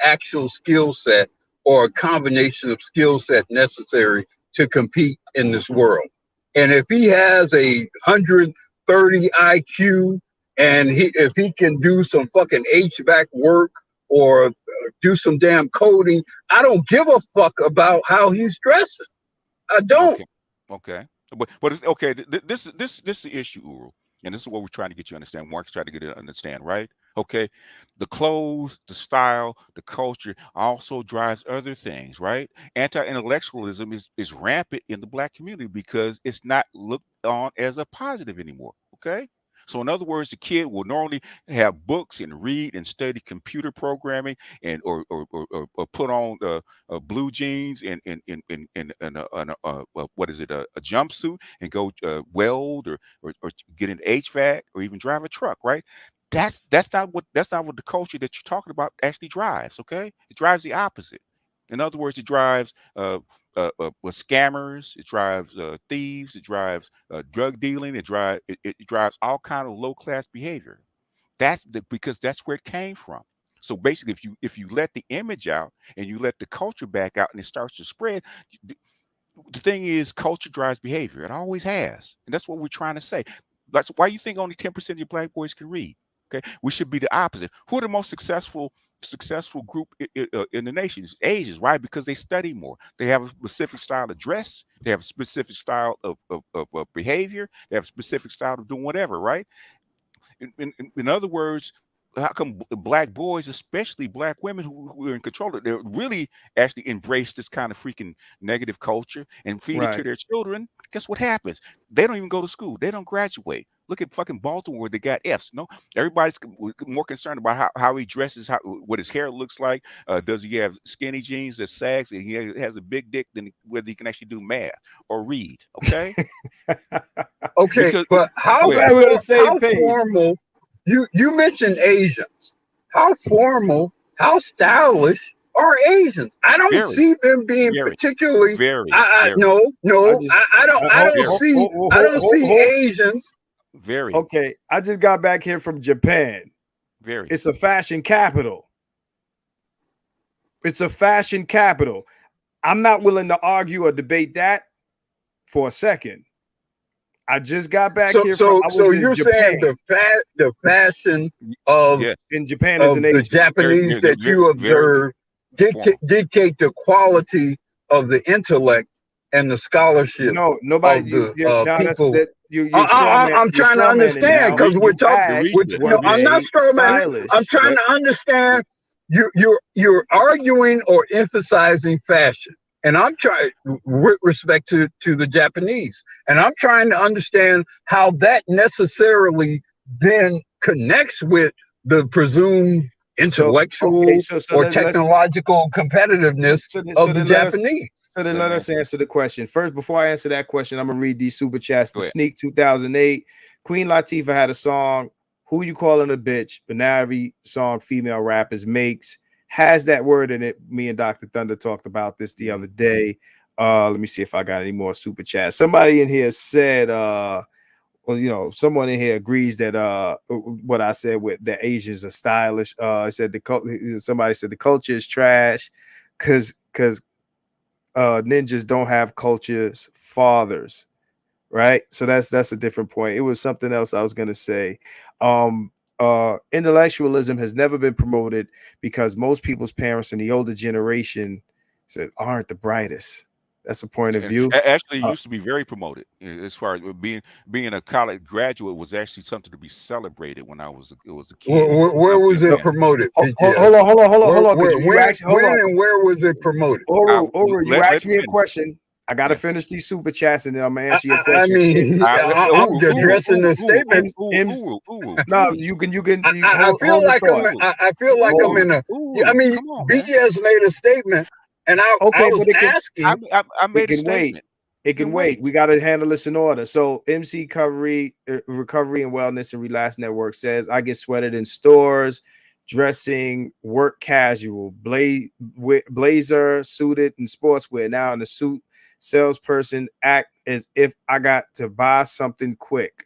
actual skill set or a combination of skill set necessary to compete in this world. And if he has a 130 IQ and if he can do some fucking HVAC work or do some damn coding, I don't give a fuck about how he's dressing. I don't. Okay, okay, okay. This is the issue, Uru, and this is what we're trying to get you to understand. Mark's trying to get you to understand, right? Okay, the clothes, the style, the culture also drives other things, right? Anti-intellectualism is rampant in the Black community because it's not looked on as a positive anymore. Okay. So in other words, the kid will normally have books and read and study computer programming and or put on blue jeans and what is it, a jumpsuit, and go weld or get an HVAC or even drive a truck, right? That's not what the culture that you're talking about actually drives. Okay, it drives the opposite. In other words, it drives scammers, it drives thieves, it drives drug dealing, it drives all kind of low class behavior. Because that's where it came from. So basically, if you let the image out and you let the culture back out and it starts to spread, the thing is, culture drives behavior. It always has, and that's what we're trying to say. That's why you think only 10% of your Black boys can read. Okay, we should be the opposite. Who are the most successful group in the nation? It's Asians, right? Because they study more. They have a specific style of dress. They have a specific style of behavior. They have a specific style of doing whatever, right? In other words, how come Black boys, especially Black women who are in control, they really actually embrace this kind of freaking negative culture and feed it to Right. their children? Guess what happens? They don't even go to school. They don't graduate. Look at fucking Baltimore, where they got Fs. No, everybody's more concerned about how he dresses, what his hair looks like. Does he have skinny jeans that sags, and he has a big dick, than whether he can actually do math or read? Okay, Okay, because but I'm glad we're on the same how page. formal? You mentioned Asians. How formal? How stylish are Asians? I don't very, see them being very, particularly. very, very, No. I just very, I don't see Asians. very, okay. I just got back here from Japan. very. It's a fashion capital. It's a fashion capital. I'm not willing to argue or debate that for a second. I just got back here from. I was in You're Japan. saying the fashion of Yeah, In Japan is an the Asian. Japanese that you observe formal. dictate the quality of the intellect and the scholarship No, nobody. of You, the you no, that's people. that. You're straw man. I'm You're trying to straw manning me. understand Now because we're you talking. asked, No, were I'm not they straw man. stylish? I'm trying to understand. You're arguing or emphasizing fashion, and I'm trying with respect to the Japanese, and I'm trying to understand how that necessarily then connects with the presumed So okay, intellectual so or let's technological competitiveness of the Japanese. let us answer the question first. Before I answer that question, I'm gonna read these super chats. The Go ahead. Sneak 2008, Queen Latifah had a song, "Who You Calling a Bitch," but now every song female rappers makes has that word in it. Me and Dr. Thunder talked about this the other day. Let me see if I got any more super chats. Somebody in here said well, you know, someone in here agrees that what I said with the Asians are stylish. I said somebody said the culture is trash because ninjas don't have culture's fathers, right? So that's a different point. It was something else I was gonna say. Intellectualism has never been promoted because most people's parents in the older generation said aren't the brightest. That's a point of view. Actually, it used to be very promoted as far as being a college graduate was actually something to be celebrated when I was a kid. Where was it promoted? Hold on. When and where was it promoted? You asked me a question. I got to finish these super chats and then I'm gonna answer your question. I mean, I'm addressing the statement. No, you can. I feel like I'm in a. I mean, BGS made a statement, and I was asking. I made a statement. It can wait. We got to handle this in order. So, MC Recovery and Wellness and Relax Network says, I get sweated in stores, dressing, work casual, blazer, suited, and sportswear. Now in the suit salesperson act as if I got to buy something quick.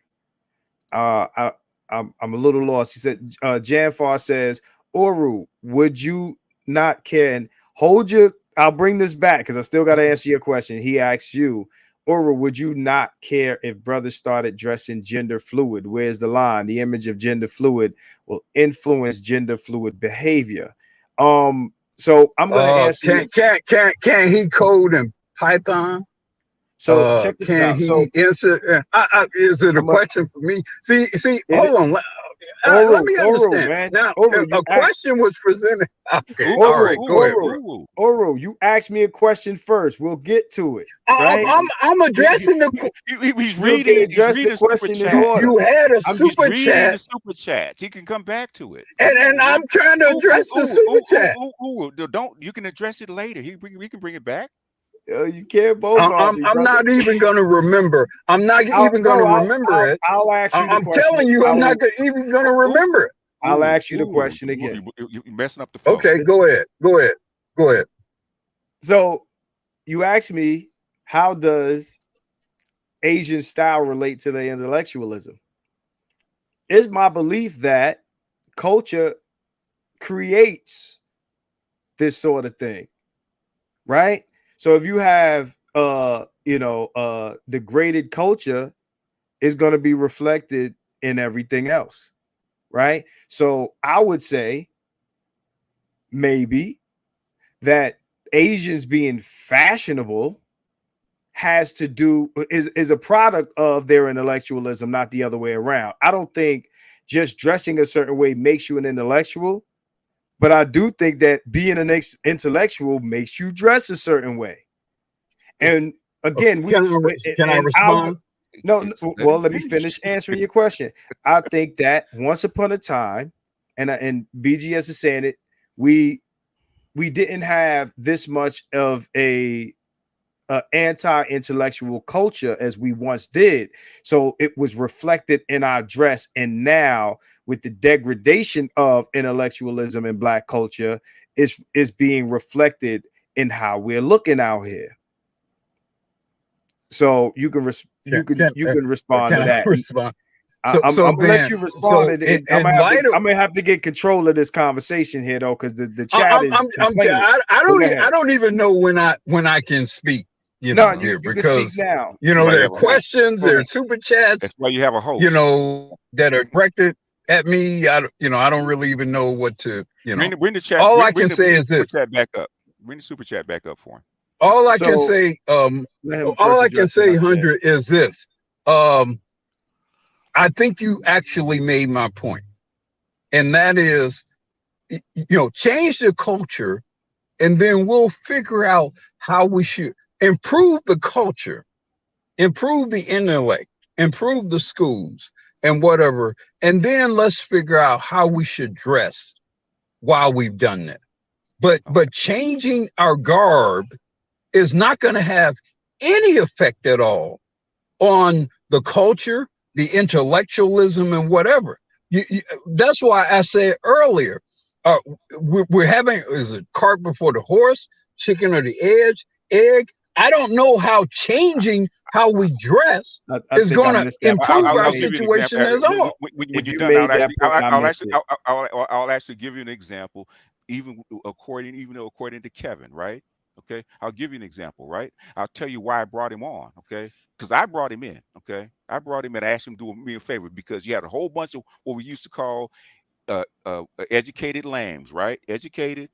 I, I'm a little lost. He said, Janfar says, Oru, would you not care? And hold your, I'll bring this back because I still got to answer your question. He asks you, Oru, would you not care if brothers started dressing gender fluid? Where's the line? The image of gender fluid will influence gender fluid behavior. So I'm going to answer you. Can he code in Python? So check this can out. he So answer? Is it a question for me? See, hold on. Let me understand. Man. Now, Oru, a question was presented. Okay, all right, go ahead. Oru, you asked me a question first. We'll get to it. Right? I'm addressing he's reading the question in order. You had a super chat. The super chat. He can come back to it. And I'm trying to address the super chat. Don't you can address it later. We can bring it back. You can't both. I'm not even going to remember. I'm not even going to remember it. I'll ask you. I'm telling you, I'm not even going to remember it. I'll ask you the question again. You're messing up the phone. Okay, go ahead. So you asked me, how does Asian style relate to the intellectualism? It's my belief that culture creates this sort of thing, right? So if you have degraded culture, is going to be reflected in everything else, right? So I would say maybe that Asians being fashionable has to do is a product of their intellectualism, not the other way around. I don't think just dressing a certain way makes you an intellectual, but I do think that being an intellectual makes you dress a certain way. And again, can I respond? No, well, let me finish answering your question. I think that once upon a time, and BGS is saying it, we didn't have this much of a anti-intellectual culture as we once did. So it was reflected in our dress. And now with the degradation of intellectualism in Black culture, is being reflected in how we're looking out here. So you can respond to that. I'm gonna let you respond. I'm gonna have to get control of this conversation here, though, because the chat is. I don't even know when I can speak. You can speak now. There are questions, there are super chats. That's why you have a host. That are directed at me. I don't really even know what to. Bring the chat. All I can say is this. Bring the super chat back up for him. All I can say, 100, is this. I think you actually made my point. And that is, change the culture, and then we'll figure out how we should improve the culture, improve the intellect, improve the schools and whatever. And then let's figure out how we should dress while we've done that. But changing our garb is not going to have any effect at all on the culture, the intellectualism, and whatever. That's why I said earlier, we're having, is it cart before the horse, chicken or the egg? I don't know how changing how we dress is going to improve our situation as all. When you're done, I'll actually give you an example, even according to Kevin, right? Okay, I'll give you an example, right? I'll tell you why I brought him on, okay? Because I brought him in, okay? I brought him and I asked him to do me a favor, because you had a whole bunch of what we used to call educated lambs, right? Educated,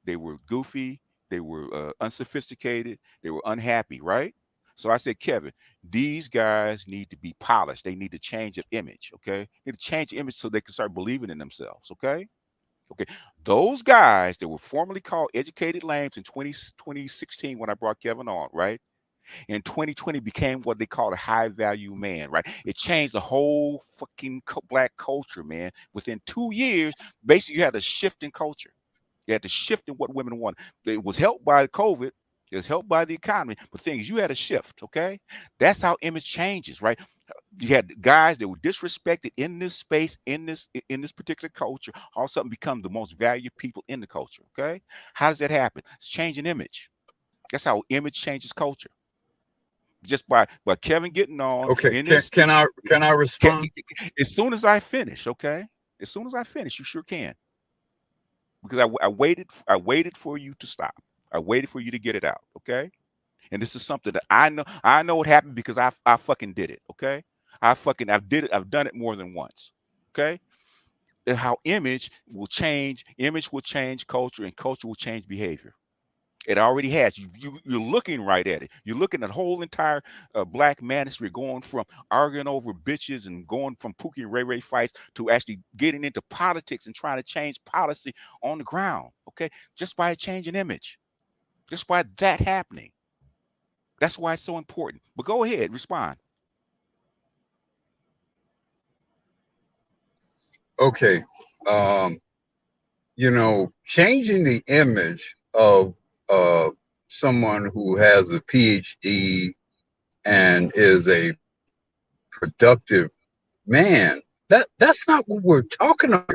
they were goofy, they were unsophisticated, they were unhappy, right? So I said, Kevin, these guys need to be polished. They need to change their image, okay? They need to change the image so they can start believing in themselves, okay? Okay, those guys that were formerly called educated lambs in 2016 when I brought Kevin on, right? In 2020 became what they call a high value man, right? It changed the whole fucking Black culture, man. Within 2 years, basically you had a shift in culture. You had to shift in what women want. It was helped by COVID. It was helped by the economy. But things, you had a shift, okay? That's how image changes, right? You had guys that were disrespected in this space, in this particular culture, all of a sudden become the most valued people in the culture, okay? How does that happen? It's changing image. That's how image changes culture. just by Kevin getting on. Okay, In this, can I respond? as soon as I finish, okay? As soon as I finish, you sure can. Because I waited for you to stop. I waited for you to get it out, okay? And this is something that I know it happened because I fucking did it, okay? I've done it more than once, okay? And how image will change culture, and culture will change behavior. It already has. You're looking right at it. You're looking at the whole entire black manosphere going from arguing over bitches and going from Pookie and Ray Ray fights to actually getting into politics and trying to change policy on the ground, okay? Just by a change in image. Just by that happening. That's why it's so important. But go ahead, respond. Okay. You know, changing the image of someone who has a PhD and is a productive man, that's not what we're talking about.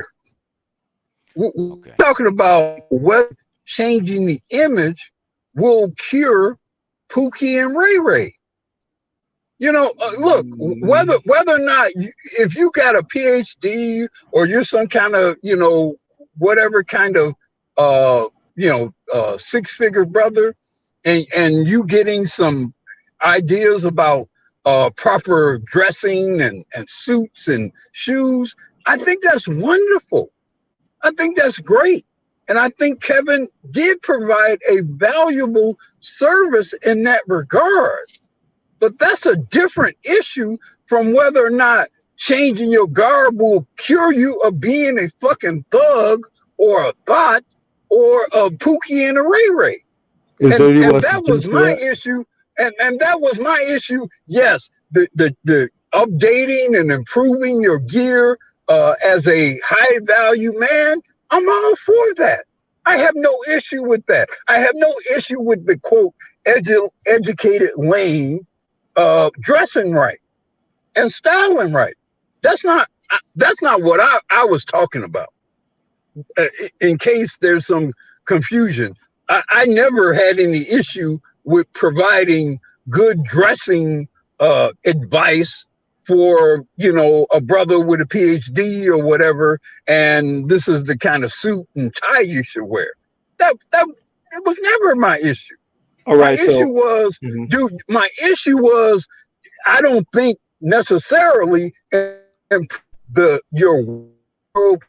We're talking about what changing the image will cure Pookie and Ray Ray. You know, look, whether or not if you got a PhD or you're some kind of, you know, whatever kind of six-figure brother, and you getting some ideas about proper dressing and suits and shoes, I think that's wonderful. I think that's great. And I think Kevin did provide a valuable service in that regard. But that's a different issue from whether or not changing your garb will cure you of being a fucking thug or a thought or a Pookie and a Ray Ray. And that was my issue. And that was my issue. Yes, the updating and improving your gear as a high value man, I'm all for that. I have no issue with that. I have no issue with the quote educated lane dressing right and styling right. That's not what I was talking about. In case there's some confusion, I never had any issue with providing good dressing advice for, you know, a brother with a PhD or whatever, and this is the kind of suit and tie you should wear. That it was never my issue. All right. My issue was, I don't think necessarily your world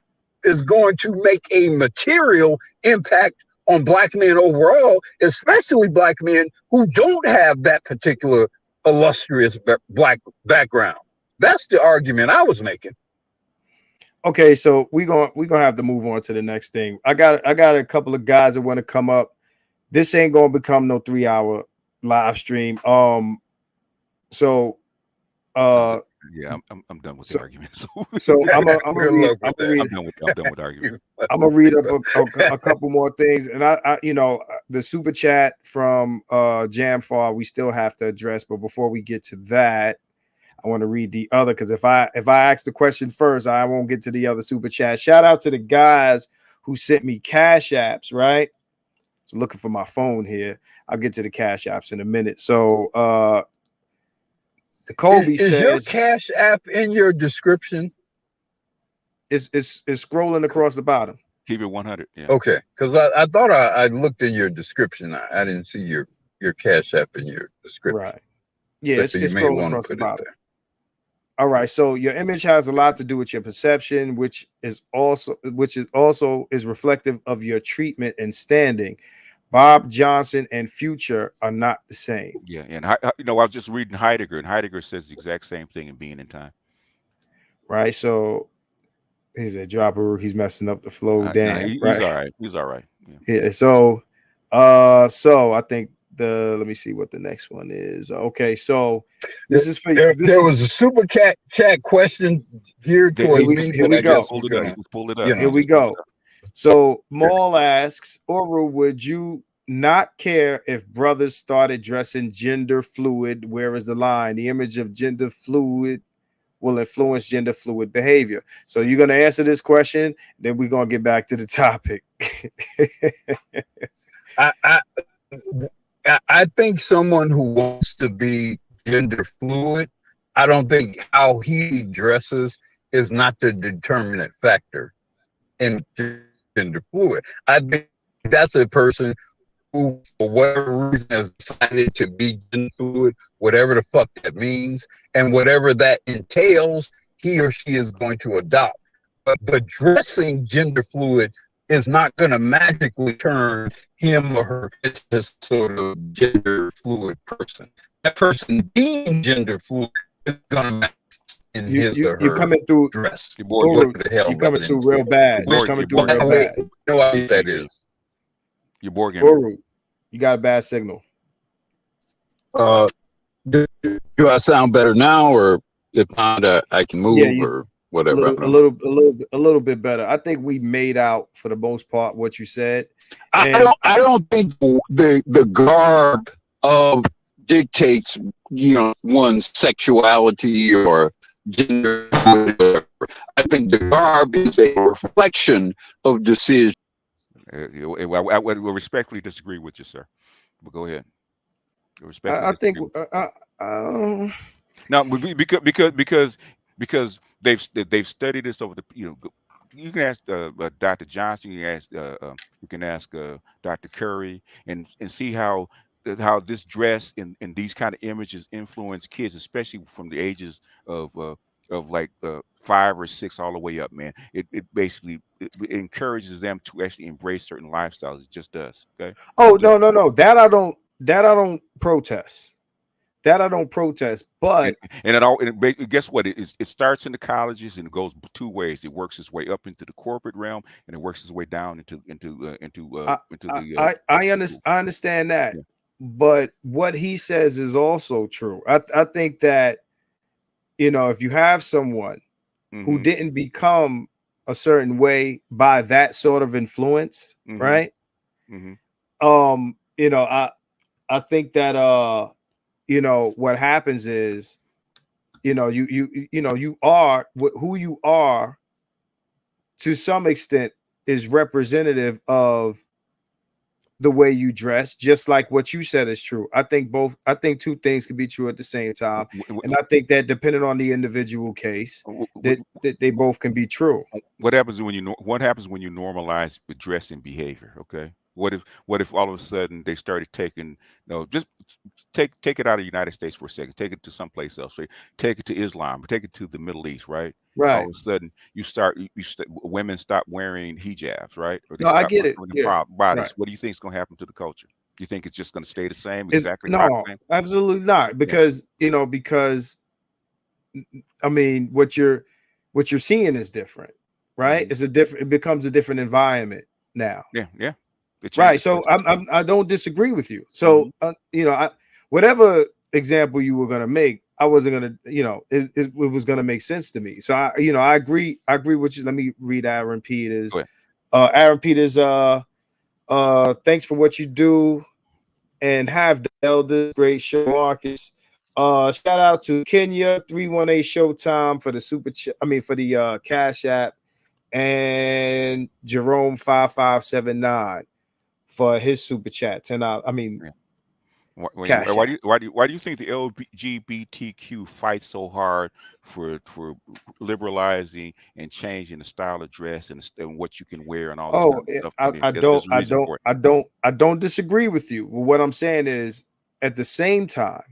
is going to make a material impact on black men overall, especially black men who don't have that particular illustrious black background. That's the argument I was making. Okay, so we're gonna have to move on to the next thing. I got a couple of guys that want to come up. This ain't gonna become no 3-hour live stream. Yeah, I'm done with the argument. So I'm done with argument. I'm gonna read up a couple more things, and I the super chat from Jamfar we still have to address, but before we get to that, I want to read the other, because if I ask the question first, I won't get to the other super chat. Shout out to the guys who sent me cash apps, right? So looking for my phone here. I'll get to the cash apps in a minute. So the Kobe says, your cash app in your description? It's scrolling across the bottom. Keep it 100. Yeah. Okay, because I thought I looked in your description. I didn't see your cash app in your description. Right. Yeah, it's scrolling across the bottom. All right, so your image has a lot to do with your perception, which is also reflective of your treatment and standing. Bob Johnson and Future are not the same. Yeah, and I was just reading Heidegger, and Heidegger says the exact same thing in Being in Time. Right, so he's a dropper. He's messing up the flow. He's all right. He's all right. Yeah. So I think let me see what the next one is. Okay, so this is for you. There was a super chat question geared towards me. Here we go. Pull it up. Here we go. So Maul asks, Oral, would you not care if brothers started dressing gender fluid? Where is the line? The image of gender fluid will influence gender fluid behavior. So you're going to answer this question, then we're going to get back to the topic. I think someone who wants to be gender fluid, I don't think how he dresses is not the determinant factor in gender fluid. I think that's a person who, for whatever reason, has decided to be gender fluid, whatever the fuck that means, and whatever that entails, he or she is going to adopt. But dressing gender fluid is not going to magically turn him or her into this sort of gender fluid person. That person being gender fluid is going to match in his or her you're coming through dress. Guru, you're coming through real bad. You're coming through real bad. No idea that is. You're Borg. Guru, you got a bad signal. Do I sound better now, or if not, I can move or whatever? A little bit better. I think we made out for the most part what you said. I don't think the garb dictates, you know, one's sexuality or gender. I think the garb is a reflection of decision. I would respectfully disagree with you, sir. But go ahead. I think no, because they've studied this over the, you know, you can ask Dr. Johnson, you can ask Dr. Curry, and see how this dress and these kind of images influence kids, especially from the ages of like 5 or 6 all the way up, man. It basically it encourages them to actually embrace certain lifestyles. It just does. Okay. Oh, no. That I don't protest. That I don't protest, but guess what? It starts in the colleges and it goes 2 ways. It works its way up into the corporate realm and it works its way down into the. I understand that, but what he says is also true. I think that, you know, if you have someone who didn't become a certain way by that sort of influence, right? You know, I think that you know, what happens is, you know, you are who you are to some extent is representative of the way you dress, just like what you said is true. I think 2 things can be true at the same time. And I think that depending on the individual case, that they both can be true. What happens when you normalize dress and behavior? Okay. What if all of a sudden they started taking, just take it out of the United States for a second, take it to someplace else, right? Take it to Islam, take it to the Middle East, right? Right. All of a sudden women stop wearing hijabs, right? Or they I get it. Bodies. Right. What do you think is going to happen to the culture? Do you think it's just going to stay the same? No, absolutely not. Because I mean, what you're seeing is different, right? It becomes a different environment now. Yeah. Right. So I don't disagree with you. So whatever example you were gonna make, I wasn't gonna, it was gonna make sense to me. So I agree with you. Let me read Aaron Peters. Aaron Peters, thanks for what you do and have the elders. Great show, Marcus. Shout out to Kenya 318 Showtime for the for the Cash App, and Jerome 5579 for his super chat. Why do you think the LGBTQ fights so hard for liberalizing and changing the style of dress and what you can wear and all this stuff? I don't disagree with you. Well, what I'm saying is, at the same time,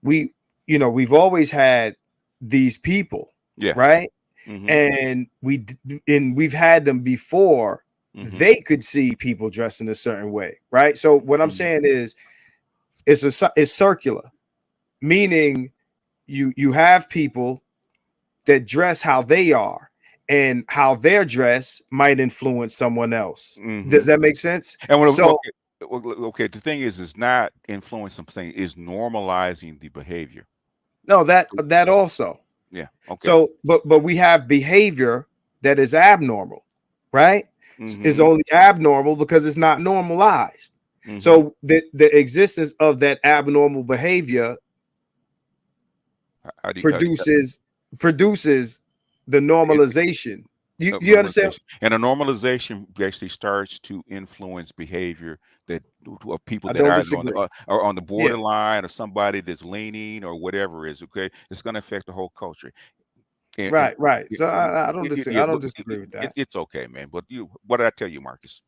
we've always had these people, right? And we've had them before. They could see people dressed in a certain way, right? So what I'm saying is, it's circular, meaning you have people that dress how they are, and how their dress might influence someone else. Does that make sense? And okay, the thing is, it's not influencing something; is normalizing the behavior. No, that also. Yeah. Okay. So, but we have behavior that is abnormal, right? Is only abnormal because it's not normalized. So the existence of that abnormal behavior produces the normalization. You understand? And a normalization actually starts to influence behavior that of people I that don't are either disagree. are on the Yeah, borderline or somebody that's leaning or whatever it is. Okay, it's going to affect the whole culture. And right. yeah, So I don't disagree. yeah, I don't but disagree with that. it's okay, man. But what did I tell you, Marcus?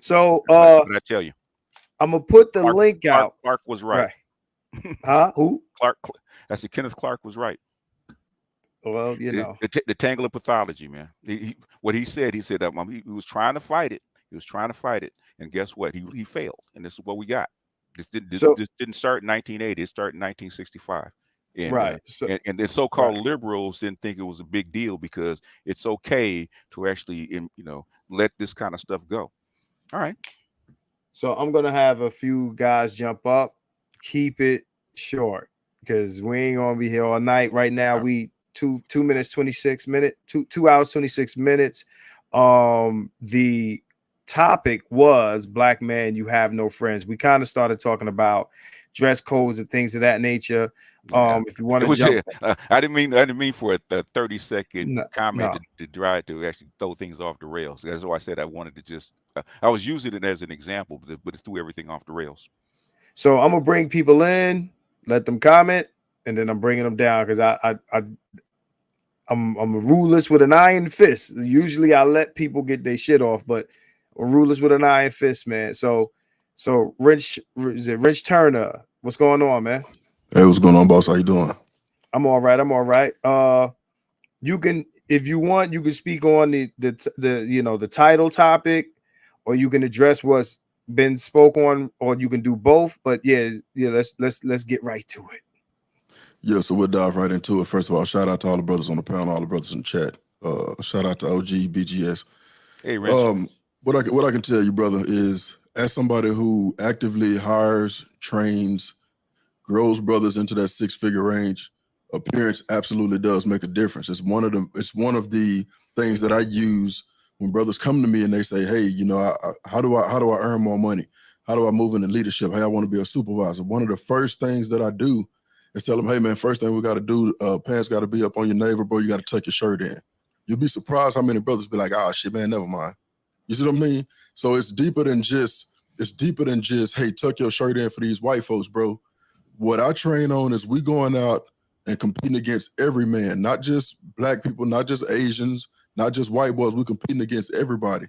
So What did I tell you? I'm gonna put the link out. Clark was right. Right. Huh? Who? Clark. I said Kenneth Clark was right. Well, you know. The tangle of pathology, man. What he said he was trying to fight it. He was trying to fight it, and guess what? He failed, and this is what we got. So This didn't start in 1980. It started in 1965, right. So and the so-called right. liberals didn't think it was a big deal because it's okay to actually, let this kind of stuff go. All right. So I'm gonna have a few guys jump up. Keep it short because we ain't gonna be here all night. Right now, All right. we 2 minutes 26 minutes, 2 hours 26 minutes. The topic was Black Man, You Have No Friends. We kind of started talking about dress codes and things of that nature. Yeah. If you want It to was. jump, I didn't mean for a 30-second no, comment no. to try to actually throw things off the rails. That's why I said I wanted to just. I was using it as an example, but it threw everything off the rails. So I'm gonna bring people in, let them comment, and then I'm bringing them down because I'm a ruleless with an iron fist. Usually I let people get their shit off, but I'm ruleless with an iron fist, man. So Rich Turner, what's going on, man? Hey, what's going on, boss? How you doing? I'm all right. I'm all right. You can, if you want, you can speak on the title topic, or you can address what's been spoke on, or you can do both. But yeah, let's get right to it. Yeah, so we'll dive right into it. First of all, shout out to all the brothers on the panel, all the brothers in the chat. Shout out to OG, BGS. Hey, Rich. What I can tell you, brother, is as somebody who actively hires, trains, grows brothers into that six-figure range, appearance absolutely does make a difference. It's one of the things that I use when brothers come to me and they say, "Hey, how do I earn more money? How do I move into leadership? Hey, I want to be a supervisor." One of the first things that I do is tell them, "Hey, man, first thing we got to do, pants got to be up on your navel, bro. You got to tuck your shirt in." You'll be surprised how many brothers be like, "Oh shit, man, never mind." You see what I mean? So it's deeper than just, hey, tuck your shirt in for these white folks, bro. What I train on is we going out and competing against every man, not just black people, not just Asians, not just white boys. We're competing against everybody.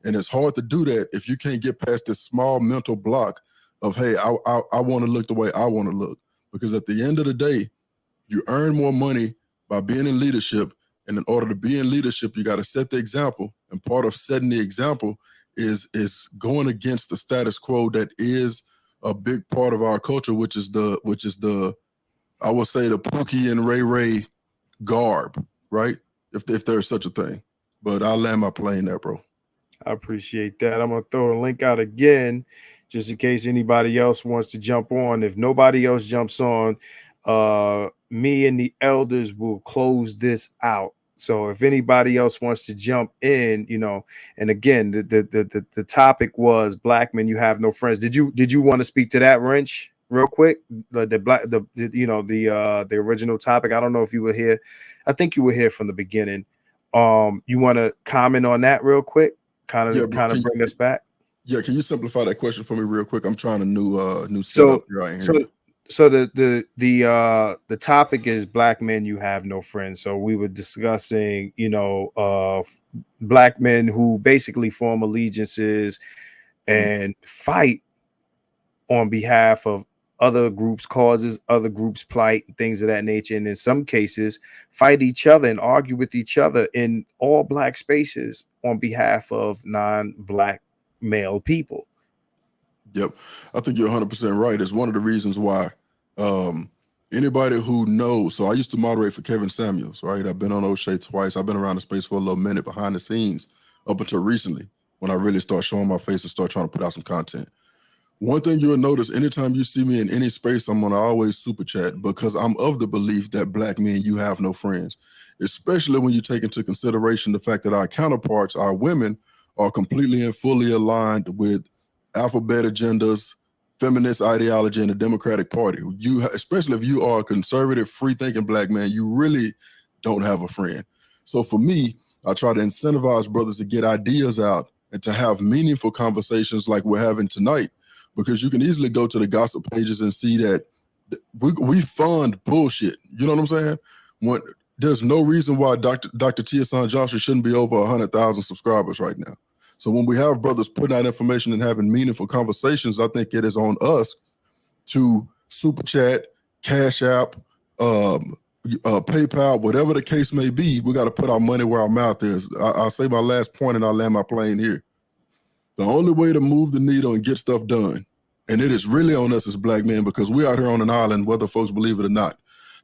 And it's hard to do that if you can't get past this small mental block of, hey, I want to look the way I want to look. Because at the end of the day, you earn more money by being in leadership. And in order to be in leadership, you got to set the example. And part of setting the example is going against the status quo that is a big part of our culture, which is the I will say the Pookie and Ray Ray garb, right? If there's such a thing. But I'll land my plane there, bro. I appreciate that. I'm gonna throw the link out again, just in case anybody else wants to jump on. If nobody else jumps on, me and the elders will close this out. So if anybody else wants to jump in, and again, the topic was Black Men, You Have No Friends. Did you want to speak to that, Wrench, real quick? The original topic. I don't know if you were here. I think you were here from the beginning. You want to comment on that real quick? Kind of bring us back. Yeah, can you simplify that question for me real quick? I'm trying a new setup here. I ain't hear. So the topic is Black Men, You Have No Friends. So we were discussing, Black men who basically form allegiances and fight on behalf of other groups' causes, other groups' plight, things of that nature, and in some cases fight each other and argue with each other in all Black spaces on behalf of non-Black male people. Yep, I think you're 100% right. It's one of the reasons why anybody who knows. So I used to moderate for Kevin Samuels, right? I've been on O'Shea twice. I've been around the space for a little minute behind the scenes up until recently when I really start showing my face and start trying to put out some content. One thing you'll notice, anytime you see me in any space, I'm gonna always super chat because I'm of the belief that Black men, you have no friends, especially when you take into consideration the fact that our counterparts, our women, are completely and fully aligned with alphabet agendas, feminist ideology, and the Democratic Party. You, especially if you are a conservative, free-thinking Black man, you really don't have a friend. So for me, I try to incentivize brothers to get ideas out and to have meaningful conversations like we're having tonight, because you can easily go to the gossip pages and see that we fund bullshit. You know what I'm saying? When there's no reason why Dr. T. Hassan Johnson shouldn't be over 100,000 subscribers right now. So when we have brothers putting out information and having meaningful conversations, I think it is on us to super chat, Cash App, PayPal, whatever the case may be. We got to put our money where our mouth is. I'll say my last point and I'll land my plane here. The only way to move the needle and get stuff done, and it is really on us as black men, because we're out here on an island, whether folks believe it or not.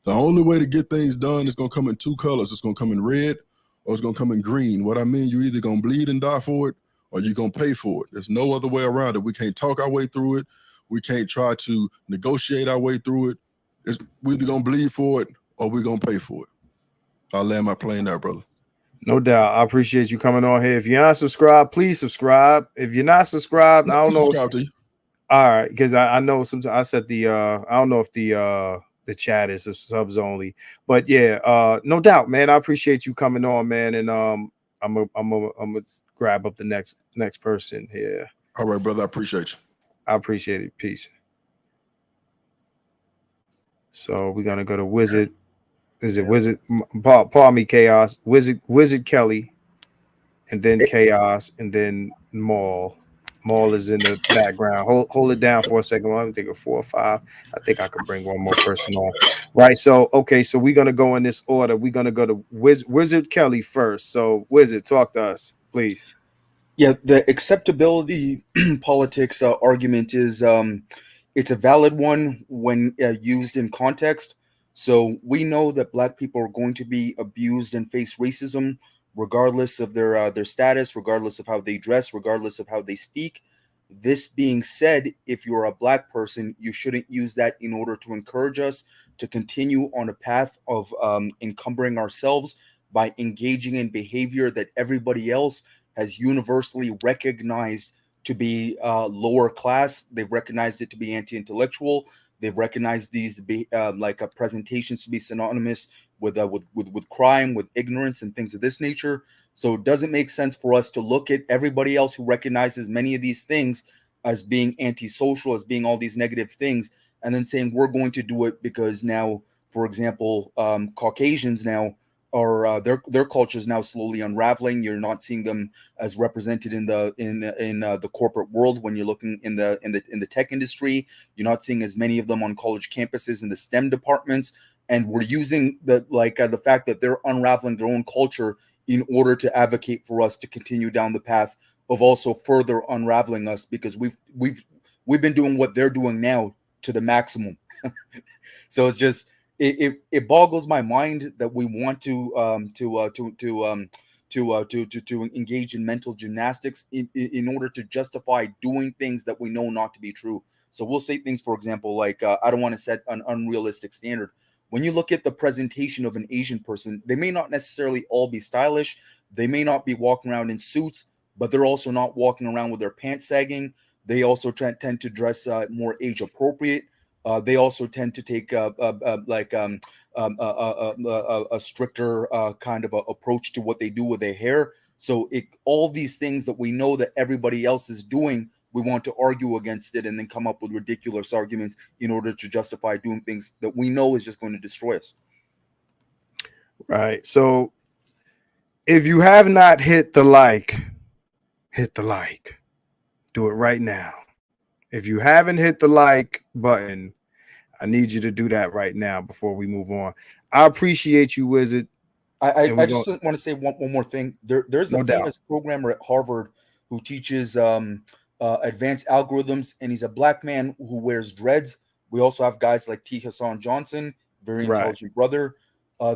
The only way to get things done is going to come in two colors. It's going to come in red or it's going to come in green. What I mean, you're either going to bleed and die for it or you're going to pay for it. There's no other way around it. We can't talk our way through it. We can't try to negotiate our way through it. We're either going to bleed for it or we're going to pay for it. I'll land my plane there, brother. No doubt. I appreciate you coming on here. If you're not subscribed, please subscribe. If you're not subscribed, I don't know. Subscribe to you. All right, because I know sometimes I said I don't know if the chat is subs only, but yeah, no doubt, man. I appreciate you coming on, man, and I'm gonna grab up the next person here. All right, brother. I appreciate you. I appreciate it. Peace. So we're gonna go to Wizard. Is it Wizard? Pardon me, Chaos. Wizard Kelly, and then Chaos, and then Maul. Maul is in the background. Hold it down for a second. I'm think of 4 or 5. I think I can bring one more person on. Right. So okay. So we're gonna go in this order. We're gonna go to Wizard Kelly first. So Wizard, talk to us, please. Yeah, the acceptability politics argument is it's a valid one when used in context. So we know that black people are going to be abused and face racism, regardless of their status, regardless of how they dress, regardless of how they speak. This being said, if you're a black person, you shouldn't use that in order to encourage us to continue on a path of encumbering ourselves by engaging in behavior that everybody else has universally recognized to be lower class. They've recognized it to be anti-intellectual. They've recognized these presentations to be synonymous with crime, with ignorance, and things of this nature. So it doesn't make sense for us to look at everybody else who recognizes many of these things as being antisocial, as being all these negative things, and then saying we're going to do it because now, for example, Caucasians now are their culture is now slowly unraveling. You're not seeing them as represented in the corporate world when you're looking in the tech industry. You're not seeing as many of them on college campuses in the STEM departments. And we're using the fact that they're unraveling their own culture in order to advocate for us to continue down the path of also further unraveling us, because we've been doing what they're doing now to the maximum. So it's just it boggles my mind that we want to engage in mental gymnastics in order to justify doing things that we know not to be true. So we'll say things, for example, like I don't want to set an unrealistic standard. When you look at the presentation of an Asian person, they may not necessarily all be stylish. They may not be walking around in suits, but they're also not walking around with their pants sagging. They also tend to dress more age appropriate. They also tend to take a stricter kind of approach to what they do with their hair. So all these things that we know that everybody else is doing, we want to argue against it and then come up with ridiculous arguments in order to justify doing things that we know is just going to destroy us. Right. So if you have not hit the like. Do it right now. If you haven't hit the like button, I need you to do that right now before we move on. I appreciate you, Wizard. I just want to say one more thing. There's a famous programmer at Harvard who teaches advanced algorithms, and he's a black man who wears dreads. We also have guys like T. Hassan Johnson, very intelligent brother.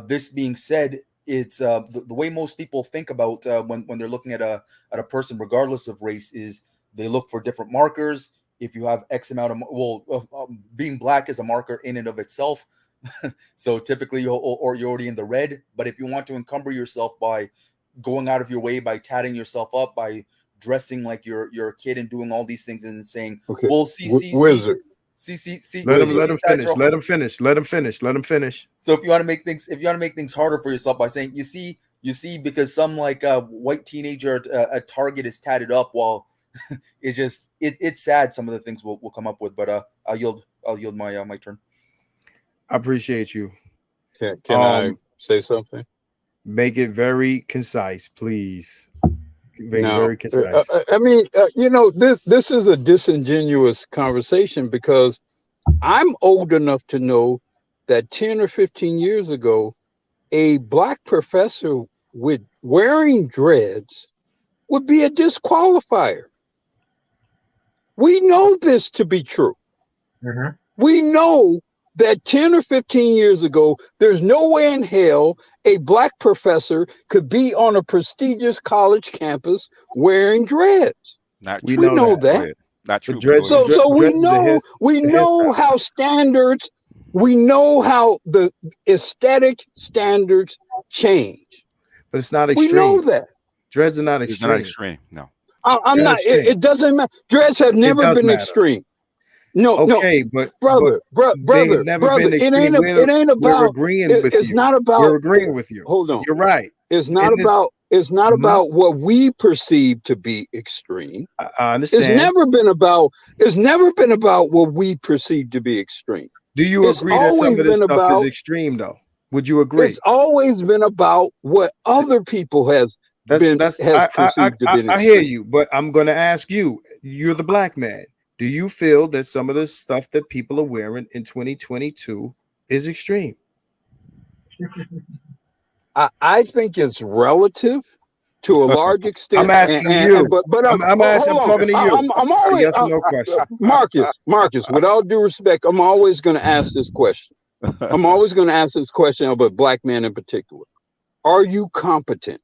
This being said, it's the way most people think about when they're looking at a person, regardless of race, is they look for different markers. If you have X amount of being black is a marker in and of itself. So typically you're already in the red. But if you want to encumber yourself by going out of your way, by tatting yourself up, by dressing like you're a kid and doing all these things and saying, okay, well, Wizard. Let him finish. So if you want to make things harder for yourself by saying, you see You see, because some like white teenager at Target is tatted up, while it's sad some of the things we'll come up with. But I'll yield my turn. I appreciate you. Can I say something? Make it very concise, please. Make it Now, very concise. I mean, this is a disingenuous conversation because I'm old enough to know that 10 or 15 years ago, a black professor with wearing dreads would be a disqualifier. We know this to be true. Mhm. We know that 10 or 15 years ago, there's no way in hell a black professor could be on a prestigious college campus wearing dreads. Not We true. We know know that. Go that. ahead. Not The true. dreads- Go ahead. So we dreads is a know it's a hairstyle. how standards, we know how the aesthetic standards change. But it's not We know extreme. that. Dreads are not It's not extreme. extreme. No. I'm Dreads not. extreme. It doesn't matter. Dreads have never does been matter. extreme. No, Okay, but brother, they've never been It extreme. ain't We're about. agreeing with It's you. not about. We're agreeing with you. Hold on. You're right. It's not In this- about. It's not Mhm. about what we perceive to be extreme. I It's understand. never been about. It's never been about what we perceive to be extreme. Do you It's agree that some always of this been stuff is about. extreme, though? Would you agree? It's always been about what other people has perceived to be extreme. I hear you, but I'm going to ask you. You're the black man. Do you feel that some of the stuff that people are wearing in 2022 is extreme? I think it's relative to a large extent. I'm asking you. But I'm talking to you. I'm It's a always yes or no question. Marcus. With all due respect, I'm always going to ask this question. I'm always going to ask this question of a black man in particular. Are you competent?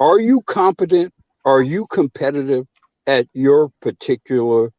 Are you competent? Are you competitive at your particular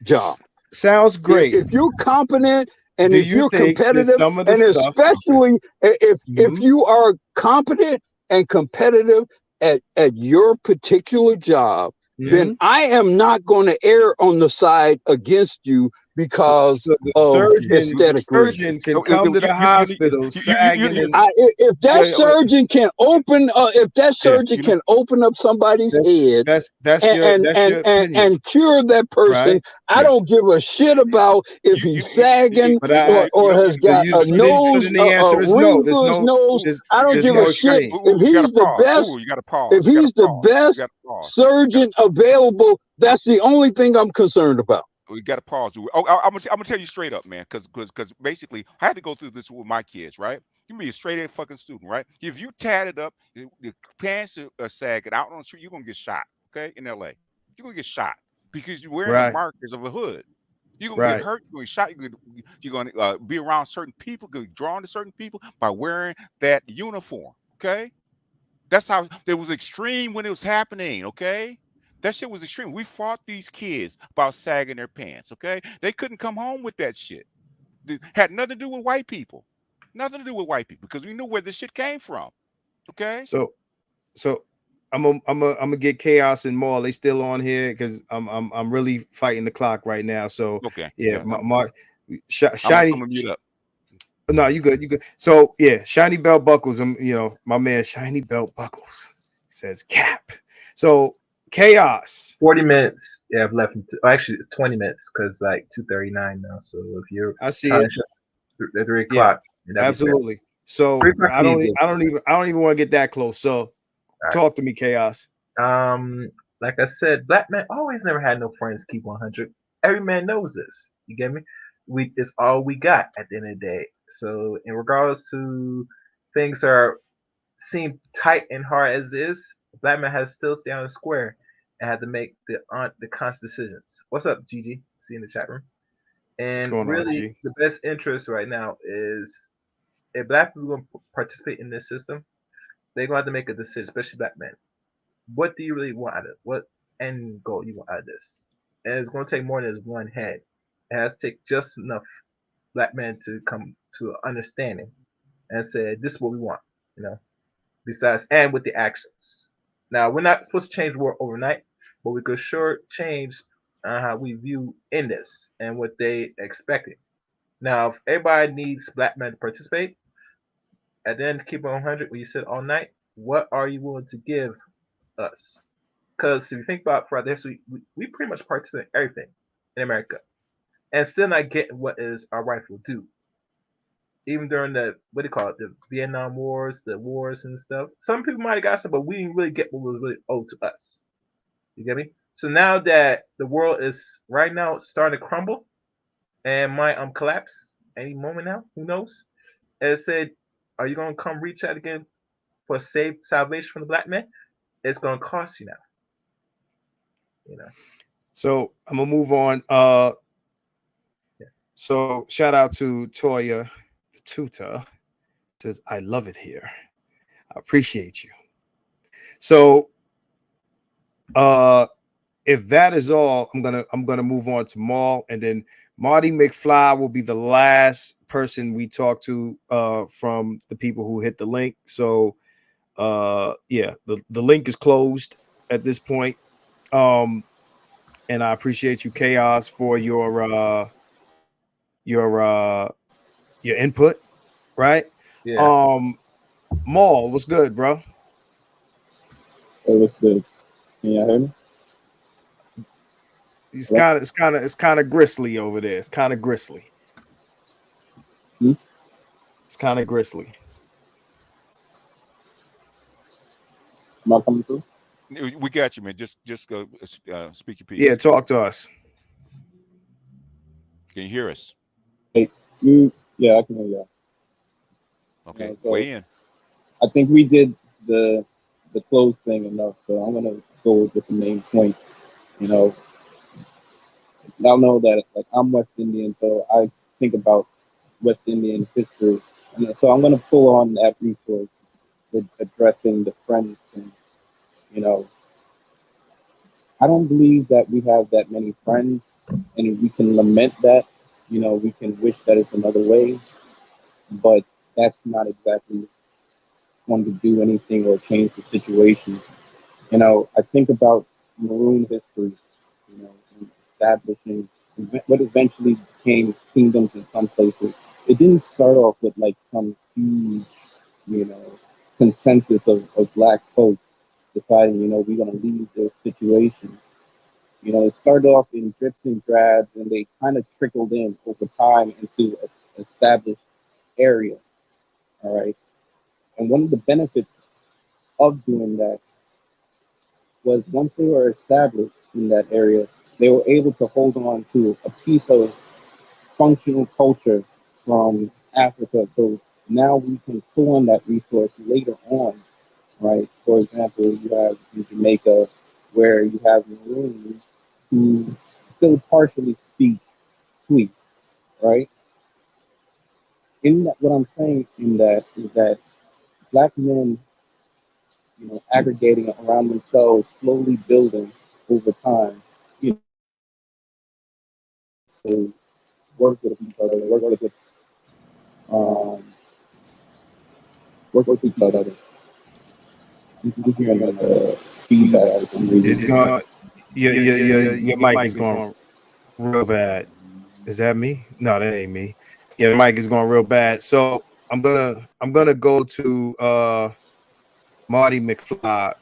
job? Sounds great. If you're competent and Do if you you're think that competitive, some of the and stuff- especially if Mhm. you are competent and competitive at your particular job, then Mhm. I am not going to err on the side against you because So the of surgeon aesthetic reasons. can come to the hospital sagging and If that Yeah, surgeon can open can open up somebody's head that's your opinion. and cure that person, Right. I don't give a shit about if he's sagging But I- or has so got you- a so then- nose, so then the answer is no. ring There's through his no- nose. there's- I don't there's give no a shit extreme. if he's the best. You got to pause. If he's the best surgeon available, that's the only thing I'm concerned about. We got to pause. I'm gonna tell you straight up, man, because basically I had to go through this with my kids, right? You can be a straight A fucking student, right? If you tatted up, the pants are sagging out on the street, you're gonna get shot. Okay, in LA, you're gonna get shot because you're wearing the markers of a hood. You're gonna get hurt. You're gonna get shot. You're gonna be around certain people. Gonna be drawn to certain people by wearing that uniform. Okay, that's how it was extreme when it was happening. Okay. That shit was extreme. We fought these kids about sagging their pants, okay? They couldn't come home with that shit. It had nothing to do with white people. Nothing to do with white people because we knew where this shit came from. Okay? So I'm gonna get Chaos and Maul. They still on here because I'm really fighting the clock right now. So okay. Yeah. Shiny. I'm gonna mute up. No, you good. You good. So yeah, Shiny Belt Buckles. My man Shiny Belt Buckles says cap. So Chaos. 40 minutes. Yeah, I've left. Actually, it's 20 minutes because like 2:39 now. So if you're, I see it at 3 o'clock. Absolutely. So I don't even want to get that close. So talk to me, Chaos. Like I said, black men always never had no friends. Keep 100. Every man knows this. You get me? It's all we got at the end of the day. So in regards to things seem tight and hard as is, black man has still stay on the square and had to make the conscious decisions. What's up, Gigi? See you in the chat room. And really, the best interest right now is if black people going to participate in this system, they're going to have to make a decision, especially black men. What do you really want out of it? What end goal you want out of this? And it's going to take more than just one head. It has to take just enough black men to come to an understanding and say, this is what we want, besides, and with the actions. Now, we're not supposed to change the world overnight, but we could sure change how we view in this and what they expected. Now, if everybody needs black men to participate, at the end, keep it 100 when you sit all night, what are you willing to give us? Because if you think about throughout the history, we pretty much participate in everything in America, and still not getting what is our rightful due. Even during the what do you call it, the Vietnam Wars, the wars and stuff. Some people might have got some, but we didn't really get what was really owed to us. You get me? So now that the world is right now starting to crumble and might collapse any moment now, who knows? As I said, are you gonna come reach out again for salvation from the black man? It's gonna cost you now. You know. So I'm gonna move on. So shout out to Toya, the tutor. Says, I love it here. I appreciate you. So if that is all, I'm gonna move on to Maul, and then Marty McFly will be the last person we talk to from the people who hit the link. So yeah, the link is closed at this point. And I appreciate you, Chaos, for your input, right? Yeah. Maul, what's good, bro? Hey, what's good? Can you hear me? It's Hello? kind of gristly over there. It's kind of gristly. Hmm? It's kind of gristly. Am I coming through? We got you, man. Just go speak your piece. Yeah, talk to us. Can you hear us? Hey, yeah, I can hear you. Okay, So weigh in. I think we did the close thing enough, so I'm gonna go with the main point. You know, y'all know that like I'm West Indian, so I think about West Indian history, and so I'm gonna pull on that resource with addressing the friends thing. You know, I don't believe that we have that many friends, and we can lament that. You know, we can wish that it's another way, but that's not exactly going to do anything or change the situation. You know, I think about Maroon history, you know, and establishing what eventually became kingdoms in some places. It didn't start off with like some huge, you know, consensus of black folks deciding, you know, we're going to leave this situation. You know, it started off in drips and drabs, and they kind of trickled in over time into an established area. All right. And one of the benefits of doing that was once they were established in that area, they were able to hold on to a piece of functional culture from Africa. So now we can pull on that resource later on, right? For example, you have in Jamaica where you have Maroons who still partially speak Tweet, right? In that, what I'm saying in that is that black men, you know, aggregating around themselves, slowly building over time, you know, to work with each other, um, work with each other. I'm hearing like feedback for some It's reason. going. Your mic is going real bad. Is that me? No, that ain't me. Yeah, the mic is going real bad. So I'm gonna go to Marty McFly.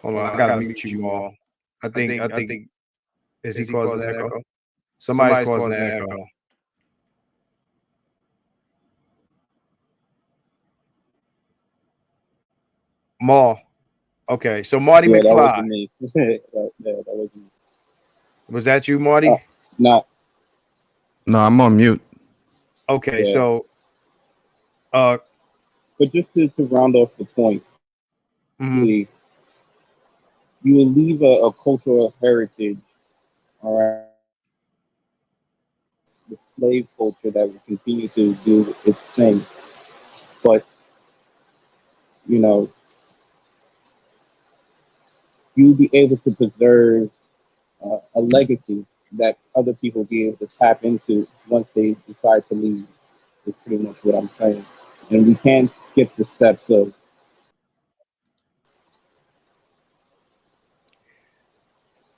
Hold on, I gotta mute you all. I think is he causing an echo? Somebody's causing an echo. Maul. Okay, so Marty Yeah, that McFly. wasn't me. That wasn't me. Was that you, Marty? Not. No, I'm on mute. Okay, Yeah. so But just to round off the point, mhm. you will leave a cultural heritage, all right, the slave culture that will continue to do its thing. But, you know, you'll be able to preserve a legacy that other people be able to tap into once they decide to leave, is pretty much what I'm saying. And we can't skip the steps of.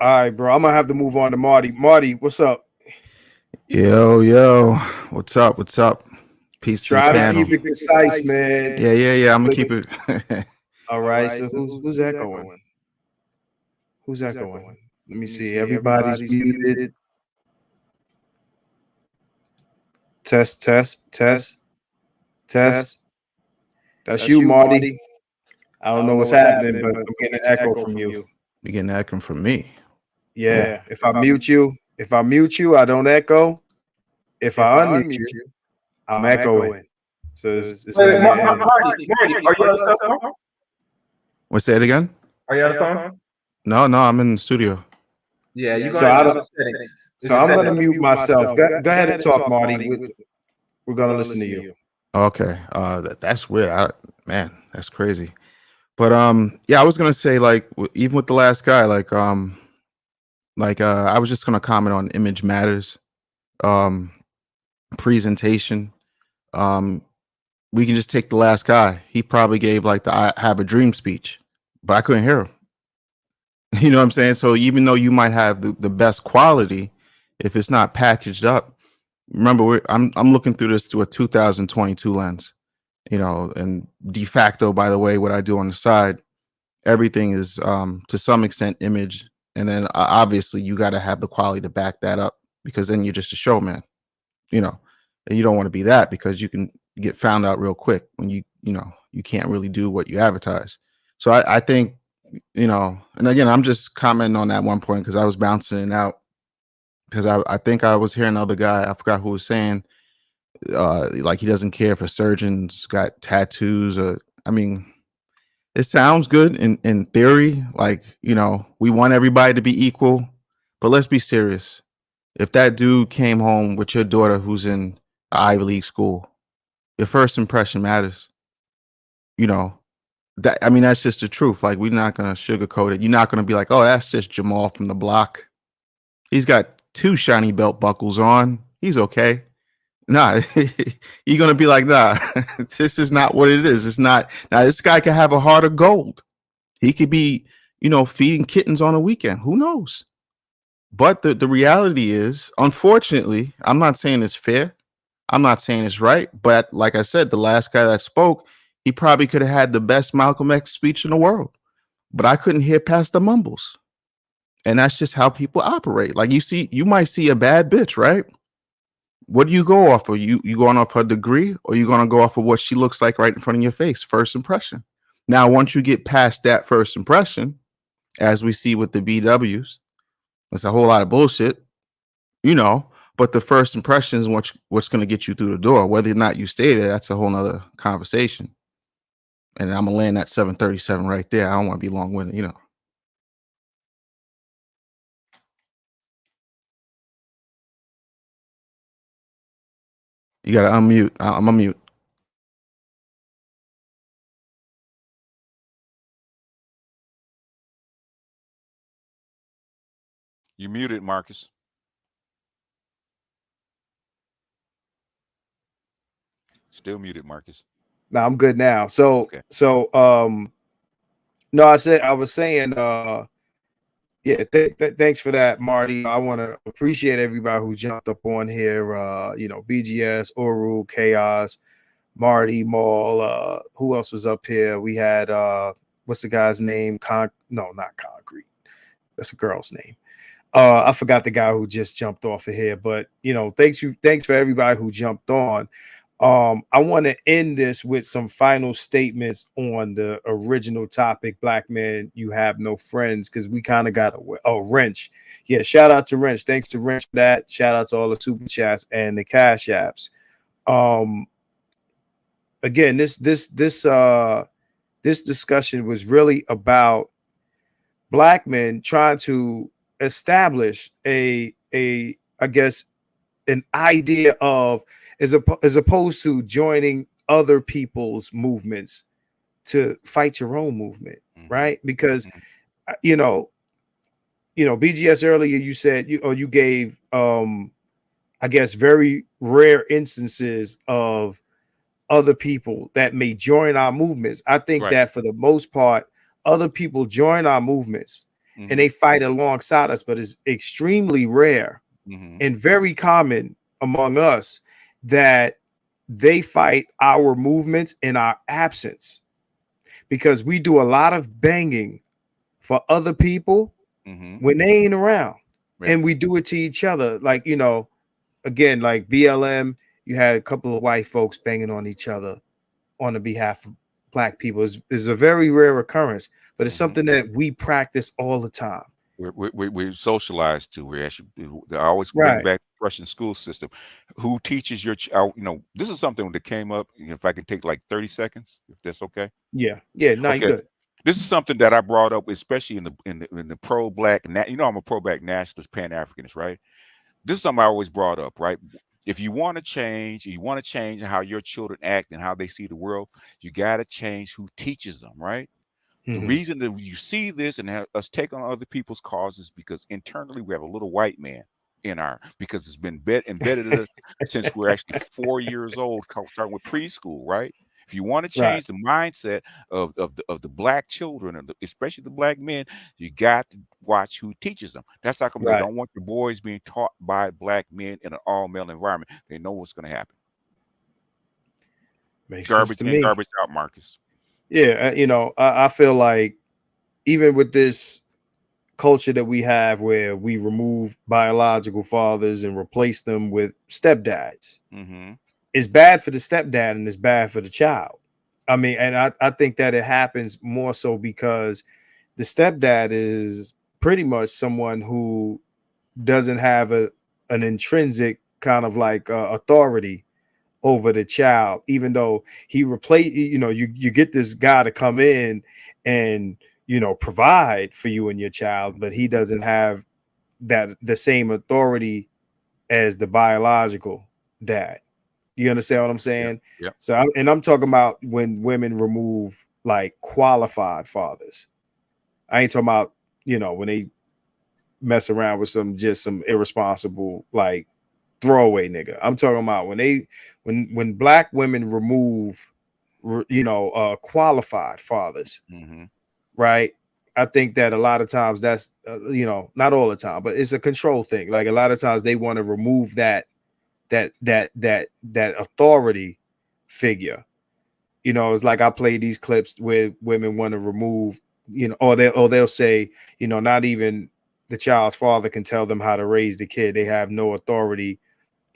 All right, bro. I'm gonna have to move on to Marty. Marty, what's up? Yo, what's up? What's up? Peace to Try the to panel. keep it concise, man. Yeah. I'm gonna keep it. All right. So who's echoing? Who's echoing? Let me see. Everybody's muted. Test. That's you, Marty. I don't know what's happening, but I'm getting an echo from you. You're getting echoing from me. Yeah. If I mute you, I don't echo. If I unmute you, I'm echoing. So it's Wait, Marty, are you on the cell phone? What's that again? Are you on the phone? No, I'm in the studio. Yeah, you So got to settings. So I'm gonna mute myself. Go ahead and talk, Marty. We're gonna listen to you. Okay. That's weird. Man, that's crazy. But yeah, I was gonna say like even with the last guy, I was just gonna comment on image matters, presentation. We can just take the last guy. He probably gave like the "I have a dream" speech, but I couldn't hear him. You know what I'm saying? So even though you might have the best quality, if it's not packaged up, remember I'm looking through this through a 2022 lens, you know, and de facto, by the way, what I do on the side, everything is to some extent image, and then obviously you got to have the quality to back that up, because then you're just a showman, you know, and you don't want to be that, because you can get found out real quick when you can't really do what you advertise. So I think, you know, and again, I'm just commenting on that one point because I was bouncing it out, because I think I was hearing another guy, I forgot who was saying, like he doesn't care if a surgeon's got tattoos, or I mean, it sounds good in theory, like, you know, we want everybody to be equal, but let's be serious. If that dude came home with your daughter who's in an Ivy League school, your first impression matters. You know, that, I mean, that's just the truth. Like, we're not gonna sugarcoat it. You're not gonna be like, oh, that's just Jamal from the block. He's got 2 shiny belt buckles on. He's okay. Nah, you're gonna be like, nah, this is not what it is. It's not. Now, this guy could have a heart of gold. He could be, you know, feeding kittens on a weekend. Who knows? But the reality is, unfortunately, I'm not saying it's fair. I'm not saying it's right. But like I said, the last guy that spoke, he probably could have had the best Malcolm X speech in the world. But I couldn't hear past the mumbles. And that's just how people operate. Like, you might see a bad bitch, right? What do you go off of? You going off her degree, or you gonna go off of what she looks like right in front of your face? First impression. Now, once you get past that first impression, as we see with the BWs, it's a whole lot of bullshit, you know. But the first impression is what's going to get you through the door. Whether or not you stay there, that's a whole nother conversation. And I'm gonna land at 7:37 right there. I don't want to be long-winded, you know. You got to unmute. I'm on mute. You muted, Marcus. Still muted, Marcus. No, I'm good now. So Okay. No, I was saying, yeah, thanks for that, Marty. I want to appreciate everybody who jumped up on here. You know, BGS, Oru, Chaos, Marty, Maul. Who else was up here? We had what's the guy's name? No, not Concrete. That's a girl's name. I forgot the guy who just jumped off of here, but you know, thanks for everybody who jumped on. I want to end this with some final statements on the original topic, Black Men, You Have No Friends, because we kind of got a wrench. Yeah, shout out to Wrench. Thanks to Wrench for that. Shout out to all the super chats and the cash apps. Again, this discussion was really about Black men trying to establish I guess an idea of, as opposed to joining other people's movements, to fight your own movement, right? Because you know, BGS earlier, you said you gave I guess very rare instances of other people that may join our movements. I think that for the most part, other people join our movements and they fight alongside us, but it's extremely rare and very common among us that they fight our movements in our absence because we do a lot of banging for other people when they ain't around. Yeah. And we do it to each other. Like, you know, again, like BLM, you had a couple of white folks banging on each other on the behalf of black people. Is a very rare occurrence, but it's something that we practice all the time. We're socialized to. We're actually, I always bring Right. back the Russian school system. Who teaches your you know, this is something that came up. If I can take like 30 seconds, if that's okay. Yeah. Yeah. No, you Okay. good. This is something that I brought up, especially in the pro-black. You know, I'm a pro-black nationalist, Pan-Africanist, right? This is something I always brought up, right? If you want to change, how your children act and how they see the world, you got to change who teaches them, right? The reason that you see this and us take on other people's causes because internally we have a little white man in our, because it's been embedded in us since we're actually 4 years old, starting with preschool, right? If you want to Right. change the mindset of the black children, and especially the black men, you got to watch who teaches them. That's how come they Right. don't want the boys being taught by black men in an all male environment. They know what's going to happen. Makes sense Garbage to in, me. garbage out, Marcus. Yeah. You know, I feel like even with this culture that we have where we remove biological fathers and replace them with stepdads, it's bad for the stepdad and it's bad for the child. I mean, and I think that it happens more so because the stepdad is pretty much someone who doesn't have an intrinsic kind of like authority over the child, even though he replace, you know, you get this guy to come in and, you know, provide for you and your child, but he doesn't have the same authority as the biological dad. You understand what I'm saying? Yep. So I'm talking about when women remove like qualified fathers. I ain't talking about, you know, when they mess around with some irresponsible like throwaway nigga. I'm talking about when black women remove qualified fathers, right? I think that a lot of times that's you know, not all the time, but it's a control thing. Like a lot of times they want to remove that authority figure. You know, it's like I play these clips where women want to remove, you know, or they'll say, you know, not even the child's father can tell them how to raise the kid. They have no authority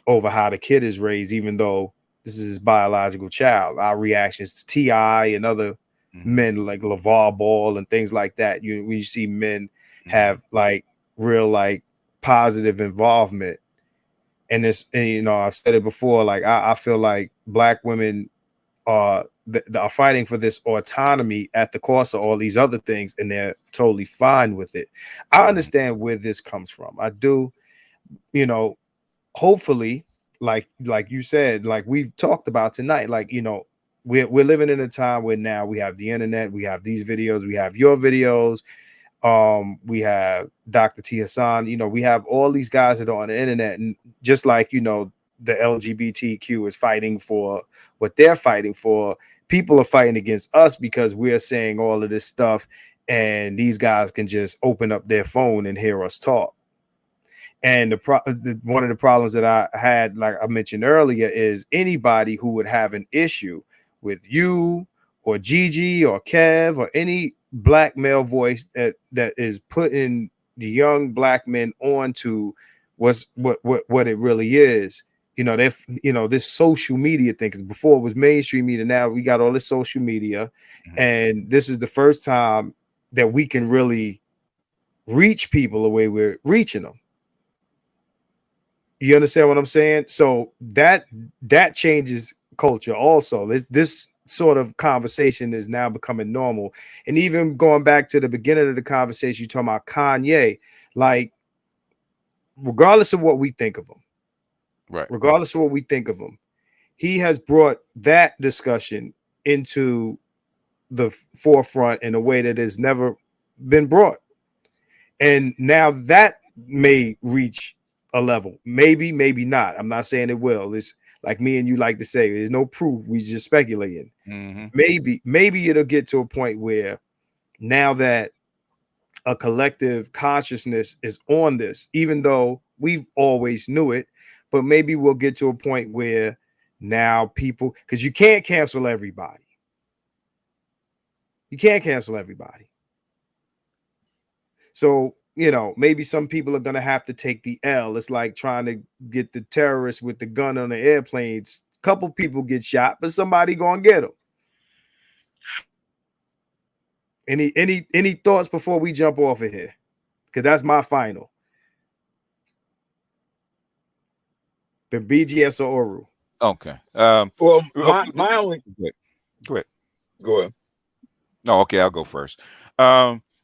over how the kid is raised, even though this is his biological child. Our reactions to T.I. and other men like LeVar Ball and things like that. When you see men have like real like positive involvement. And you know, I've said it before, like I feel like black women are fighting for this autonomy at the cost of all these other things, and they're totally fine with it. I understand where this comes from. I do, you know, hopefully, like you said, like we've talked about tonight, like, you know, we're living in a time where now we have the internet, we have these videos, we have your videos, we have Dr. T. Hassan, you know, we have all these guys that are on the internet, and just like, you know, the LGBTQ is fighting for what they're fighting for, people are fighting against us because we're saying all of this stuff, and these guys can just open up their phone and hear us talk. And one of the problems that I had, like I mentioned earlier, is anybody who would have an issue with you or Gigi or Kev or any black male voice that is putting the young black men on to what it really is. You know, this social media thing, because before it was mainstream media, now we got all this social media, and this is the first time that we can really reach people the way we're reaching them. You understand what I'm saying? So that changes culture also. This sort of conversation is now becoming normal. And even going back to the beginning of the conversation, you talking about Kanye, like regardless of what we think of him, right? Regardless of what we think of him, he has brought that discussion into the forefront in a way that has never been brought. And now that may reach a level, maybe not. I'm not saying it will. It's like me and you like to say, there's no proof, we just speculating. Maybe it'll get to a point where now that a collective consciousness is on this, even though we've always knew it, but maybe we'll get to a point where Now people, because you can't cancel everybody. You can't cancel everybody. So, you know, maybe some people are going to have to take the L. It's like trying to get the terrorists with the gun on the airplanes. A couple people get shot, but somebody going to get them. Any thoughts before we jump off of here? Because that's my final. The BGS or Oru. Okay. Well, my only Go ahead. go ahead. No, okay, I'll go first.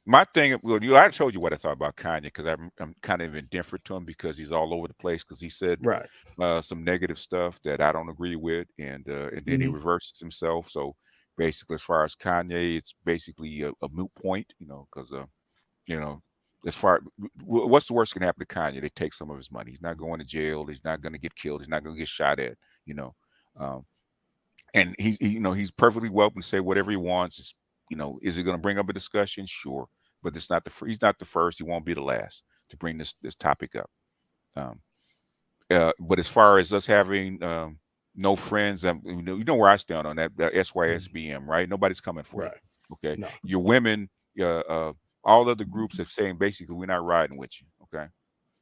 My thing, well, I told you what I thought about Kanye because I'm kind of indifferent to him because he's all over the place because he said Right. some negative stuff that I don't agree with, and then he reverses himself. So basically, as far as Kanye, it's basically a moot point, you know, because you know, as far what's the worst can happen to Kanye? They take some of his money. He's not going to jail. He's not going to get killed. He's not going to get shot at. You know, and you know, he's perfectly welcome to say whatever he wants. It's, you know, is it going to bring up a discussion? Sure, but it's not he's not the first. He won't be the last to bring this topic up. But as far as us having no friends, you know where I stand on that SYSBM, right? Nobody's coming for you. Okay, No. your women, all other groups are saying basically we're not riding with you. Okay,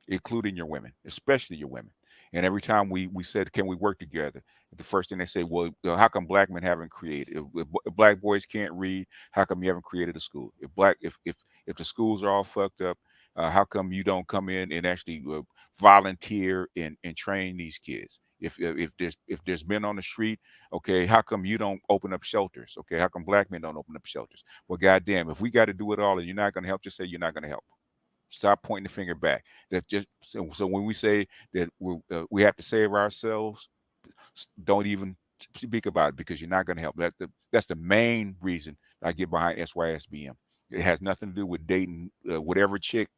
including your women, especially your women. And every time we said, can we work together? The first thing they say, well, how come black men haven't created? If black boys can't read, how come you haven't created a school? If the schools are all fucked up, how come you don't come in and actually volunteer and train these kids? If there's men on the street, okay, how come you don't open up shelters? Okay, how come black men don't open up shelters? Well, goddamn, if we got to do it all and you're not going to help, just say you're not going to help. Stop pointing the finger back. That's just so when we say that we have to save ourselves, don't even speak about it because you're not going to help. That's the main reason I get behind SYSBM. It has nothing to do with dating whatever chick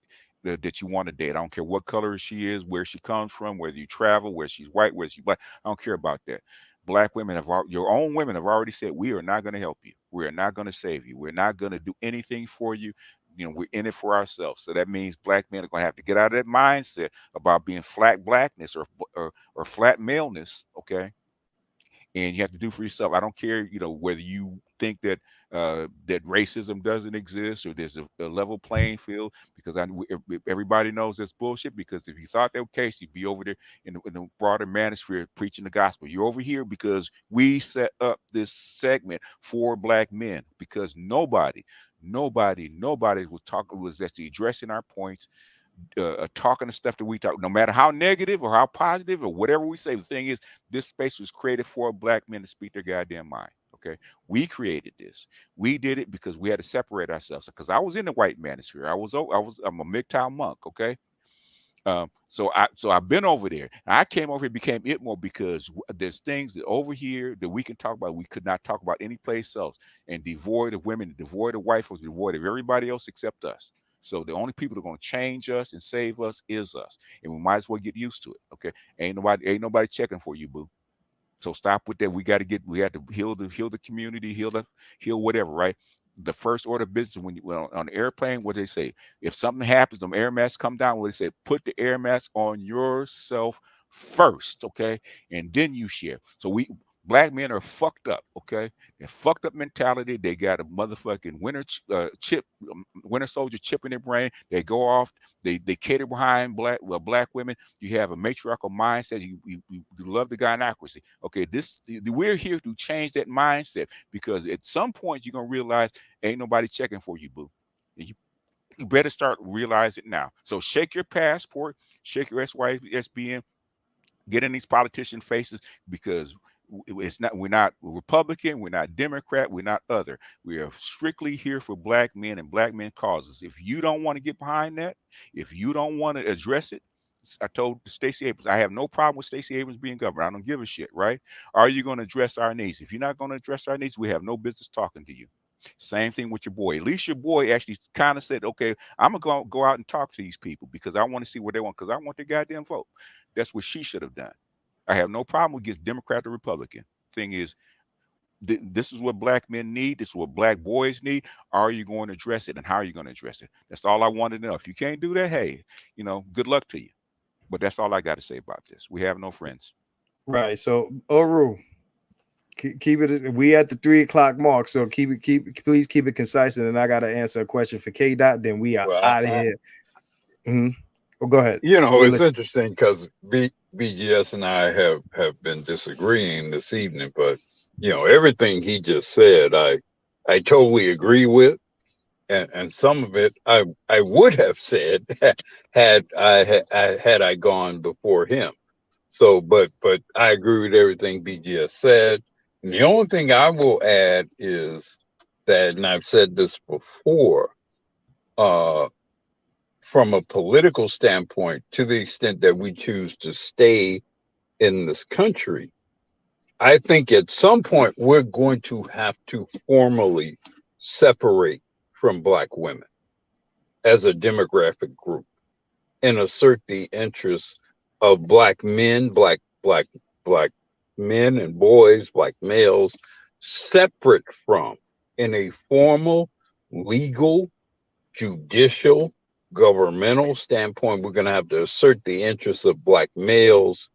that you want to date. I don't care what color she is, where she comes from, whether you travel, where she's white, where she's black. I don't care about that. Black women your own women have already said, we are not going to help you. We are not going to save you. We're not going to do anything for you. You know, we're in it for ourselves. So that means black men are going to have to get out of that mindset about being flat blackness or flat maleness. Okay. And you have to do for yourself. I don't care, you know, whether you think that that racism doesn't exist or there's a level playing field, because everybody knows that's bullshit. Because if you thought that was the case, you'd be over there in the broader manosphere preaching the gospel. You're over here because we set up this segment for black men, because nobody was actually addressing our points, talking the stuff that we talk, no matter how negative or how positive or whatever we say. The thing is, this space was created for black men to speak their goddamn mind. Okay, we created this. We did it because we had to separate ourselves. Because I was in the white manosphere. I'm a MGTOW monk. Okay. So I've been over there. I came over here, became ITMO, because there's things that over here that we can talk about we could not talk about any place else, and devoid of women, devoid of white folks, devoid of everybody else except us. So the only people that are going to change us and save us is us, and we might as well get used to it. Okay, ain't nobody checking for you, boo. So stop with that. We have to heal the community, heal whatever, right? The first order of business when you on the airplane, what they say, if something happens, them air masks come down, what they say, put the air mask on yourself first, okay? And then you share. So black men are fucked up, okay? They're fucked up mentality. They got a motherfucking winter soldier chip in their brain. They go off, they cater behind black women. You have a matriarchal mindset. You love the gynocracy. Okay, we're here to change that mindset, because at some point you're gonna realize ain't nobody checking for you, boo. And you better start realizing it now. So shake your passport, shake your SYSBN, get in these politician faces, because we're not Republican, we're not Democrat, we're not other. We are strictly here for black men and black men causes. If you don't want to get behind that, if you don't want to address it, I told Stacey Abrams, I have no problem with Stacey Abrams being governor. I don't give a shit, right? Are you going to address our needs? If you're not going to address our needs, we have no business talking to you. Same thing with your boy. At least your boy actually kind of said, okay, I'm going to go out and talk to these people because I want to see what they want, because I want their goddamn vote. That's what she should have done. I have no problem with against Democrat or Republican. Thing is, this is what black men need. This is what black boys need. Are you going to address it, and how are you going to address it? That's all I wanted to know. If you can't do that, hey, good luck to you. But that's all I got to say about this. We have no friends. Right. So, Oru, keep it. We at the 3 o'clock mark, so please keep it concise. And then I got to answer a question for K Dot. Then we are Well, out of here. Well, go ahead. you know, We're it's listening. interesting because BGS and I have been disagreeing this evening, but you know, everything he just said, I totally agree with, and some of it I would have said had I gone before him. So, but I agree with everything BGS said. And the only thing I will add is that, and I've said this before, uh, from a political standpoint, to the extent that we choose to stay in this country, I think at some point we're going to have to formally separate from Black women as a demographic group and assert the interests of Black men, black men and boys, Black males, separate from, in a formal, legal, judicial, governmental standpoint, we're going to have to assert the interests of Black males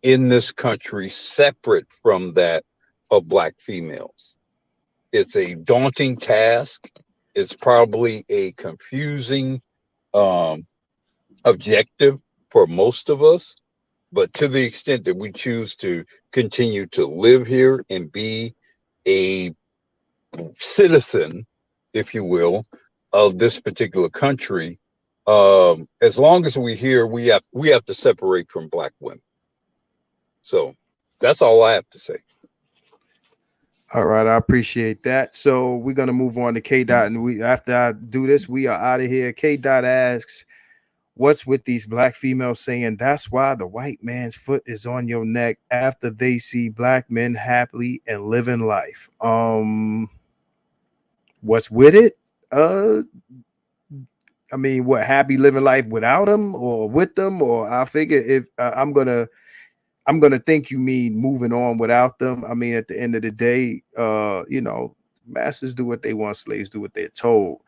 in this country separate from that of Black females. It's a daunting task. It's probably a confusing objective for most of us. But to the extent that we choose to continue to live here and be a citizen, if you will, of this particular country, as long as we're here, we have to separate from Black women. So that's all I have to say. All right, I appreciate that. So we're gonna move on to K Dot, and we after I do this, we are out of here. K Dot asks, "What's with these Black females saying that's why the white man's foot is on your neck after they see Black men happily and living life?" What's with it? I mean, what, happy living life without them or with them? Or I figure if I'm gonna think you mean moving on without them. I mean, at the end of the day, you know, masters do what they want, slaves do what they're told,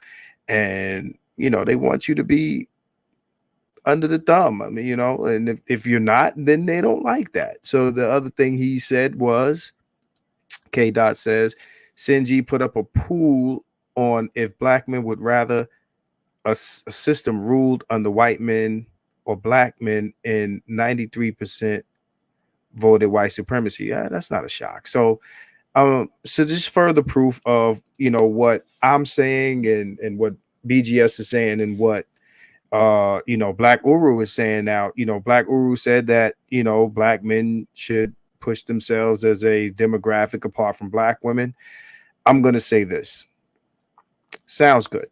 and you know they want you to be under the thumb. I mean, you know, and if you're not, then they don't like that. So the other thing he said was, K Dot says, Sinji put up a pool on if Black men would rather a system ruled under white men or Black men, and 93% voted white supremacy. Yeah, that's not a shock. So just further proof of, you know, what I'm saying and what BGS is saying and what you know, Black Uru is saying now. You know, Black Uru said that, you know, Black men should push themselves as a demographic apart from Black women. I'm gonna say this. Sounds good.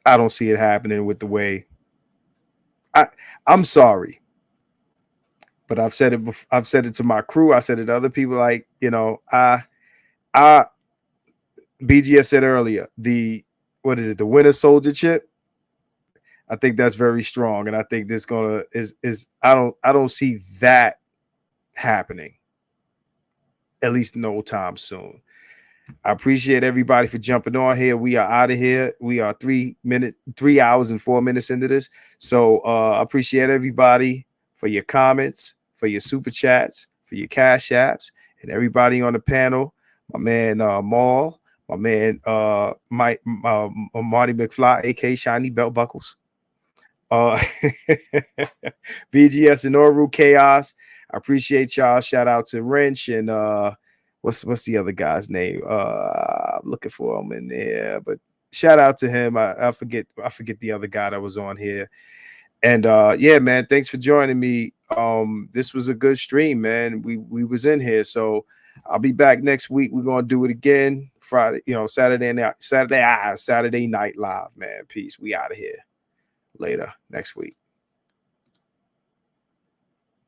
I don't see it happening with the way I'm sorry. But I've said it before, I've said it to my crew, I said it to other people, like, you know, I BGS said earlier, the what is it, the winter soldier chip? I think that's very strong, and I think this gonna is I don't see that happening, at least no time soon. I appreciate everybody for jumping on here. We are out of here. We are 3 hours and 4 minutes into this. So I appreciate everybody for your comments, for your super chats, for your cash apps, and everybody on the panel. My man Maul, my man Marty McFly, aka Shiny Belt Buckles. BGS and Oru Chaos. I appreciate y'all. Shout out to Wrench and what's the other guy's name? I'm looking for him in there, but shout out to him. I forget the other guy that was on here. And yeah, man, thanks for joining me. This was a good stream, man. We was in here, so I'll be back next week. We're gonna do it again Friday, you know, Saturday Night Live, man. Peace. We out of here. Later next week.